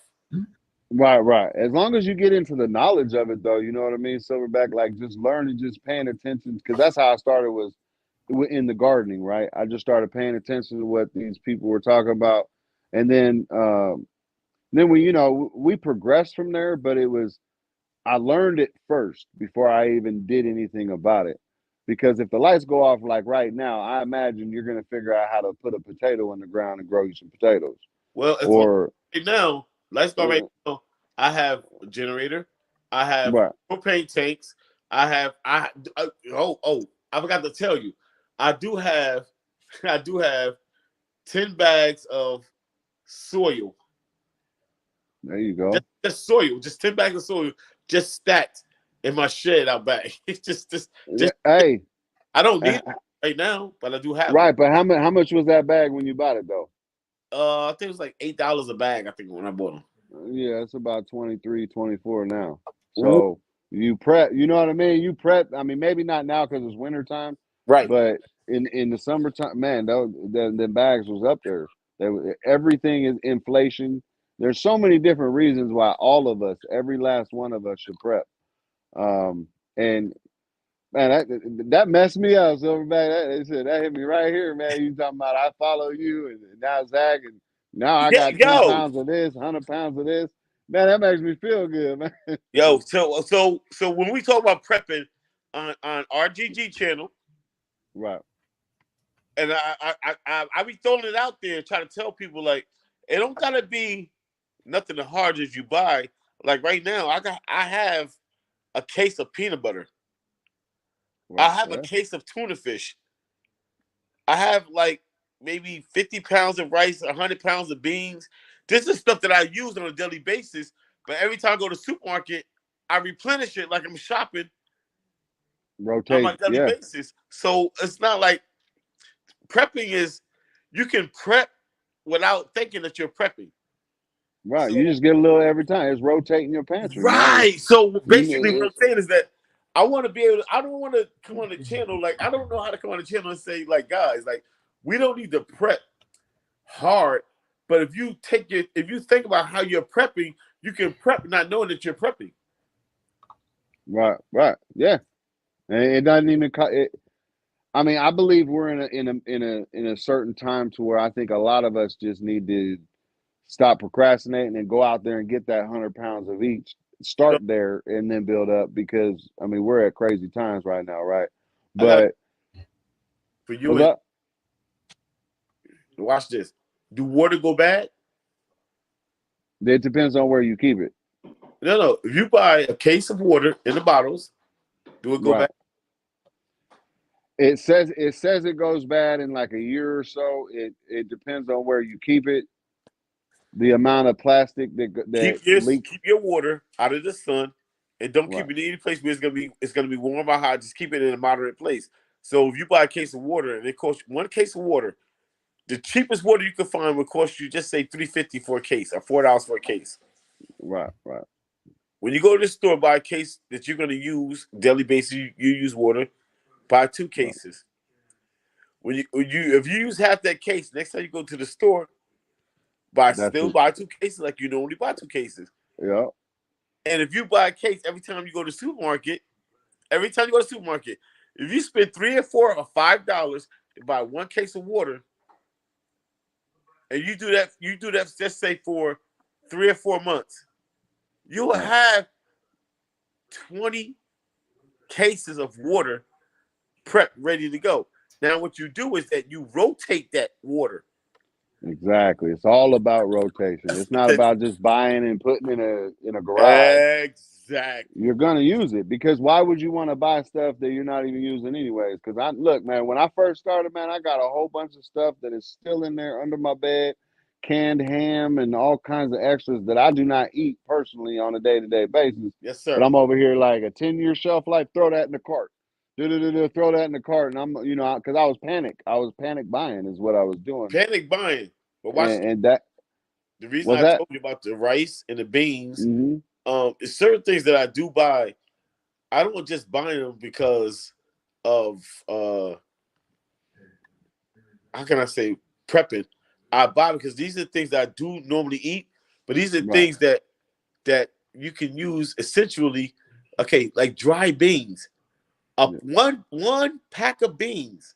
Right. As long as you get into the knowledge of it, though, you know what I mean, Silverback. Like just learning, just paying attention, because that's how I started, was in the gardening. Right, I just started paying attention to what these people were talking about, and then we progressed from there. But I learned it first before I even did anything about it. Because if the lights go off like right now, I imagine you're going to figure out how to put a potato in the ground and grow you some potatoes. Well, right now, lights go right now. I have a generator. I have propane tanks. I forgot to tell you, I do have 10 bags of soil. There you go. Just soil, just 10 bags of soil, just stacked in my shed out back. It's just hey. I don't need it right now, but I do have it. But how much was that bag when you bought it though? I think it was like $8 a bag, I think, when I bought them. Yeah, it's about 23, 24 now. So you prep, you know what I mean? You prep, I mean, maybe not now because it's winter time. Right. But in the summertime, man, the bags was up there. Everything is inflation. There's so many different reasons why all of us, every last one of us, should prep. And man, that messed me up, Silverback. They said that hit me right here, man. You talking about I follow you, and now Zach, and now I got 10 Yo, pounds of this, 100 pounds of this. Man, that makes me feel good, man. yo. So when we talk about prepping on RGG channel, Right. and I be throwing it out there, trying to tell people like it don't gotta be nothing as hard as you buy. Like right now, I have a case of peanut butter. Right. I have a case of tuna fish. I have like maybe 50 pounds of rice, 100 pounds of beans. This is stuff that I use on a daily basis. But every time I go to the supermarket, I replenish it like I'm shopping on my Rotate. daily Yeah. basis. So it's not like prepping is, you can prep without thinking that you're prepping. Right. So, You just get a little every time. It's rotating your pantry, man. right. So basically, what You, I'm saying is that I want to be able to, I don't want to come on the channel. Like, I don't know how to come on the channel and say, like, guys, like, we don't need to prep hard. But if you think about how you're prepping, you can prep not knowing that you're prepping. right. Yeah. And it doesn't even I mean, I believe we're in a certain time to where I think a lot of us just need to stop procrastinating and go out there and get that 100 pounds of each. You know, Start there and then build up, because I mean we're at crazy times right now, right? I got But for you what's and up? watch this. Do water go bad? It depends on where you keep it. No. If you buy a case of water in the bottles, do it go Right. bad? It says it goes bad in like a year or so. It depends on where you keep it, the amount of plastic that leaks. Keep your water out of the sun, and don't Right. keep it in any place where it's gonna be warm or hot. Just keep it in a moderate place. So if you buy a case of water and it costs one case of water, the cheapest water you can find would cost you just say $3.50 for a case or $4 for a case. Right. When you go to the store, buy a case that you're gonna use daily basis. You use water. Buy 2 cases. If you use half that case, next time you go to the store, buy 2 cases like you normally buy 2 cases. Yeah. And if you buy a case every time you go to the supermarket, if you spend $3 or $4 or $5 to buy 1 case of water, and you do that, just say for 3 or 4 months, you will have 20 cases of water prepped, ready to go. Now, what you do is that you rotate that water. Exactly. It's all about rotation. It's not about just buying and putting in a garage. Exactly. You're gonna use it, because why would you want to buy stuff that you're not even using anyways? Because look, man, when I first started, man, I got a whole bunch of stuff that is still in there under my bed, canned ham and all kinds of extras that I do not eat personally on a day-to-day basis. Yes, sir. But I'm over here like a 10-year shelf life. Throw that in the cart. Throw that in the cart, and I'm, because I was panic buying is what I was doing. Panic buying. But watch and that. the reason What's I that? told you about the rice and the beans. Mm-hmm. It's certain things that I do buy. I don't just buy them because of how can I say prepping. I buy because these are things that I do normally eat, but these are things that you can use essentially. Okay, like dry beans. One pack of beans,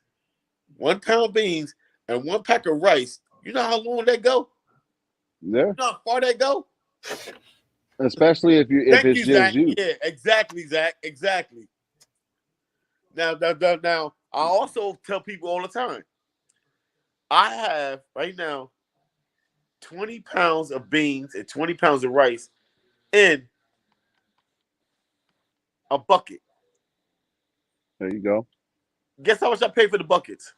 1 pound beans, and 1 pack of rice. You know how long that go? Yeah. You know how far that go? Especially if it's just Zach. you. Yeah, exactly, Zach. Exactly. Now, I also tell people all the time. I have right now 20 pounds of beans and 20 pounds of rice in a bucket. There you go. Guess how much I pay for the buckets?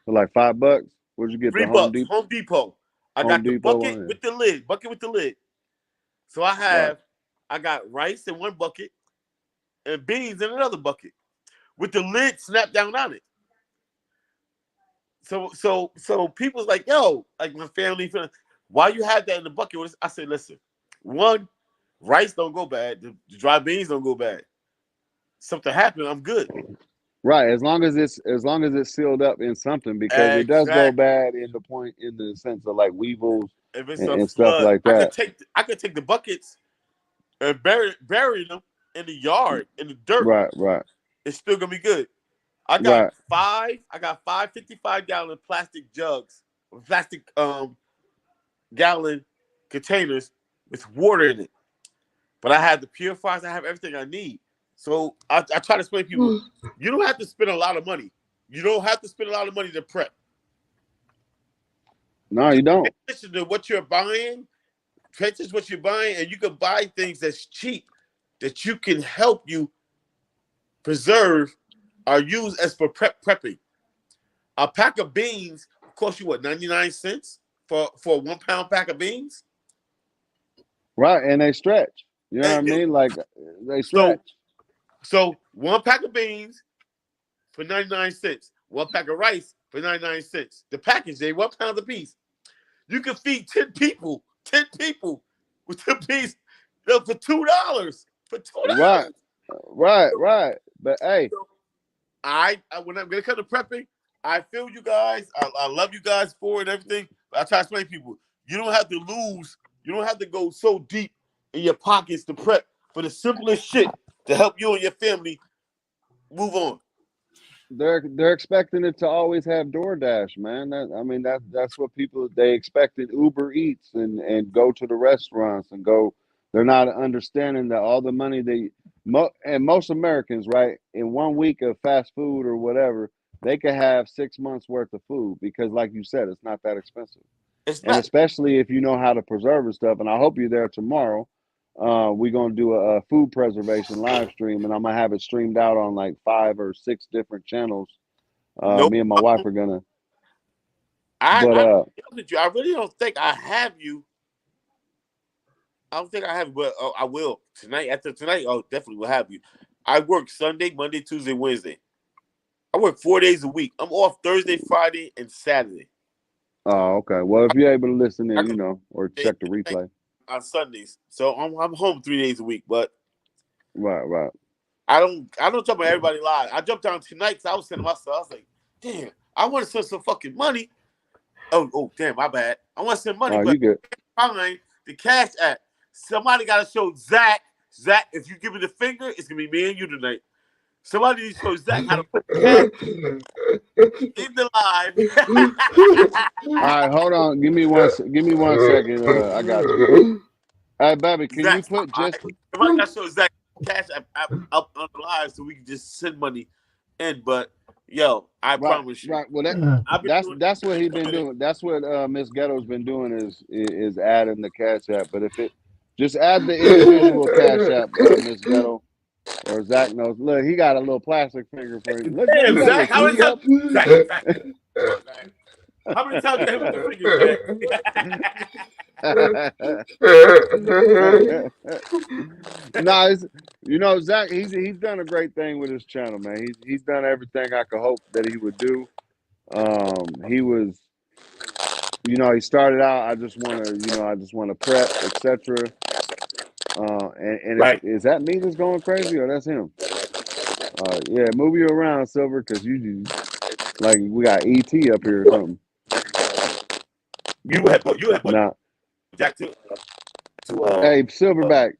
For like $5. Where'd you get the Home $3. Depot? Home Depot. I Home got the Depot bucket one. with the lid. Bucket with the lid. So I got rice in one bucket and beans in another bucket with the lid snapped down on it. So people's like, yo, like my family, why you have that in the bucket? I said, listen, one, rice don't go bad. The dry beans don't go bad. Something happened, I'm good. Right, as long as it's sealed up in something, because it does go bad in the sense of like weevils if it's a and stuff flood, like that. I could take the buckets and bury them in the yard, in the dirt, Right. it's still gonna be good. I got five 55-gallon plastic jugs, plastic gallon containers with water in it. But I have the purifiers, I have everything I need. So I try to explain to people, you don't have to spend a lot of money. You don't have to spend a lot of money to prep. No, you don't. Pay attention to what you're buying. Pay attention to what you're buying, and you can buy things that's cheap that you can help you preserve or use as for prepping. A pack of beans cost you what, 99 cents for a 1 pound pack of beans? Right, and they stretch. You know what I mean? Like they stretch. So 1 pack of beans for 99 cents. 1 pack of rice for 99 cents. The package, they 1 pound a piece. You can feed 10 people with the piece for $2. For $2. Right. But hey, When I'm gonna come to prepping, I feel you guys. I love you guys for it and everything. But I try to explain to people, you don't have to lose. You don't have to go so deep in your pockets to prep for the simplest shit to help you and your family move on. they're expecting it to always have DoorDash, man. That's what people they expected Uber Eats and go to the restaurants and go. They're not understanding that all the money and most Americans, right, in 1 week of fast food or whatever, they could have 6 months worth of food because, like you said, it's not that expensive. And especially if you know how to preserve and stuff. And I hope you're there tomorrow. We're gonna do a food preservation live stream, and I'm gonna have it streamed out on like 5 or 6 different channels. Me and my wife are gonna. I really don't think I have you. I don't think I have, but I will tonight. After tonight, I definitely will have you. I work Sunday, Monday, Tuesday, Wednesday. I work 4 days a week. I'm off Thursday, Friday, and Saturday. Oh, okay. Well, if you're able to listen in, or check the replay on Sundays, so I'm home 3 days a week. But right. I don't jump on everybody live. I jumped on tonight because I was sending myself. I was like, damn, I want to send some fucking money. Oh, damn, my bad. I want to send money, but you good. Find the Cash App. Somebody got to show Zach. Zach, if you give me the finger, it's gonna be me and you tonight. Somebody needs to show Zach how to put the cash in the live. All right, hold on. Give me one second. I got you. Hey, baby, can Zach, you put just somebody got to show Zach Cash App up on the live so we can just send money in. But yo, I promise you. Right. Well, that's what he's been doing. That's what Miss Ghetto's been doing is adding the Cash App. But if it just add the individual Cash App, Miss Ghetto or Zach knows. Look, he got a little plastic finger for you. Look, damn, Zach, how many times? Zach. How many times you have with the finger, No, Zach, he's done a great thing with his channel, man. He's done everything I could hope that he would do. He was, he started out. I just want to prep, etc. And right. is that me that's going crazy or that's him? Yeah, move you around, Silver, because you like we got ET up here or something. You have nah. Jack to Hey, Silverback,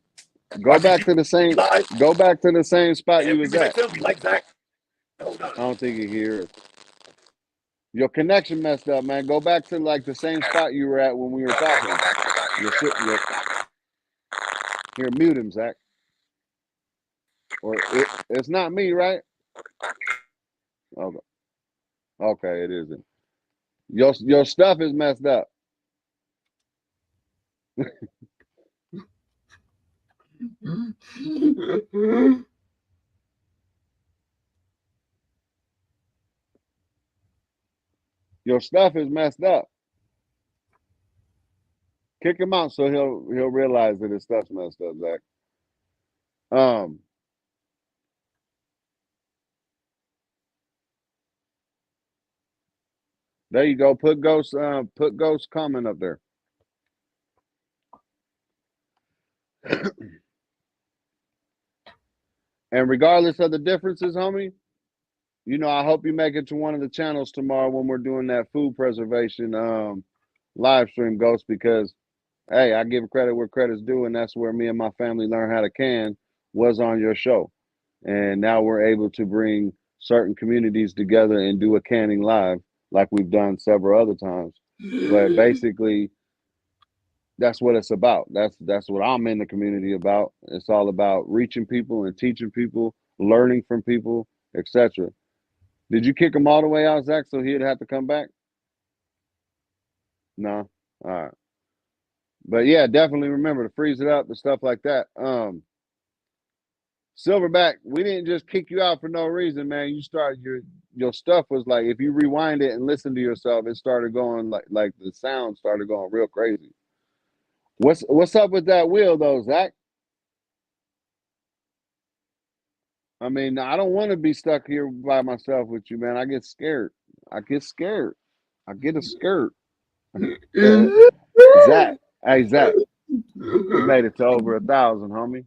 go back to the same. Go back to the same spot you was at. Like Zach. I don't think you hear it. Your connection messed up, man. Go back to like the same spot you were at when we were talking. Here, mute him, Zach. Or it's not me, right? Okay, it isn't. Your stuff is messed up. Your stuff is messed up. Kick him out so he'll realize that his stuff's messed up, Zach. There you go. Put Ghost comment up there. And regardless of the differences, homie, I hope you make it to one of the channels tomorrow when we're doing that food preservation live stream, Ghost, because hey, I give credit where credit's due, and that's where me and my family learn how to can was on your show. And now we're able to bring certain communities together and do a canning live like we've done several other times. But basically, that's what it's about. That's what I'm in the community about. It's all about reaching people and teaching people, learning from people, etc. Did you kick him all the way out, Zach, so he'd have to come back? No. All right. But yeah, definitely remember to freeze it up and stuff like that. Silverback, we didn't just kick you out for no reason, man. You started your stuff was like, if you rewind it and listen to yourself, it started going like the sound started going real crazy. What's up with that wheel though, Zach? I mean, I don't want to be stuck here by myself with you, man. I get scared. I get scared. I get a skirt. Zach, hey Zach, you made it to over 1,000, homie.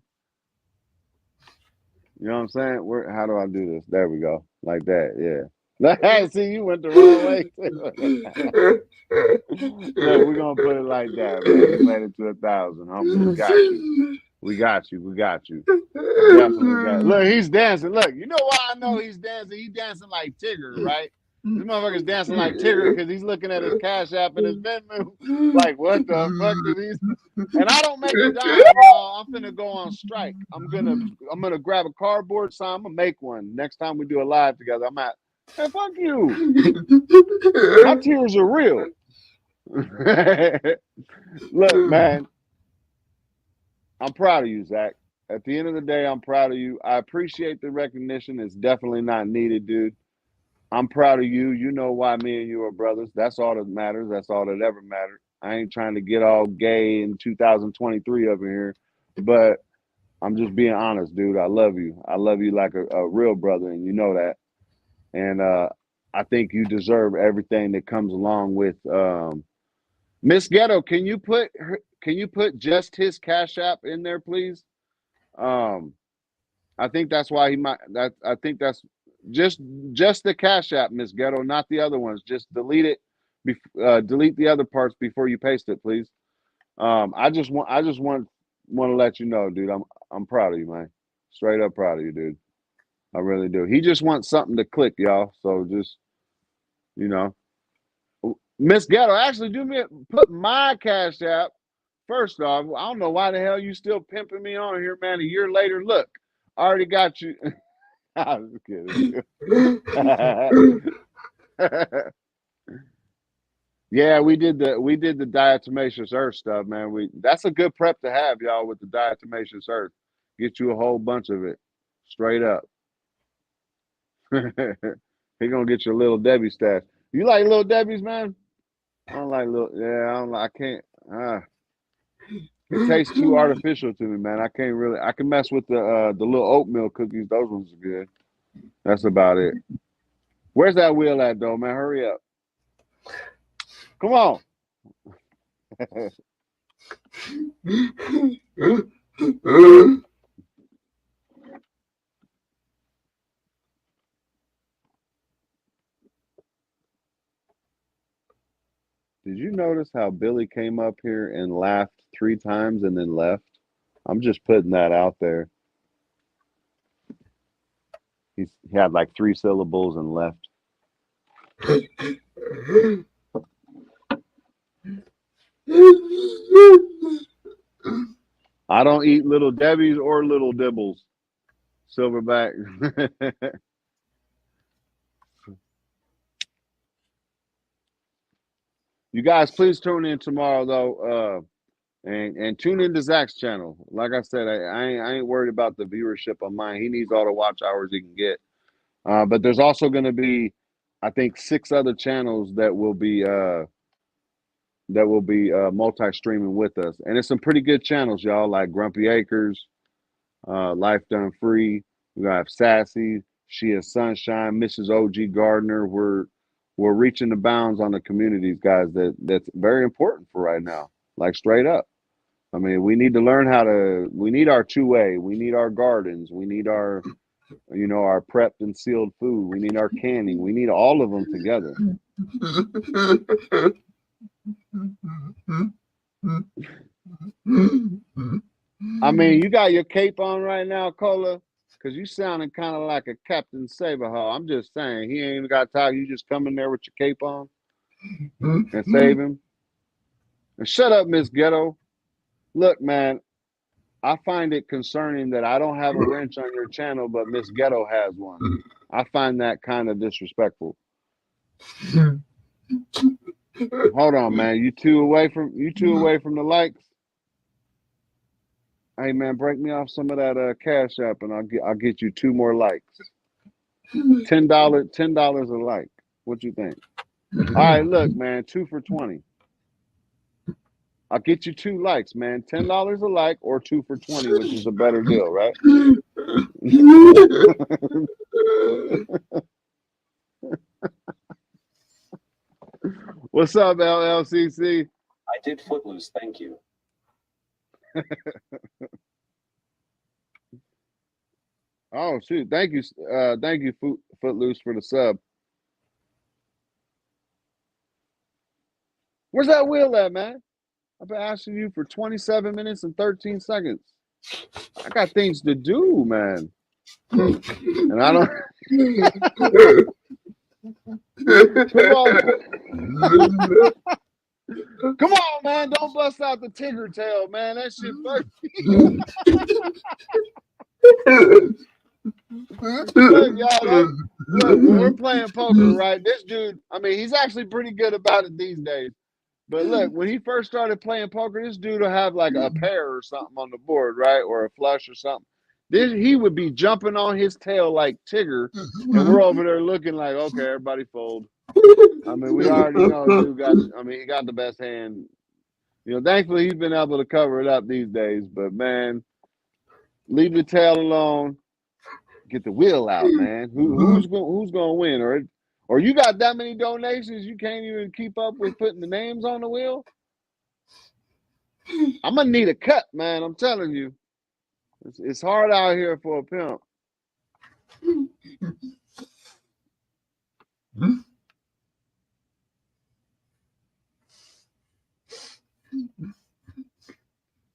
You know what I'm saying? How do I do this? There we go. Like that, yeah. See, you went the wrong way too. Look, we're gonna put it like that, man. You made it to 1,000, homie. We got you. Definitely got. Look, he's dancing. Look, you know why I know he's dancing? He's dancing like Tigger, right? This motherfucker's dancing like Tigger because he's looking at his Cash App and his Venmo. Like, what the fuck is these? And I don't make a dime, y'all. I'm finna go on strike. I'm gonna grab a cardboard sign. I'm gonna make one next time we do a live together. I'm at. Hey, fuck you. My tears are real. Look, man. I'm proud of you, Zach. At the end of the day, I'm proud of you. I appreciate the recognition. It's definitely not needed, dude. I'm proud of you. You know why me and you are brothers. That's all that matters. That's all that ever mattered. I ain't trying to get all gay in 2023 over here, but I'm just being honest, dude. I love you. I love you like a real brother, and you know that. And I think you deserve everything that comes along with Miss Ghetto. Can you put just his Cash App in there, please? I think that's why he might. I think that's just the Cash App, Miss Ghetto, not the other ones. Just delete it. Delete the other parts before you paste it, please. I just want to let you know, dude. I'm proud of you, man. Straight up proud of you, dude. I really do. He just wants something to click, y'all. So just, you know, Miss Ghetto, actually put my Cash App. First off, I don't know why the hell you still pimping me on here, man. A year later, look, I already got you. I was kidding. Yeah, we did the diatomaceous earth stuff, man. That's a good prep to have, y'all, with the diatomaceous earth. Get you a whole bunch of it, straight up. He gonna get your Little Debbie stash. You like Little Debbie's, man? I don't like little. Yeah, I don't like. I can't. It tastes too artificial to me, man. I can't really. I can mess with the little oatmeal cookies. Those ones are good. That's about it. Where's that wheel at, though, man? Hurry up. Come on. Did you notice how Billy came up here and laughed 3 times and then left? I'm just putting that out there. He had like 3 syllables and left. I don't eat Little Debbie's or Little Dibbles. Silverback. You guys, please tune in tomorrow, though, and tune into Zach's channel. Like I said, I ain't worried about the viewership on mine. He needs all the watch hours he can get. But there's also going to be, I think, 6 other channels that will be multi-streaming with us, and it's some pretty good channels, y'all. Like Grumpy Acres, Life Done Free. We have Sassy, She is Sunshine, Mrs. OG Gardner. We're reaching the bounds on the communities, guys. That's very important for right now. Like straight up. I mean, we need to learn we need our 2A. We need our gardens. We need our, our prepped and sealed food. We need our canning. We need all of them together. I mean, you got your cape on right now, Cola, because you sounding kind of like a Captain Saberhaw. I'm just saying, he ain't even got time. You just come in there with your cape on and save him. And shut up, Miss Ghetto. Look, man, I find it concerning that I don't have a wrench on your channel, but Miss Ghetto has one. I find that kind of disrespectful. Hold on, man. You two away from the likes. Hey, man, break me off some of that Cash App, and I'll get you 2 more likes. $10 a like. What you think? All right, look, man, 2 for 20. I'll get you 2 likes, man. $10 a like or 2 for 20, which is a better deal, right? What's up, LLCC? I did Footloose, thank you. Oh shoot! Thank you, Footloose, for the sub. Where's that wheel at, man? I've been asking you for 27 minutes and 13 seconds. I got things to do, man, and I don't. Come on, man! Don't bust out the Tigger tail, man. That shit Look, y'all, look, when we're playing poker, right? This dude, I mean, he's actually pretty good about it these days. But look, when he first started playing poker, this dude will have like a pair or something on the board, right? Or a flush or something. He would be jumping on his tail like Tigger, and we're over there looking like, okay, everybody fold. I mean, we already know dude he got the best hand. You know, thankfully he's been able to cover it up these days. But man, leave the tail alone. Get the wheel out, man. Who's gonna win? Or you got that many donations you can't even keep up with putting the names on the wheel? I'm gonna need a cut, man. I'm telling you. It's hard out here for a pimp.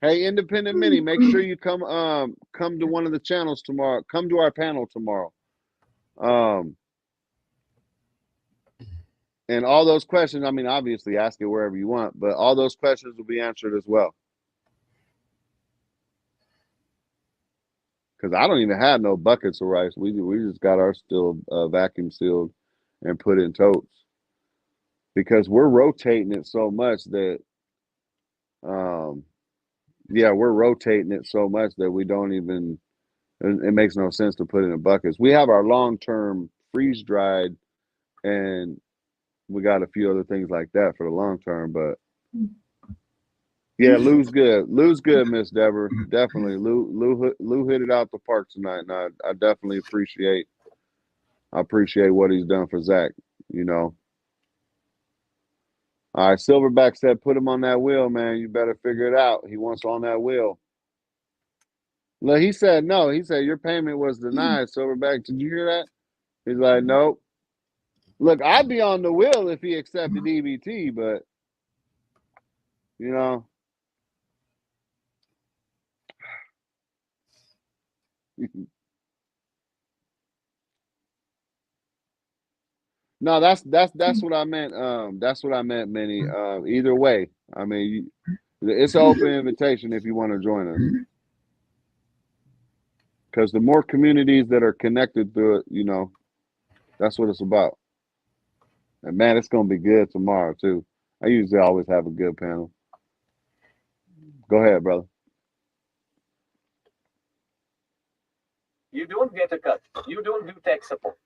Hey, Independent Mini, make sure you come to one of the channels tomorrow. Come to our panel tomorrow. And all those questions, I mean, obviously ask it wherever you want, but all those questions will be answered as well. Because I don't even have no buckets of rice. We just got our still vacuum sealed and put in totes. Because we're rotating it so much that, we're rotating it so much that we don't even, it makes no sense to put it in buckets. We have our long-term freeze dried, and we got a few other things like that for the long term, but yeah, Lou's good. Lou's good, Miss Deborah. Definitely. Lou hit it out the park tonight, and I definitely appreciate what he's done for Zach, you know. All right, Silverback said put him on that wheel, man. You better figure it out. He wants on that wheel. Look, he said no. He said your payment was denied, Silverback. Did you hear that? He's like, nope. Look, I'd be on the wheel if he accepted EBT, but you know. No, that's what I meant. That's what I meant, Minnie. Either way, I mean, it's an open invitation if you want to join us. Because the more communities that are connected to it, you know, that's what it's about. And man, it's gonna be good tomorrow too. I usually always have a good panel. Go ahead, brother. You don't get a cut. You don't do tech support.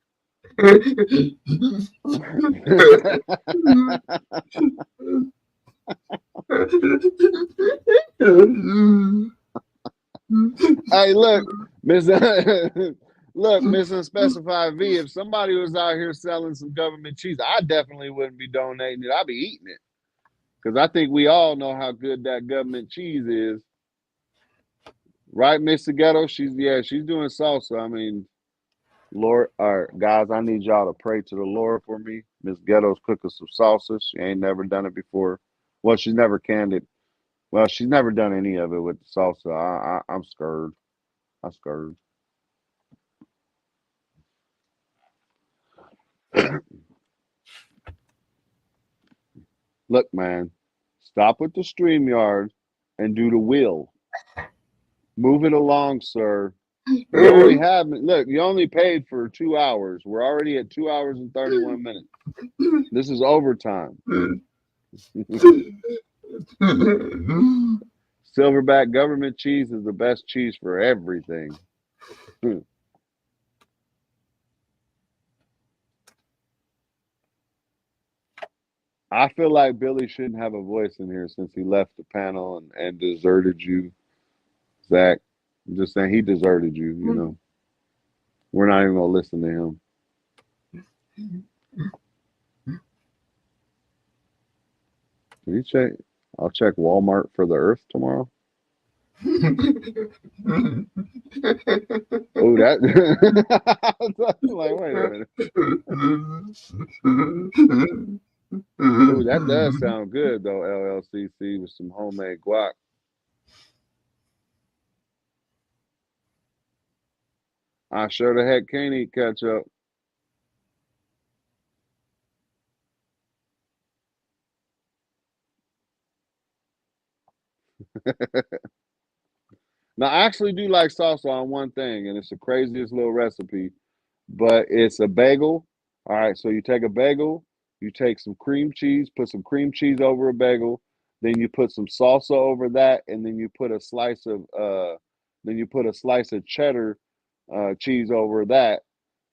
Hey, look, Miss Unspecified V, if somebody was out here selling some government cheese, I definitely wouldn't be donating it. I'd be eating it. Because I think we all know how good that government cheese is. Right, Mr. Ghetto? She's doing salsa. I mean, Lord, all right, guys, I need y'all to pray to the Lord for me. Miss Ghetto's cooking some salsa. She ain't never done it before. Well, she's never canned it. Well, she's never done any of it with the salsa. I'm scared. I'm scared. Look, man, stop with the StreamYard and do the wheel. Move it along, sir. You only have look. You only paid for 2 hours. We're already at 2 hours and 31 minutes. This is overtime. Silverback government cheese is the best cheese for everything. I feel like Billy shouldn't have a voice in here since he left the panel and deserted you, Zach. I'm just saying he deserted you, you know. We're not even gonna listen to him. Can you check? I'll check Walmart for the Earth tomorrow. Oh, that like, wait a minute. Oh, that does sound good though, LLCC with some homemade guac. I sure the heck can't eat ketchup. Now, I actually do like salsa on one thing, and it's the craziest little recipe, but it's a bagel. All right, so you take a bagel, you take some cream cheese, put some cream cheese over a bagel, then you put some salsa over that, and then you put a slice of cheddar cheese over that,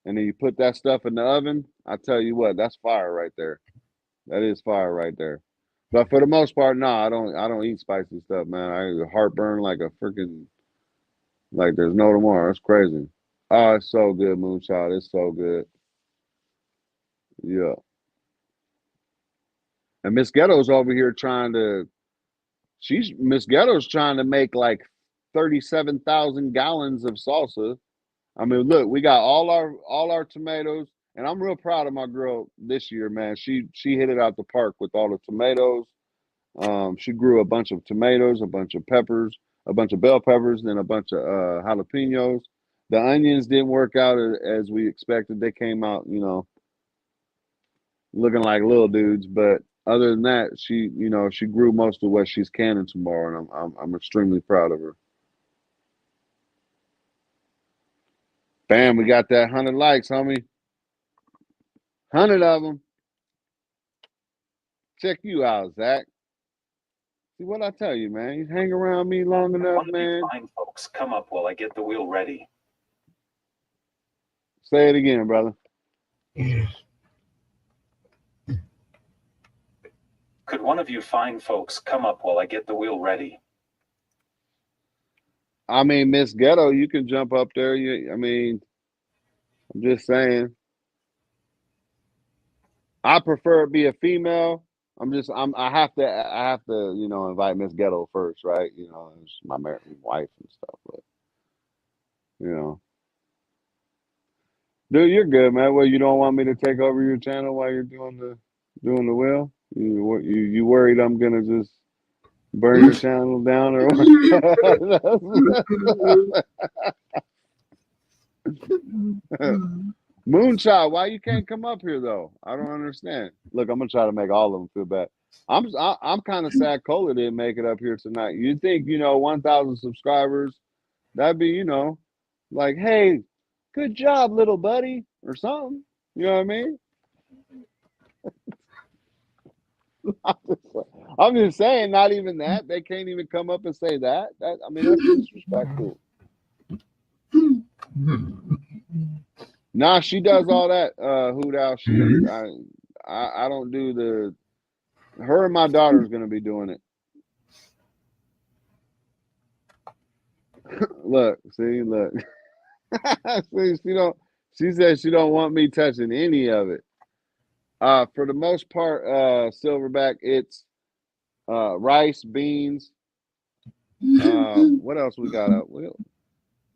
and then you put that stuff in the oven. I tell you what, that's fire right there. That is fire right there. But for the most part, no, I don't eat spicy stuff, man. I heartburn like a freaking like there's no tomorrow. It's crazy. Oh, it's so good, Moonchild. It's so good. Yeah. And Miss Ghetto's over here Miss Ghetto's trying to make like 37,000 gallons of salsa. I mean, look, we got all our tomatoes, and I'm real proud of my girl this year, man. She hit it out the park with all the tomatoes. She grew a bunch of tomatoes, a bunch of peppers, a bunch of bell peppers, then a bunch of jalapenos. The onions didn't work out as we expected. They came out, you know, looking like little dudes. But other than that, she grew most of what she's canning tomorrow, and I'm extremely proud of her. Bam, we got that 100 likes, homie. 100 of them. Check you out, Zach. See what I tell you, man. You hang around me long enough, man. Fine folks, come up while I get the wheel ready. Say it again, brother. Could one of you fine folks come up while I get the wheel ready? I mean, Miss Ghetto, you can jump up there. I'm just saying. I prefer it be a female. I have to, you know, invite Miss Ghetto first, right? You know, it's my married wife and stuff, but you know. Dude, you're good, man. Well, you don't want me to take over your channel while you're doing the wheel? You worried I'm gonna just burn your channel down or what? Moonchild, why you can't come up here though? I don't understand. Look, I'm gonna try to make all of them feel bad. I'm kind of sad Cola didn't make it up here tonight. You'd think, you know, 1,000 subscribers, that'd be, you know, like, hey, good job, little buddy, or something. You know what I mean? I'm just saying, not even that. They can't even come up and say that. I mean, that's disrespectful. Nah, she does all that. Hoot owl. I don't do the. Her and my daughter's gonna be doing it. Look, look. See, she says she don't want me touching any of it. For the most part, Silverback, it's rice, beans. What else we got up?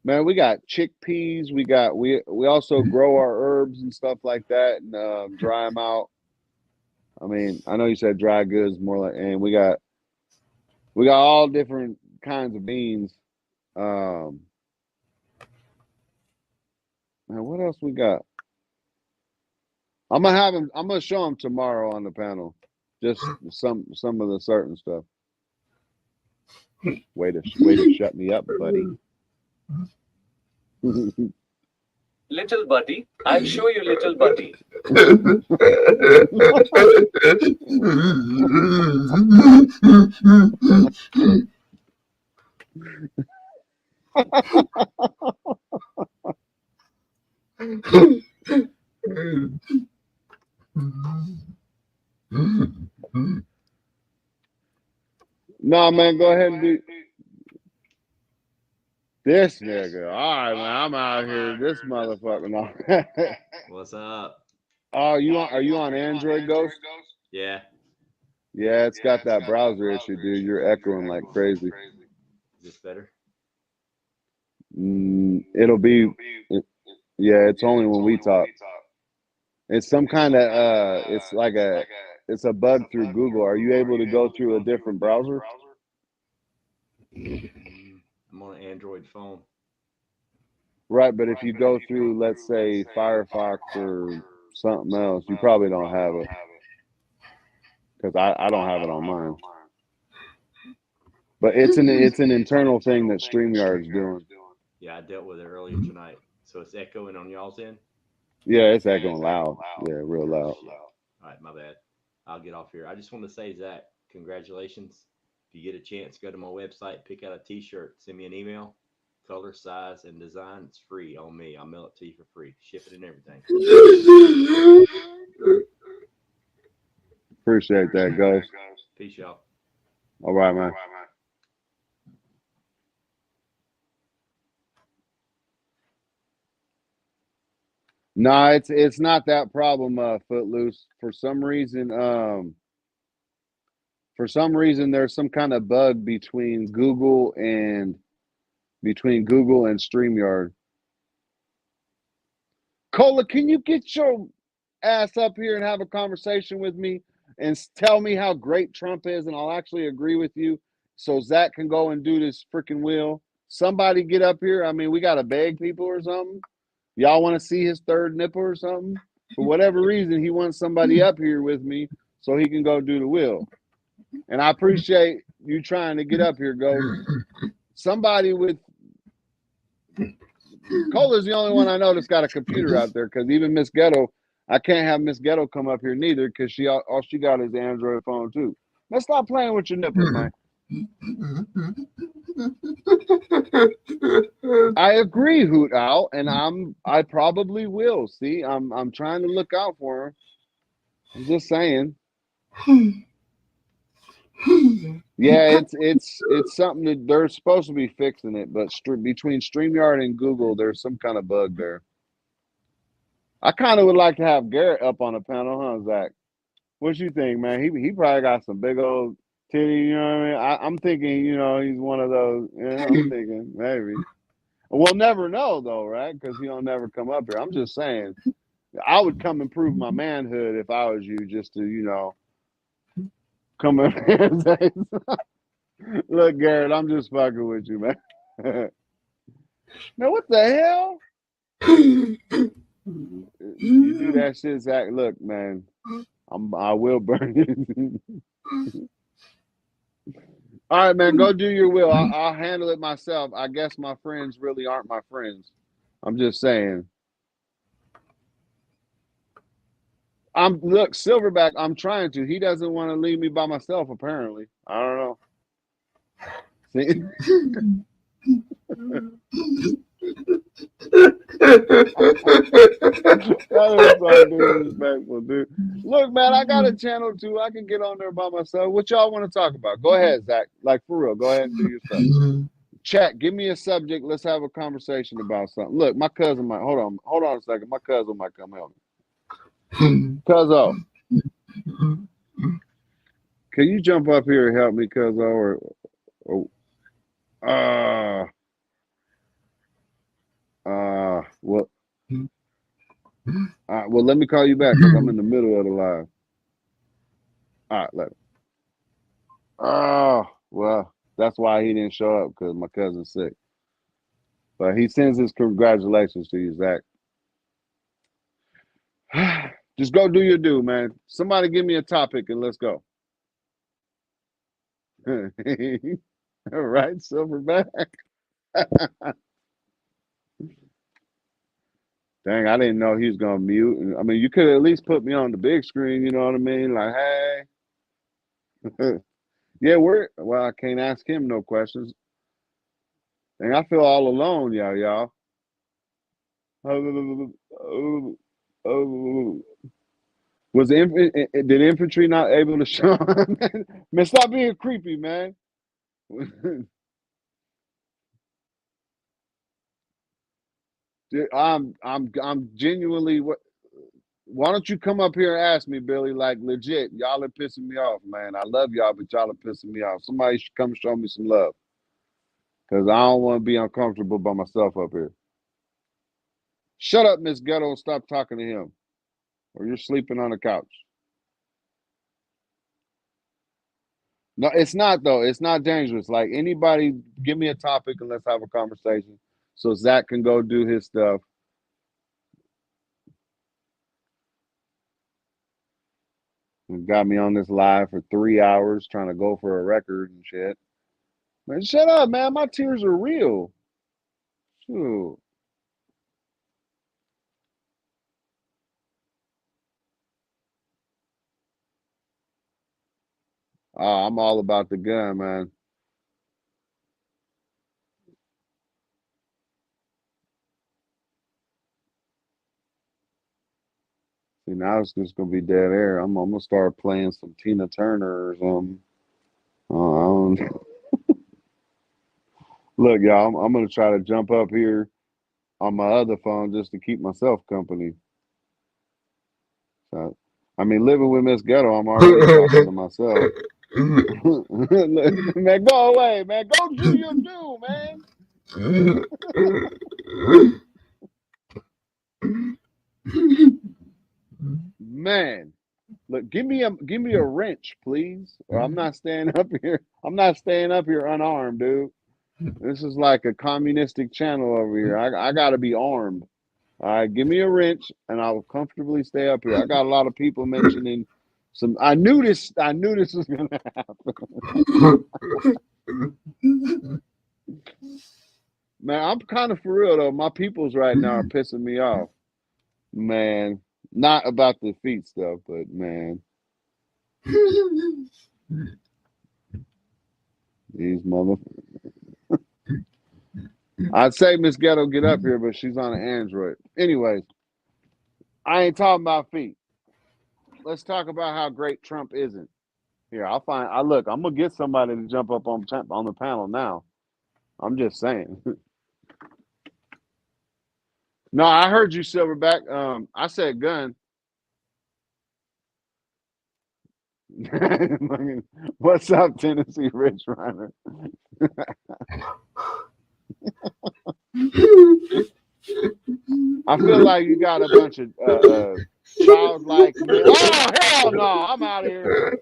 Man, we got chickpeas. We also grow our herbs and stuff like that and dry them out. I mean, I know you said dry goods more like, and we We got all different kinds of beans. Man, what else we got? I'm gonna show them tomorrow on the panel. Just some of the certain stuff. Way to shut me up, buddy. Little buddy, I'll show you, little buddy. No, man, go ahead and do this nigga. All right, man, I'm out here. This motherfucker. No. What's up? Oh, are you on Android, Ghost? Yeah. Yeah, it's got that browser issue, dude. You're echoing like crazy. Is this better? It'll be, yeah, it's only when we talk. It's some kind of, it's a bug through Google. Are you able to go through a different browser? I'm on an Android phone. Right, but if you go through, let's say, Firefox or something else, you probably don't have it. Because I don't have it on mine. But it's an internal thing that StreamYard's doing. Yeah, I dealt with it earlier tonight. So it's echoing on y'all's end? Yeah, it's echoing loud. Yeah, real loud. All right, my bad. I'll get off here. I just want to say, Zach, congratulations. If you get a chance, go to my website, pick out a t-shirt, send me an email, color, size, and design. It's free on me. I'll mail it to you for free. Ship it and everything. Appreciate that, Ghost. Peace, y'all. All right, man. No, it's not that problem, Footloose. For some reason, there's some kind of bug between Google and StreamYard. Cola, can you get your ass up here and have a conversation with me and tell me how great Trump is, and I'll actually agree with you, so Zach can go and do this freaking wheel. Somebody get up here. I mean, we gotta beg people or something. Y'all want to see his third nipple or something? For whatever reason, he wants somebody up here with me so he can go do the wheel. And I appreciate you trying to get up here, Ghost. Somebody with Cola's the only one I know that's got a computer out there, because even Miss Ghetto, I can't have Miss Ghetto come up here neither, because all she got is Android phone too. Let's stop playing with your nipples, man. I agree, Hoot Owl, and I probably will. See, I'm trying to look out for him. I'm just saying. Yeah, it's something that they're supposed to be fixing it, but between StreamYard and Google, there's some kind of bug there. I kind of would like to have Garrett up on the panel, huh, Zach? What you think, man? He probably got some big old titty, you know what I mean? I'm thinking, he's one of those. Yeah, I'm thinking maybe. We'll never know though, right? Because he'll never come up here. I'm just saying, I would come and prove my manhood if I was you, just to, come up here and say, look, Garrett, I'm just fucking with you, man. Now, what the hell? You do that shit, Zach. Look, man, I will burn you. All right, man, go do your will. I'll handle it myself. I guess my friends really aren't my friends. I'm just saying. Look, Silverback, I'm trying to. He doesn't want to leave me by myself, apparently. I don't know. See? That is so disrespectful, dude. Look, man, I got a channel too. I can get on there by myself. What y'all want to talk about? Go ahead, Zach. Like, for real. Go ahead and do your stuff. Chat, give me a subject. Let's have a conversation about something. Look, my cousin might. Hold on a second. My cousin might come help me. Cuzzo, can you jump up here and help me, Cuzzo? Well, let me call you back because I'm in the middle of the live. All right, later. Well, that's why he didn't show up, because my cousin's sick. But he sends his congratulations to you, Zach. Just go do your due, man. Somebody give me a topic and let's go. All right, Silverback. Dang, I didn't know he was gonna mute. I mean, you could at least put me on the big screen. You know what I mean? Like, hey, yeah, well, I can't ask him no questions. And I feel all alone, y'all. Was did infantry not able to show? Man, stop being creepy, man. I'm genuinely what. Why don't you come up here and ask me, Billy? Like, legit, y'all are pissing me off, man. I love y'all, but y'all are pissing me off. Somebody should come show me some love, because I don't want to be uncomfortable by myself up here. Shut up, Miss Ghetto, and stop talking to him, or you're sleeping on the couch. No, it's not, though. It's not dangerous. Like, anybody, give me a topic and let's have a conversation so Zach can go do his stuff. You got me on this live for 3 hours trying to go for a record and shit. Man, shut up, man. My tears are real. Shoot. I'm all about the gun, man. See, now it's just gonna be dead air. I'm gonna start playing some Tina Turner or something. Look, y'all, I'm gonna try to jump up here on my other phone just to keep myself company. So, I mean, living with Miss Ghetto, I'm already talking to myself. Man, go away, man. Go do your do, man. Man, look, give me a wrench, please. Or I'm not staying up here. I'm not staying up here unarmed, dude. This is like a communistic channel over here. I gotta be armed. All right, give me a wrench and I'll comfortably stay up here. I got a lot of people mentioning some. I knew this was gonna happen. Man, I'm kind of for real though. My peoples right now are pissing me off. Man, not about the feet stuff, but man. These motherfuckers. I'd say Miss Ghetto get up here, but she's on an Android. Anyways, I ain't talking about feet. Let's talk about how great Trump isn't. Here, I'm gonna get somebody to jump up on the panel now. I'm just saying. No, I heard you, Silverback. I said gun. What's up, Tennessee Rich Runner? I feel like you got a bunch of childlike. Oh hell no! I'm out of here.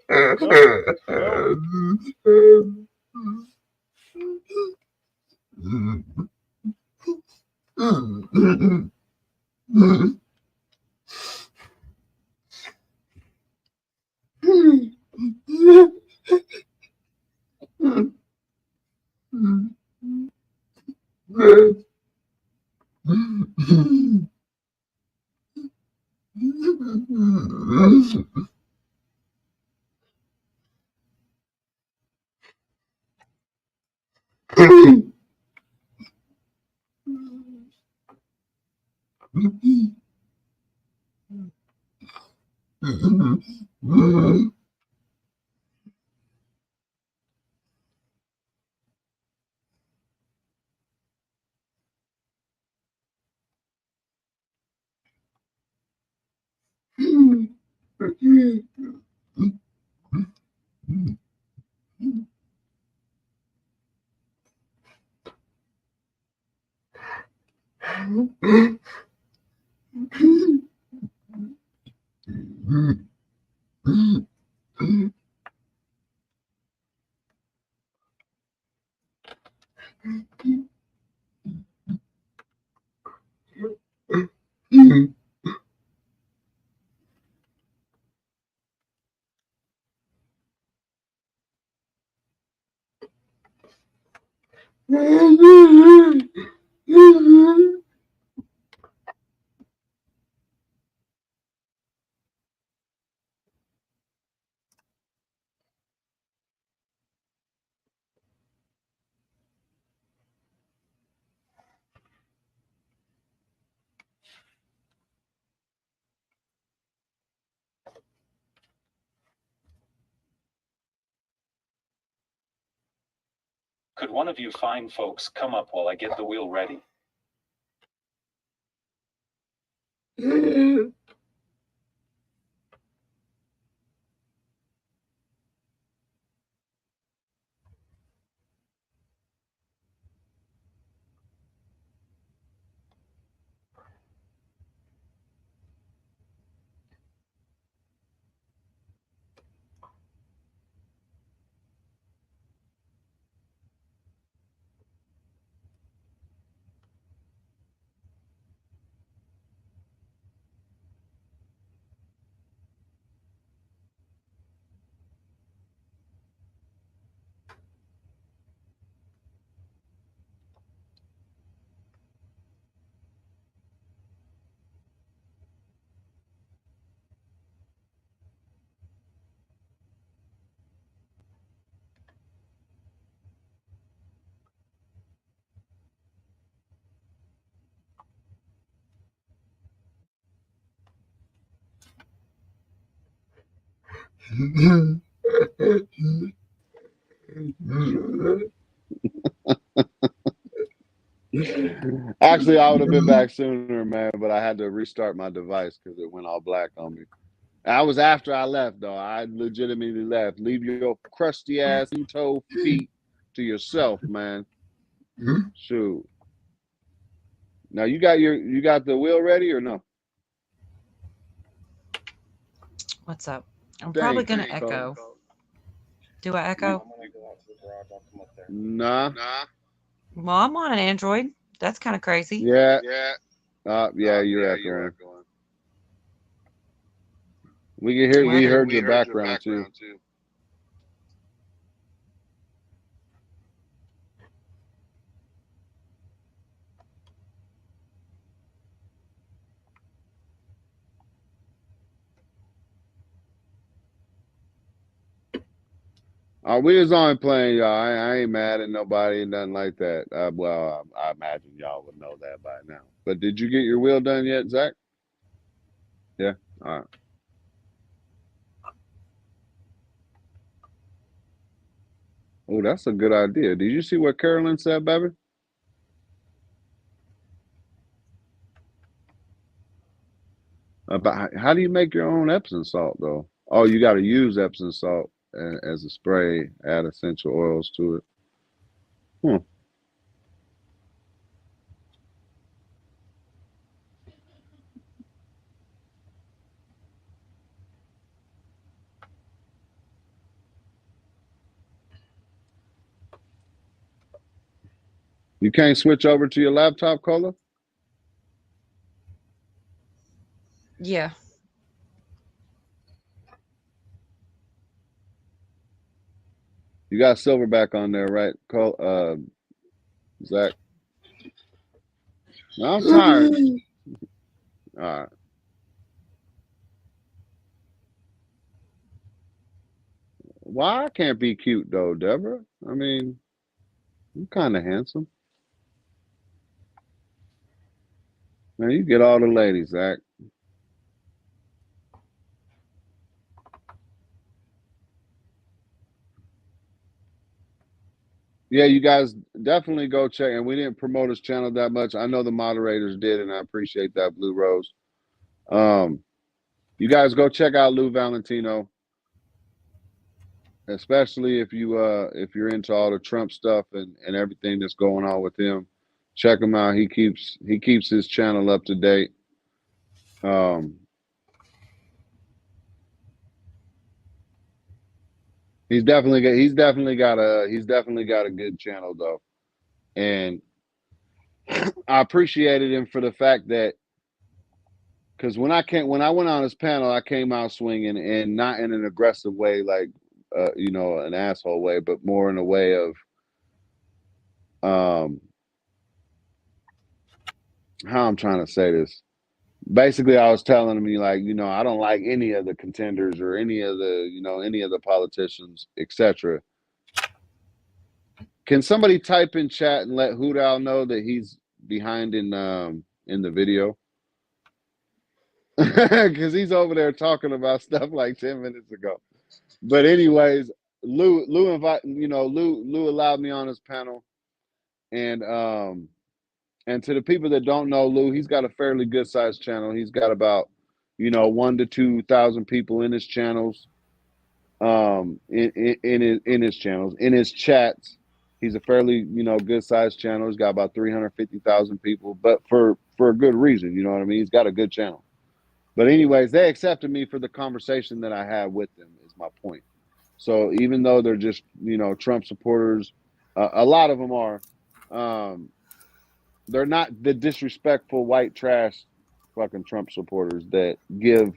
Could one of you fine folks come up while I get the wheel ready? Actually, I would have been back sooner, man, but I had to restart my device because it went all black on me. I was after I left, though. I legitimately left. Leave your crusty ass toe feet to yourself, man. Shoot. Now you got the wheel ready or no? What's up? I'm probably Thank gonna you, echo. Cole. Do I echo? Nah. Well, I'm on an Android. That's kind of crazy. Yeah. Yeah, you're echoing. We can hear. We heard your background too. We was on playing, y'all. I ain't mad at nobody and nothing like that. Well, I imagine y'all would know that by now. But did you get your wheel done yet, Zach? Yeah. All right. Oh, that's a good idea. Did you see what Carolyn said, baby? About how do you make your own Epsom salt, though? Oh, you got to use Epsom salt as a spray, add essential oils to it. Hmm. You can't switch over to your laptop, Cola? Yeah. You got Silverback on there, right, Zach? No, I'm tired. All right. Why I can't be cute though, Deborah? I mean, I'm kind of handsome. Man, you get all the ladies, Zach. Yeah, you guys definitely go check. And we didn't promote his channel that much. I know the moderators did, and I appreciate that, Blue Rose. You guys go check out Lou Valentino, especially if you're into all the Trump stuff and everything that's going on with him. Check him out. He keeps his channel up to date. He's definitely got a good channel though, and I appreciated him for the fact that because when I went on his panel, I came out swinging and not in an aggressive way, like an asshole way, but more in a way of how I'm trying to say this. Basically, I was telling him, like, I don't like any of the contenders or any of the politicians, etc. Can somebody type in chat and let Hudal know that he's behind in the video? Because he's over there talking about stuff like 10 minutes ago. But anyways, Lou allowed me on his panel, and to the people that don't know Lou, he's got a fairly good sized channel. He's got about 1,000 to 2,000 people in his channels, in his channels, in his chats. He's a fairly good sized channel. He's got about 350,000 people, but for a good reason. You know what I mean? He's got a good channel. But anyways, they accepted me for the conversation that I had with them, is my point. So even though they're just Trump supporters, a lot of them are. They're not the disrespectful white trash fucking Trump supporters that give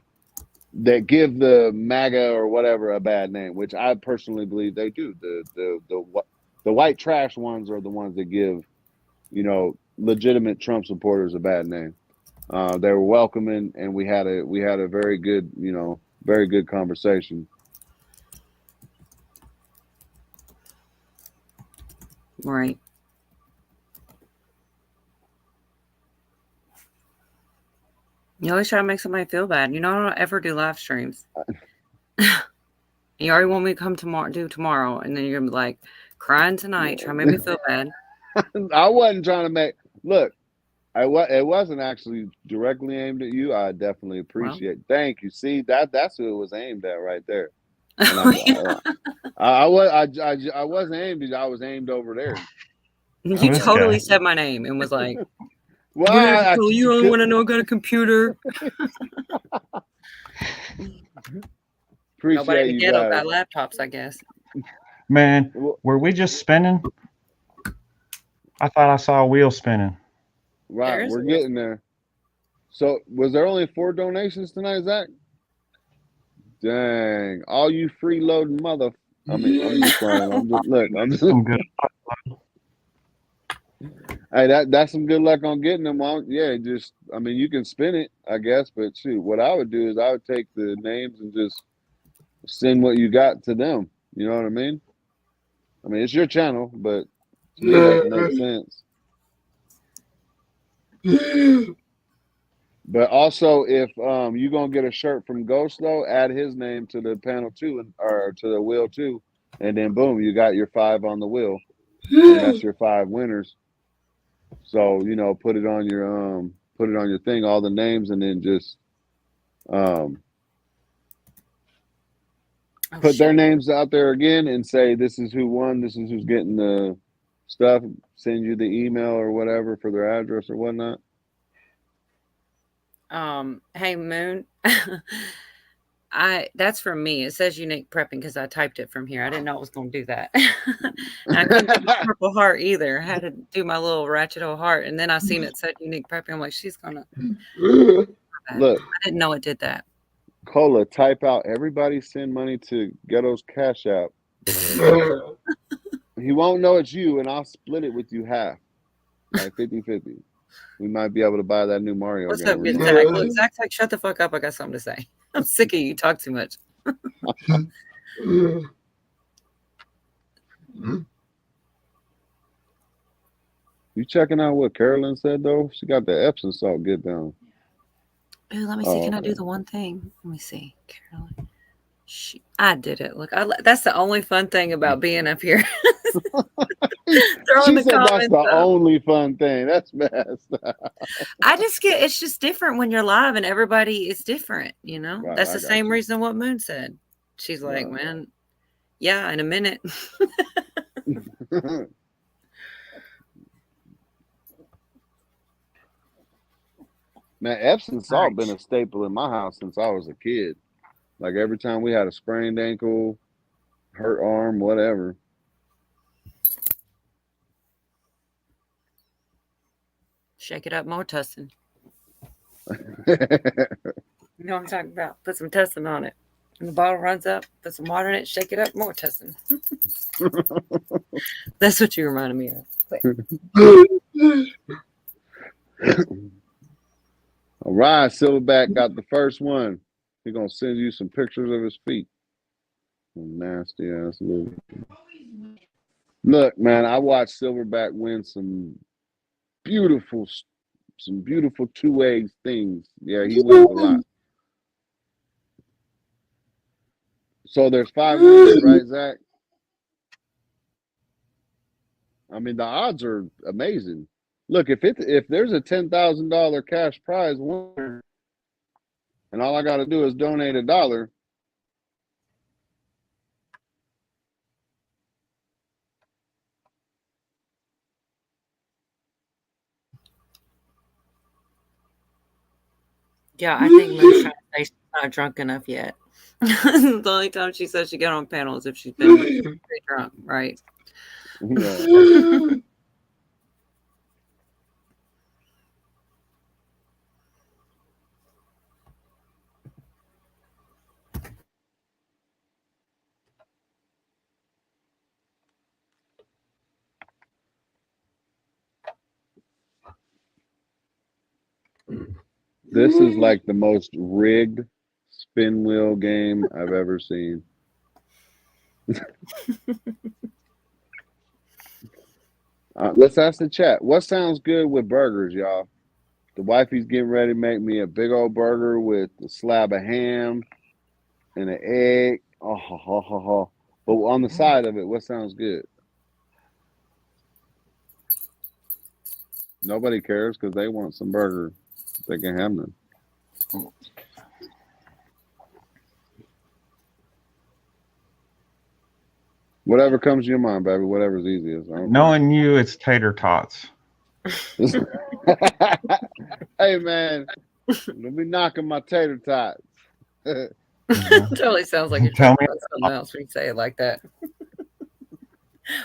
the MAGA or whatever a bad name, which I personally believe they do. The white trash ones are the ones that give legitimate Trump supporters a bad name. They were welcoming, and we had a very good conversation. Right. You always try to make somebody feel bad. I don't ever do live streams. You already want me to come tomorrow, and then you're gonna be like crying tonight, trying to make me feel bad. I wasn't trying to look. It wasn't actually directly aimed at you. I definitely appreciate. Thank you. See, that's who it was aimed at right there. I wasn't aimed at you. I was aimed over there. You totally said my name and was like, "Well, you only want to know I got a computer." Appreciate Nobody in the you ghetto guys. got laptops, I guess. Man, were we just spinning? I thought I saw a wheel spinning. Right, we're getting there. So, was there only 4 donations tonight, Zach? Dang, all you freeloading mother! I'm just playing. I'm just Some good. Hey, that's some good luck on getting them. You can spin it, I guess, but shoot, what I would do is I would take the names and just send what you got to them. You know what I mean? It's your channel, but to me that makes sense. But also, if you're gonna get a shirt from Ghost, though, add his name to the panel too, or to the wheel too, and then boom, you got your 5 on the wheel, and that's your 5 winners. So put it on your thing, all the names, and then just put their names out there again and say this is who won, this is who's getting the stuff. Send you the email or whatever for their address or whatnot. Hey Moon, that's from me. It says unique prepping because I typed it from here. I didn't know it was going to do that. And I couldn't do the purple heart either. I had to do my little ratchet old heart, and then I seen it said unique prepping. I'm like, she's gonna look. I didn't know it did that. Cola, type out everybody send money to Ghetto's Cash App. He won't know it's you, and I'll split it with you half, like 50-50. We might be able to buy that new Mario What's game. up, good Zach? Look, Zach's like, shut the fuck up. I got something to say. I'm sick of you. Talk too much. You checking out what Carolyn said, though? She got the Epsom salt get down. Ooh, let me see. Can I do the one thing? Let me see. Carolyn. I did it. Look, that's the only fun thing about being up here. She said that's the only fun thing. That's messed up. It's just different when you're live and everybody is different, Right, that's the same reason what Moon said. She's like, man, yeah, in a minute. Man, Epsom salt been a staple in my house since I was a kid. Like every time we had a sprained ankle, hurt arm, whatever. Shake it up more, Tussin. You know what I'm talking about? Put some Tussin on it. When the bottle runs up, put some water in it, shake it up more, Tussin. That's what you reminded me of. All right, Silverback got the first one. He's gonna send you some pictures of his feet. Nasty ass little. Look, man, I watched Silverback win some beautiful two-egg things. Yeah, he wins a lot. So there's 5 winners, right, Zach? I mean, the odds are amazing. Look, if there's a $10,000 cash prize winner, and all I got to do is donate $1. Yeah, I think Moon's trying to say she's not drunk enough yet. The only time she says she get on panels if she's been pretty drunk, right? Yeah. This is like the most rigged spin wheel game I've ever seen. Let's ask the chat. What sounds good with burgers, y'all? The wifey's getting ready to make me a big old burger with a slab of ham and an egg. Oh, ho, ho, ho, ho. But on the side of it, what sounds good? Nobody cares because they want some burger. They can have them. Whatever comes to your mind, baby. Whatever's easiest. Knowing you, it's tater tots. Hey, man. Don't be knocking my tater tots. Totally sounds like you're talking about something else when you say it like that.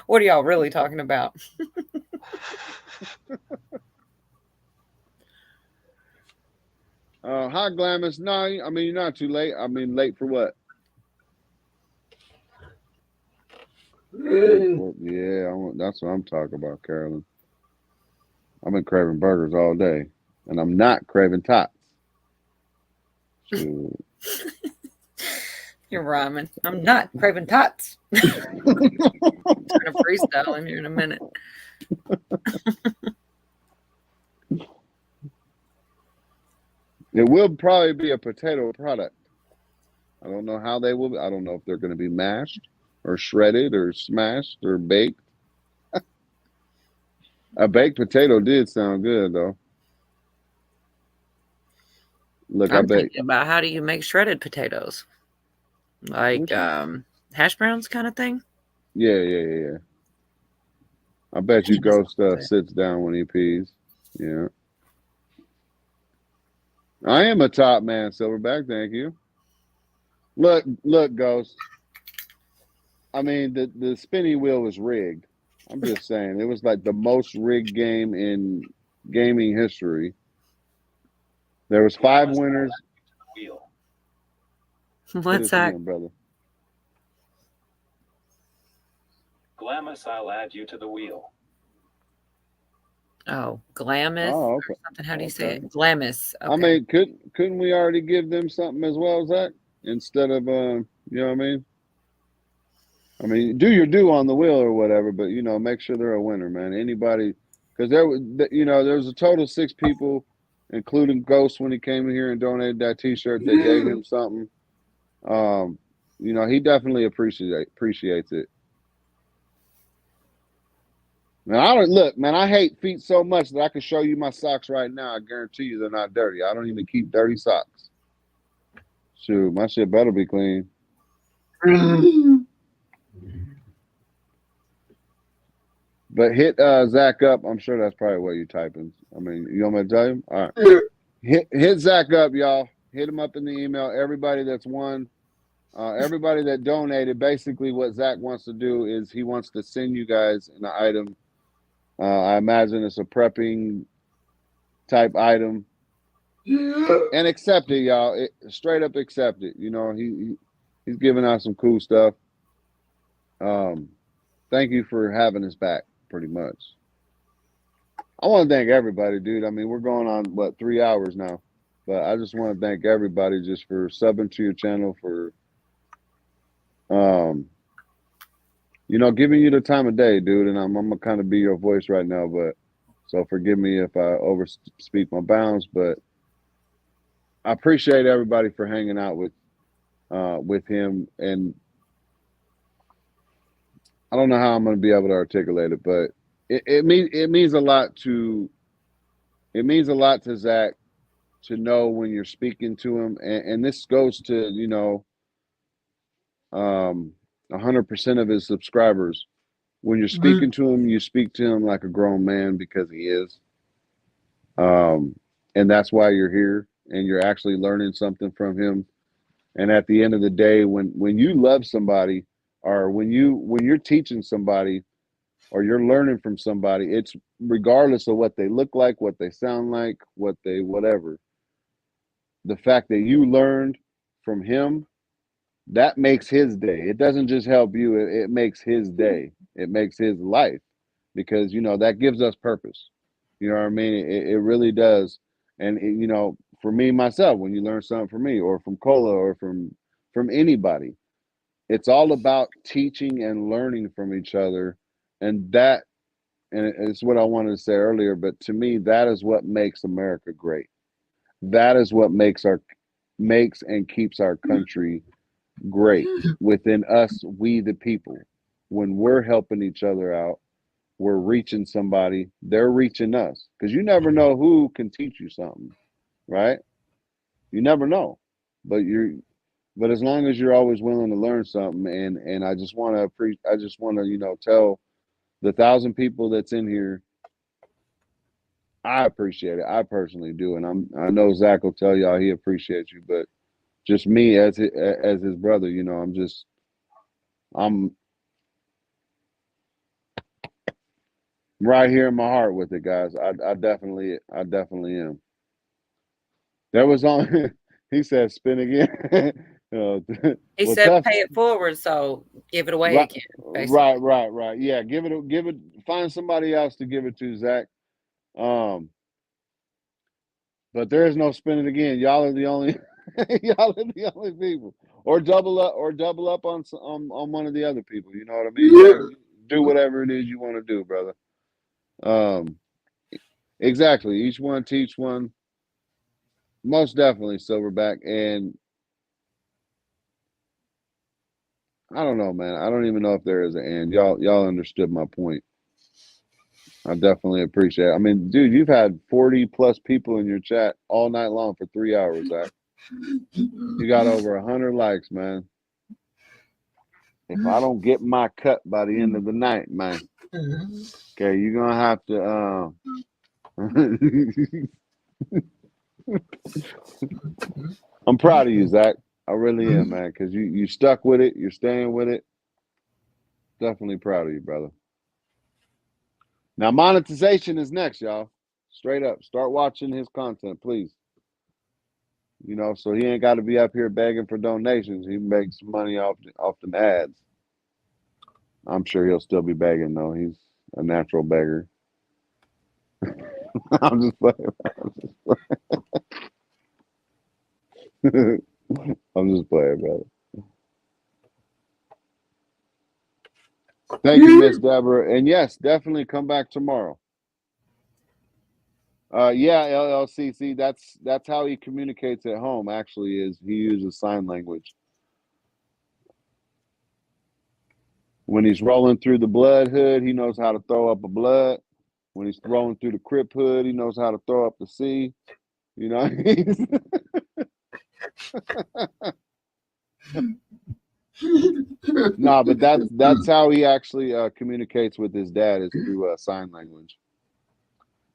What are y'all really talking about? Hi, Glamis. No, I mean, you're not too late. I mean, late for what? Yeah, that's what I'm talking about, Carolyn. I've been craving burgers all day, and I'm not craving tots. You're rhyming. I'm not craving tots. Trying to freestyle in here in a minute. It will probably be a potato product. I don't know how they will. I don't know if they're going to be mashed or shredded or smashed or baked. A baked potato did sound good, though. Look, I'm thinking about how do you make shredded potatoes? Like hash browns kind of thing? Yeah. I bet you Ghost sits down when he pees. Yeah. I am a top man, Silverback. Thank you. Look, Ghost. I mean, the spinny wheel was rigged. I'm just saying. It was like the most rigged game in gaming history. There was 5 winners. What's that? Again, brother? Glamis, I'll add you to the wheel. Oh, Glamis Oh, or okay. something. How do you say it? Glamis. Okay. I mean, couldn't we already give them something as well, Zach? Instead of you know what I mean? I mean, do your due on the wheel or whatever, but make sure they're a winner, man. Anybody, because there was a total of 6 people, including Ghost when he came in here and donated that T-shirt. They gave him something. He definitely appreciates it. Man, I hate feet so much that I can show you my socks right now. I guarantee you they're not dirty. I don't even keep dirty socks. Shoot, my shit better be clean. But hit Zach up. I'm sure that's probably what you're typing. I mean, you want me to tell him? All right. Hit Zach up, y'all. Hit him up in the email. Everybody that's won, everybody that donated, basically what Zach wants to do is he wants to send you guys an item. I imagine it's a prepping type item. And accept it, y'all. Straight up accept it. He's giving out some cool stuff. Thank you for having us back, pretty much. I want to thank everybody, dude. I mean, we're going on what 3 hours now, but I just want to thank everybody just for subbing to your channel, for giving you the time of day, dude. And I'm gonna kind of be your voice right now, but so forgive me if I overspeak my bounds, but I appreciate everybody for hanging out with him. And I don't know how I'm gonna be able to articulate it, but it means a lot to Zach to know when you're speaking to him, and this goes to 100% of his subscribers. When you're speaking to him, you speak to him like a grown man, because he is. And that's why you're here, and you're actually learning something from him. And at the end of the day, when you love somebody, or when you're teaching somebody, or you're learning from somebody, it's regardless of what they look like, what they sound like, whatever. The fact that you learned from him, that makes his day. It doesn't just help you, it makes his day. It makes his life, because that gives us purpose. You know what I mean? It really does. And for me myself, when you learn something from me, or from Cola, or from anybody, it's all about teaching and learning from each other. And it's what I wanted to say earlier, but to me, that is what makes America great. That is what makes and keeps our country great within us, we the people. When we're helping each other out, we're reaching somebody, they're reaching us, because you never know who can teach you something, right? You never know, but as long as you're always willing to learn something. And I just want to tell the 1,000 people that's in here, I appreciate it. I personally do. And I know Zach will tell y'all he appreciates you, but just me as his brother, I'm right here in my heart with it, guys. I definitely am. There was on. He said, "Spin again." He Well, said tough. pay it forward, so give it away Right, again. Basically. right. Yeah, give it. Find somebody else to give it to, Zach. But there is no spinning again. Y'all are the only. Y'all are the only people. Or double up on one of the other people. You know what I mean? Yeah. Do whatever it is you want to do, brother. Exactly. Each one teach one. Most definitely, Silverback. And I don't know, man. I don't even know if there is an end. Y'all understood my point. I definitely appreciate it. I mean, dude, you've had 40 plus people in your chat all night long for 3 hours, Zach. You got over 100 likes, man. If I don't get my cut by the end of the night, man, okay, you're gonna have to. I'm proud of you, Zach. I really am, man, because you stuck with it. You're staying with it. Definitely proud of you, brother. Now, monetization is next, y'all. Straight up, start watching his content, please. So he ain't got to be up here begging for donations. He makes money off them ads. I'm sure he'll still be begging, though. He's a natural beggar. I'm just playing. I'm just playing, brother. Thank you, Miss Deborah. And yes, definitely come back tomorrow. Yeah, LLC. That's how he communicates at home. Actually, is he uses sign language. When he's rolling through the blood hood, he knows how to throw up a blood. When he's rolling through the crip hood, he knows how to throw up the C. No, but that's how he actually communicates with his dad, is through sign language.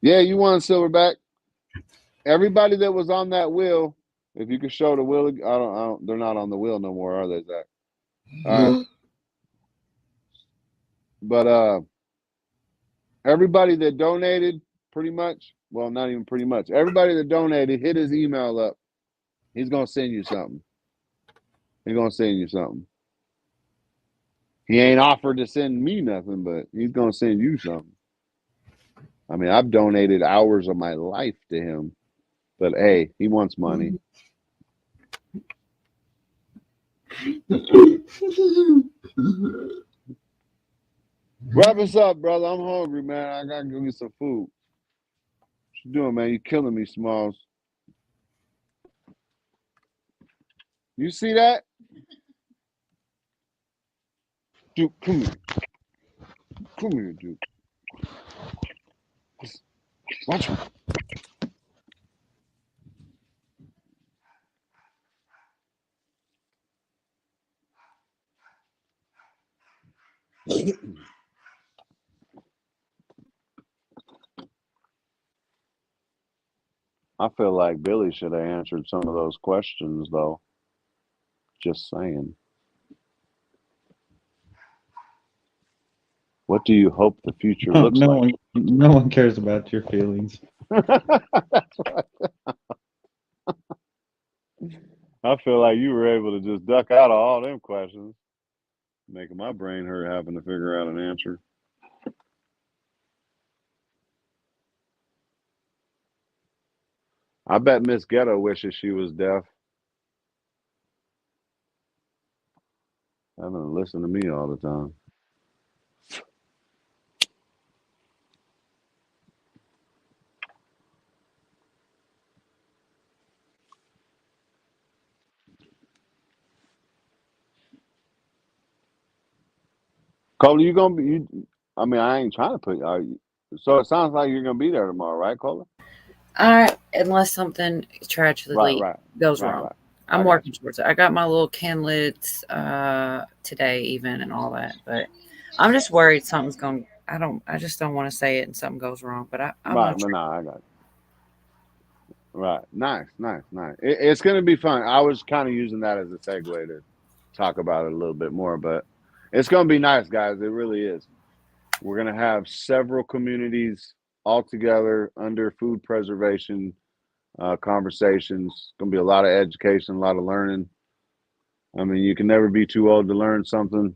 Yeah, you won, Silverback. Everybody that was on that wheel, if you could show the wheel, I don't. They're not on the wheel no more, are they, Zach? All right. But everybody that donated, pretty much, well, not even pretty much, everybody that donated, hit his email up. He's gonna send you something. He ain't offered to send me nothing, but he's gonna send you something. I mean, I've donated hours of my life to him, but hey, he wants money. Wrap us up, brother. I'm hungry, man. I gotta go get some food. What you doing, man? You killing me, Smalls. You see that? Dude, come here. Come here, dude. Watch me. I feel like Billy should have answered some of those questions, though. Just saying. What do you hope the future looks like? No one cares about your feelings. That's right. I feel like you were able to just duck out of all them questions, making my brain hurt having to figure out an answer. I bet Miss Ghetto wishes she was deaf. Having to listen to me all the time. Cola, you gonna be? I mean, I ain't trying to put. So it sounds like you're gonna be there tomorrow, right, Cola? Unless something tragically goes wrong. I'm working towards it. I got my little canlets today even and all that, but I'm just worried something's going. I just don't want to say it and something goes wrong. But I'm right, but no, I got it. Right, nice. It's gonna be fun. I was kind of using that as a segue to talk about it a little bit more, but it's gonna be nice, guys. It really is. We're gonna have several communities all together under food preservation conversations. It's gonna be a lot of education, a lot of learning. I mean, you can never be too old to learn something.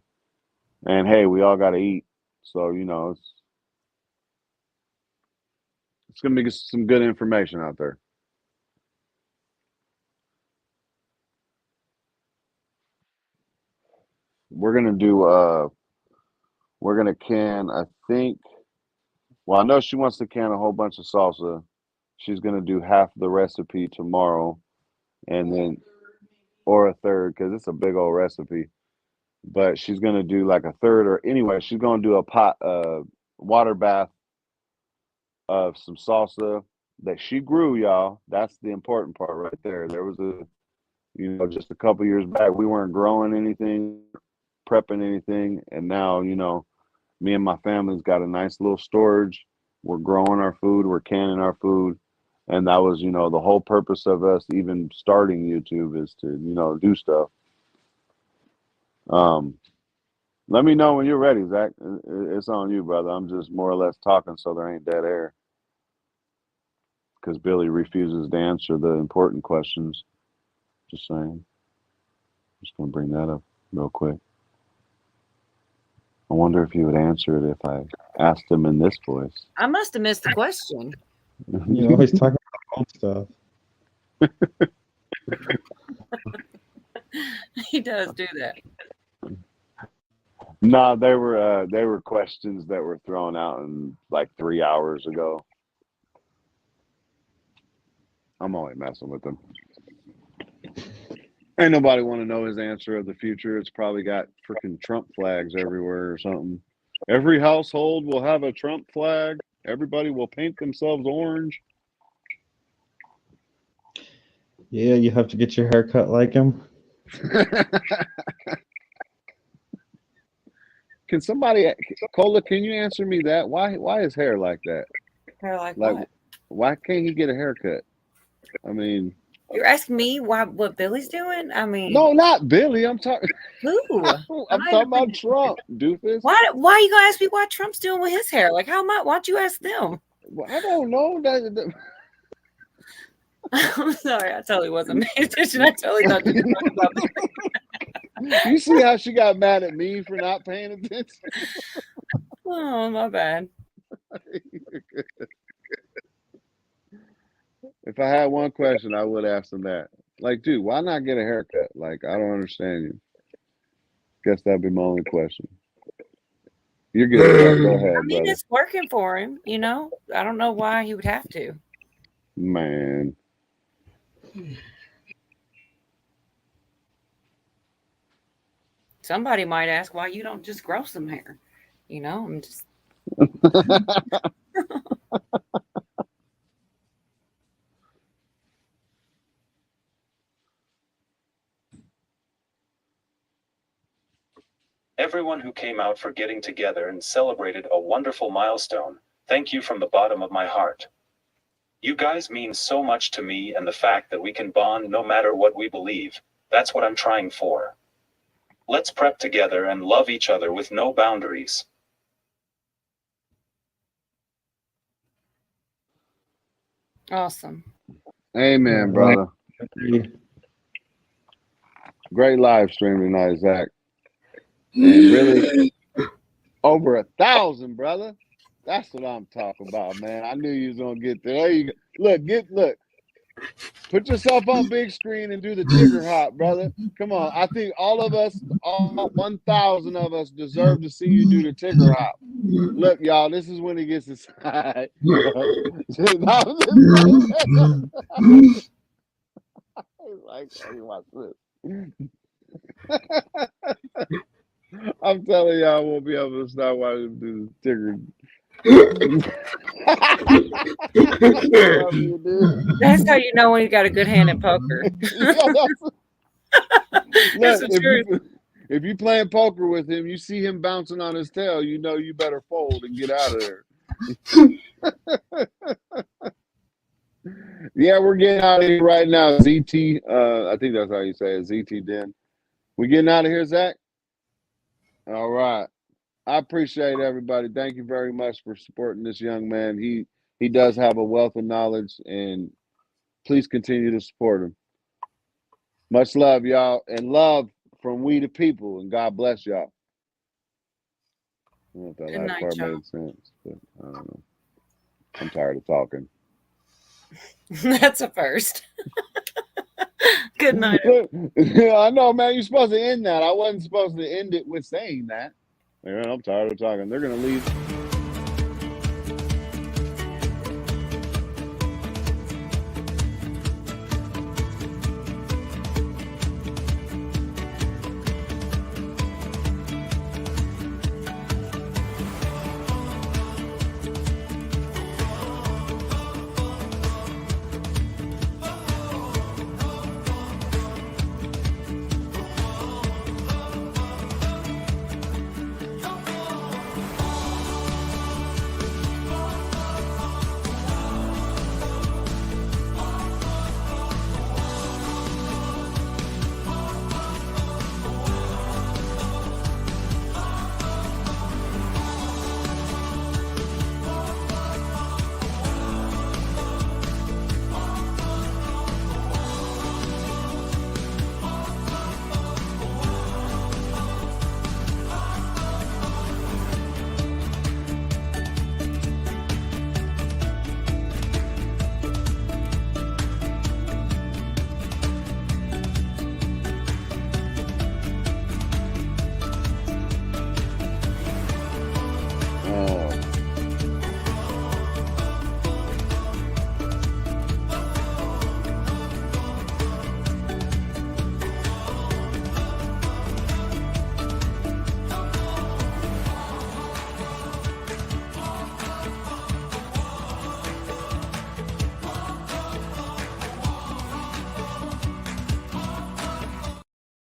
And hey, we all got to eat, so you know it's gonna be some good information out there. We're gonna do. We're gonna can. I think. Well, I know she wants to can a whole bunch of salsa. She's gonna do half the recipe tomorrow, and then or a third because it's a big old recipe. But she's gonna do like a third, or anyway, she's gonna do a pot, water bath of some salsa that she grew, y'all. That's the important part right there. There was just a couple years back, we weren't growing anything, prepping anything, and now, me and my family's got a nice little storage. We're growing our food, we're canning our food, and that was, the whole purpose of us even starting YouTube is to, do stuff. Let me know when you're ready, Zach. It's on you, brother. I'm just more or less talking so there ain't dead air. Because Billy refuses to answer the important questions. Just saying. Just going to bring that up real quick. I wonder if he would answer it if I asked him in this voice. I must have missed the question. You always talk about old stuff. He does do that. No, they were questions that were thrown out in like 3 hours ago. I'm only messing with him. Ain't nobody want to know his answer of the future. It's probably got freaking Trump flags everywhere or something. Every household will have a Trump flag. Everybody will paint themselves orange. Yeah, you have to get your hair cut like him. Can somebody, Cola, can you answer me that? Why is hair like that? Hair like what? Why can't he get a haircut? I mean, you're asking me what Billy's doing? I mean, no, not Billy. I'm talking. Who? I'm talking about Trump, doofus. Why are you gonna ask me what Trump's doing with his hair? Like, why don't you ask them? Well, I don't know. I'm sorry, I totally wasn't paying attention. I totally thought you were talking about me. You see how she got mad at me for not paying attention? Oh, my bad. If I had one question, I would ask them that. Like, dude, why not get a haircut? Like, I don't understand you. Guess that'd be my only question. You're good, Zach. Go ahead, I mean, brother. it's working for him, you know. I don't know why he would have to. Man. Somebody might ask why you don't just grow some hair. You know, I'm just. Everyone who came out for getting together and celebrated a wonderful milestone, thank you from the bottom of my heart. You guys mean so much to me, and the fact that we can bond no matter what we believe, that's what I'm trying for. Let's prep together and love each other with no boundaries. Awesome. Amen, brother. Great live stream tonight, Zach. And really, over 1,000, brother. That's what I'm talking about, man. I knew you was gonna get there. There you go. Look. Put yourself on big screen and do the Tigger hop, brother. Come on. I think all 1,000 of us deserve to see you do the Tigger hop. Look, y'all, this is when he gets inside. Like, hey, watch this. I'm telling y'all, I won't be able to stop watching him do the Tigger. That's how you know when you got a good hand at poker. Look, if you playing poker with him, you see him bouncing on his tail, you know you better fold and get out of there. Yeah, we're getting out of here right now. ZT, I think that's how you say it, ZT Den. We getting out of here, Zach? All right. I appreciate everybody. Thank you very much for supporting this young man. He does have a wealth of knowledge, and please continue to support him. Much love, y'all, and love from we the people, and God bless y'all. I don't know if that last part made sense, but I don't know. I'm tired of talking. That's a first. Good night. I know, man. You're supposed to end that. I wasn't supposed to end it with saying that. I'm tired of talking. They're going to leave.